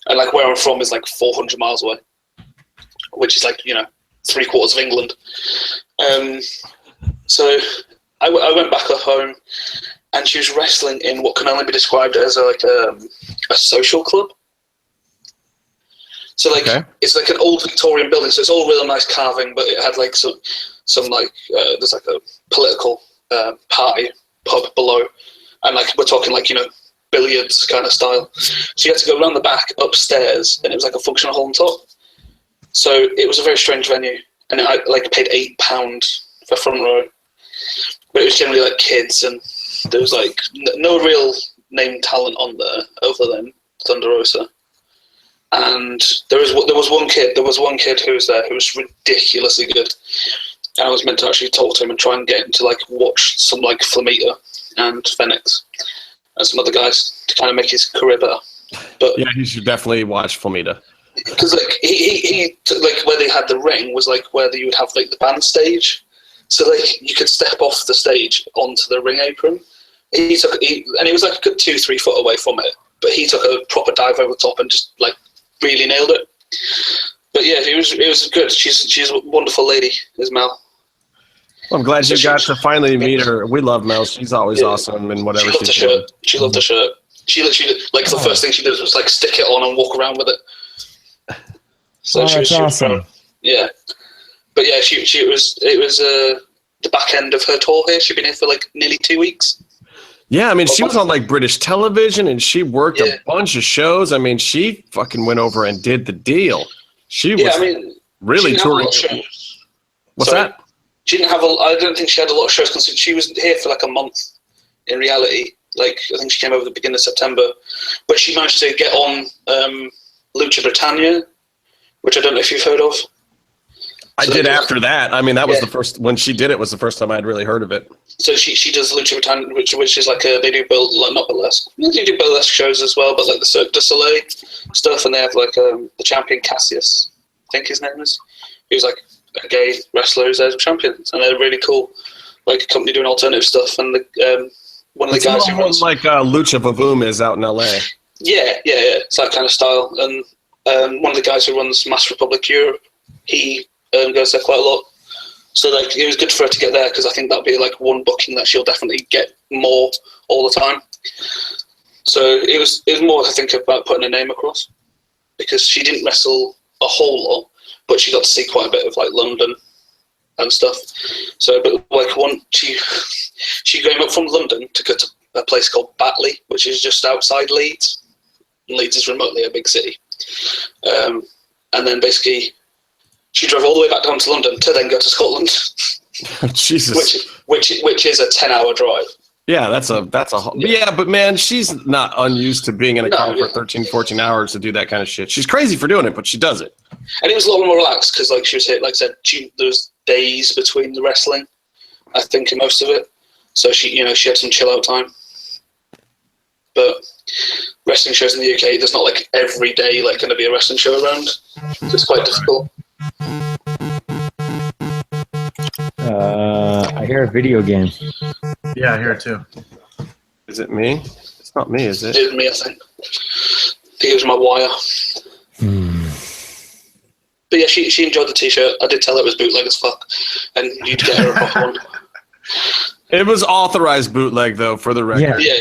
and like where I'm from is like 400 miles away, which is like 3/4 of England. So I went back up home, and she was wrestling in what can only be described as a social club. So It's like an old Victorian building, so it's all real nice carving, but it had like some there's like a political party pub below, and like we're talking like billiards kind of style. So you had to go around the back upstairs, and it was like a functional hall on top. So it was a very strange venue, and I paid £8 for front row, but it was generally like kids, and there was like no real name talent on there other than Thunder Rosa. And there was one kid who was there who was ridiculously good, and I was meant to actually talk to him and try and get him to like watch some like Flamita and Phoenix and some other guys to kind of make his career better. But yeah, you should definitely watch Flamita. Because like he like where they had the ring was like where you would have like the band stage, so like you could step off the stage onto the ring apron. And it was like a good 2-3 foot away from it, but he took a proper dive over the top and just like really nailed it. But yeah, it was good. She's a wonderful lady, is Mel. Well, I'm glad you got to finally meet her. We love Mel. She's always awesome and whatever she's doing. She loved the shirt. She literally like the first thing she did was like stick it on and walk around with it. So she was awesome. Yeah, but yeah, it was the back end of her tour here. She'd been here for like nearly 2 weeks. Yeah, I mean, she was on like British television, and she worked a bunch of shows. I mean, she fucking went over and did the deal. She was really touring. What's that? She didn't have I don't think she had a lot of shows. She was here for like a month. In reality, like I think she came over the beginning of September, but she managed to get on Lucha Britannia, which I don't know if you've heard of. I did after that. I mean, that was the first, when she did it was the first time I'd really heard of it. So she does Lucha Britannia, which is like they do not burlesque. They do burlesque shows as well, but like the Cirque du Soleil stuff, and they have like the champion Cassius, I think his name is. He was like a gay wrestler who's their champion, and they're really cool, like a company doing alternative stuff. And one of the guys who runs like Lucha Vavoom is out in LA. Yeah, it's that kind of style. And one of the guys who runs Mass Republic Europe, he goes there quite a lot. So like it was good for her to get there, because I think that'll be like one booking that she'll definitely get more all the time. So it was more I think about putting her name across, because she didn't wrestle a whole lot, but she got to see quite a bit of like London and stuff. So but like she came up from London to go to a place called Batley, which is just outside Leeds. Leeds is remotely a big city. And then basically she drove all the way back down to London to then go to Scotland. Jesus. Which is a 10-hour drive. Yeah, yeah, but man, she's not unused to being in a car for 13, 14 hours to do that kind of shit. She's crazy for doing it, but she does it. And it was a lot more relaxed because, like she was, like I said, there was days between the wrestling, I think, in most of it. So she had some chill out time. But wrestling shows in the UK, there's not like every day like going to be a wrestling show around. So it's quite difficult. I hear a video game. Yeah, I hear it too. Is it me? It's not me, is it? It was me, I think. I think it was my wire. But yeah, she enjoyed the t-shirt. I did tell her it was bootleg as fuck, and you'd get her a proper one. It was authorized bootleg though, for the record. Yeah.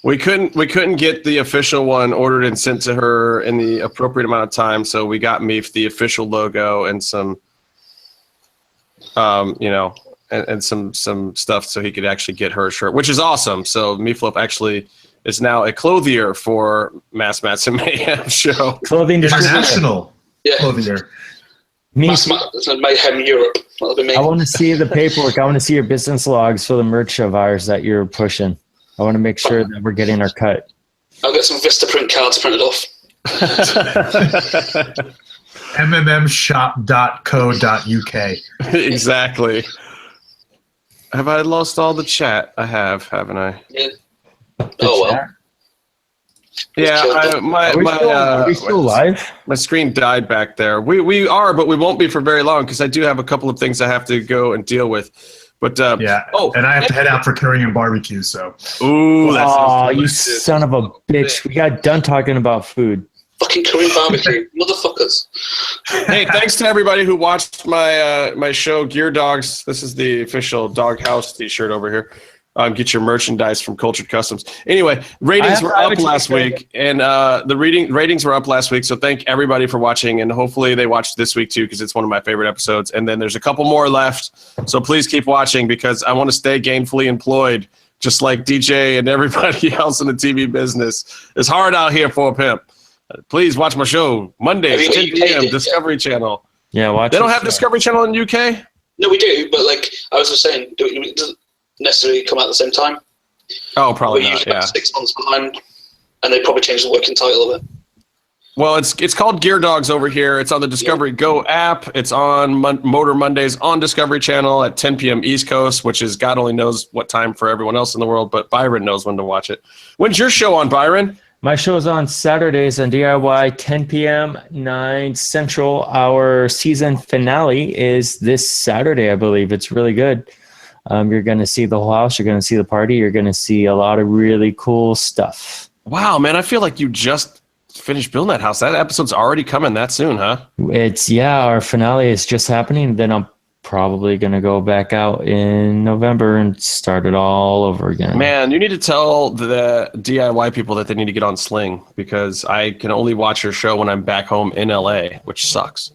We couldn't get the official one ordered and sent to her in the appropriate amount of time, so we got Meef the official logo and some, and some stuff so he could actually get her shirt, which is awesome. So Meeflip actually is now a clothier for Mass Mats and Mayhem show. Clothing international clothier. Mass Mats and Mayhem Europe. That'll be me. I want to see the paperwork. I want to see your business logs for the merch of ours that you're pushing. I want to make sure that we're getting our cut. I'll get some Vistaprint cards printed off. mmshop.co.uk. Exactly. Have I lost all the chat? I have, haven't I? Yeah. Oh well. Yeah, are we still live? My screen died back there. We are, but we won't be for very long because I do have a couple of things I have to go and deal with. But yeah. Oh, and I have to head out for Korean barbecue. So. Ooh, that's you son of a bitch! We got done talking about food. Fucking Korean barbecue, motherfuckers. Hey, thanks to everybody who watched my show, Gear Dogs. This is the official Doghouse T-shirt over here. Get your merchandise from Cultured Customs. Anyway, ratings were up last week, and the ratings were up last week. So thank everybody for watching, and hopefully they watched this week too, because it's one of my favorite episodes. And then there's a couple more left, so please keep watching because I want to stay gainfully employed, just like DJ and everybody else in the TV business. It's hard out here for a pimp. Please watch my show Mondays, 10 p.m. Discovery Channel. Yeah, watch. They don't have Discovery Channel in the UK. No, we do, but like I was just saying, it doesn't necessarily come out at the same time. Oh, probably We're not. usually Yeah, 6 months behind, and they probably changed the working title of it. Well, it's called Gear Dogs over here. It's on the Discovery Go app. It's on Motor Mondays on Discovery Channel at 10 p.m. East Coast, which is God only knows what time for everyone else in the world, but Byron knows when to watch it. When's your show on, Byron? My show is on Saturdays on DIY, 10 p.m., 9 Central. Our season finale is this Saturday, I believe. It's really good. You're going to see the whole house. You're going to see the party. You're going to see a lot of really cool stuff. Wow, man, I feel like you just finished building that house. That episode's already coming that soon, huh? Our finale is just happening. Then I'm probably going to go back out in November and start it all over again. Man, you need to tell the DIY people that they need to get on Sling because I can only watch your show when I'm back home in LA, which sucks.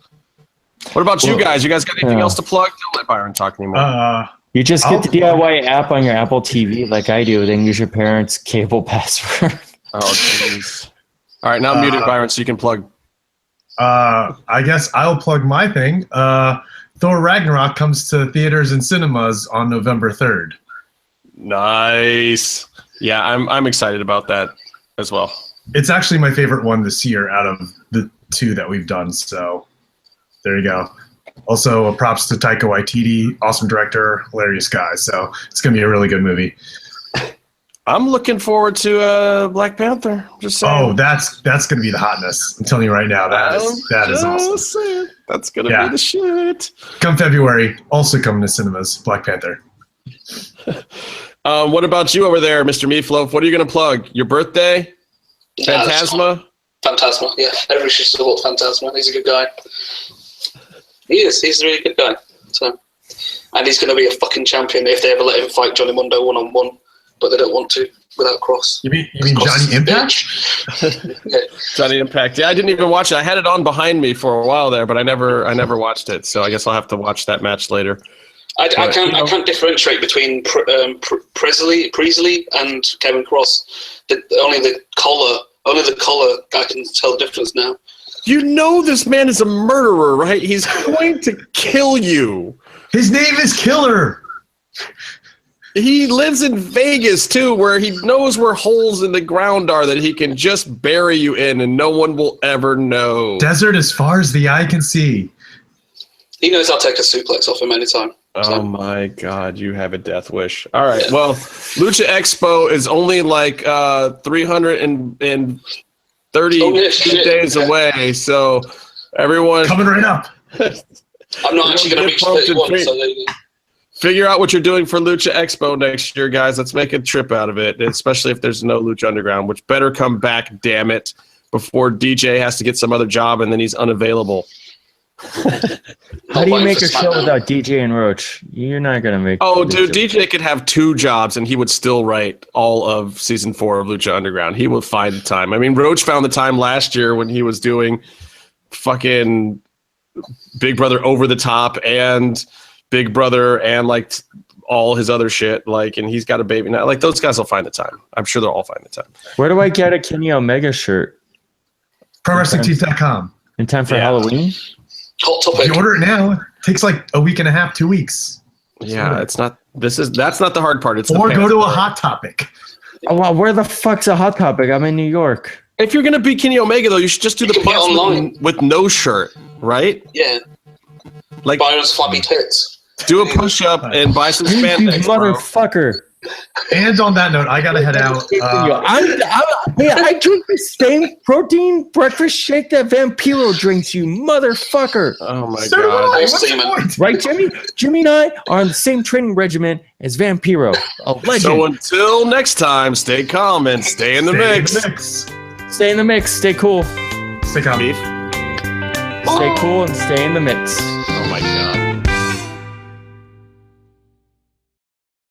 What about you guys? You guys got anything else to plug? Don't let Byron talk anymore. You just get the DIY app on your Apple TV like I do, then use your parents' cable password. Oh, jeez. All right, now I'm muted, Byron, so you can plug. I guess I'll plug my thing. Thor Ragnarok comes to theaters and cinemas on November 3rd. Nice. Yeah, I'm excited about that as well. It's actually my favorite one this year out of the 2 that we've done, so there you go. Also, props to Taika Waititi, awesome director, hilarious guy. So it's going to be a really good movie. I'm looking forward to Black Panther. Just saying. Oh, that's going to be the hotness. I'm telling you right now, that is awesome. Saying. That's going to be the shit. Come February, also coming to cinemas, Black Panther. What about you over there, Mr. Meatloaf? What are you going to plug? Your birthday? Phantasma? Phantasma, yeah. Everybody should support Phantasma. He's a good guy. He is. He's a really good guy. So, and he's going to be a fucking champion if they ever let him fight Johnny Mundo 1-on-1, but they don't want to without Cross. You mean Johnny Impact? Yeah. Johnny Impact. Yeah, I didn't even watch it. I had it on behind me for a while there, but I never watched it. So I guess I'll have to watch that match later. I can't differentiate between Priestley and Kevin Cross. Only the collar. I can tell the difference now. You know this man is a murderer, right? He's going to kill you. His name is Killer. He lives in Vegas, too, where he knows where holes in the ground are that he can just bury you in and no one will ever know. Desert as far as the eye can see. He knows I'll take a suplex off him anytime. Oh, my God. You have a death wish. All right. Well, Lucha Expo is only like 332 days away. So, everyone. Coming right up. I'm not actually going to reach 31, so there you go. Figure out what you're doing for Lucha Expo next year, guys. Let's make a trip out of it, especially if there's no Lucha Underground, which better come back, damn it, before DJ has to get some other job and then he's unavailable. How do you make a show without DJ and Roach? You're not going to make dude, DJ could have 2 jobs and he would still write all of season 4 of Lucha Underground. He would find the time. I mean, Roach found the time last year when he was doing fucking Big Brother Over the Top and Big Brother and like all his other shit, like, and he's got a baby now. Like, those guys will find the time. I'm sure they'll all find the time. Where do I get a Kenny Omega shirt? ProWrestlingTees.com. In time for Halloween? Hot topic. If you order it now, it takes like a week and a half, 2 weeks. Yeah, it's not. That's not the hard part. It's or go to a Hot Topic. Oh, well, where the fuck's a Hot Topic? I'm in New York. If you're gonna be Kenny Omega, though, you should just do the buy online with no shirt, right? Yeah. Like Byron's floppy tits. Do a push-up and buy some spandex, motherfucker. And on that note, I gotta head out. I drink the same protein breakfast shake that Vampiro drinks, you motherfucker. Oh my God. What's the point? Right, Jimmy? Jimmy and I are on the same training regimen as Vampiro. A legend. So until next time, stay calm and stay in the mix. Stay in the mix. Stay cool. Stay calm. Beef. Stay cool and stay in the mix.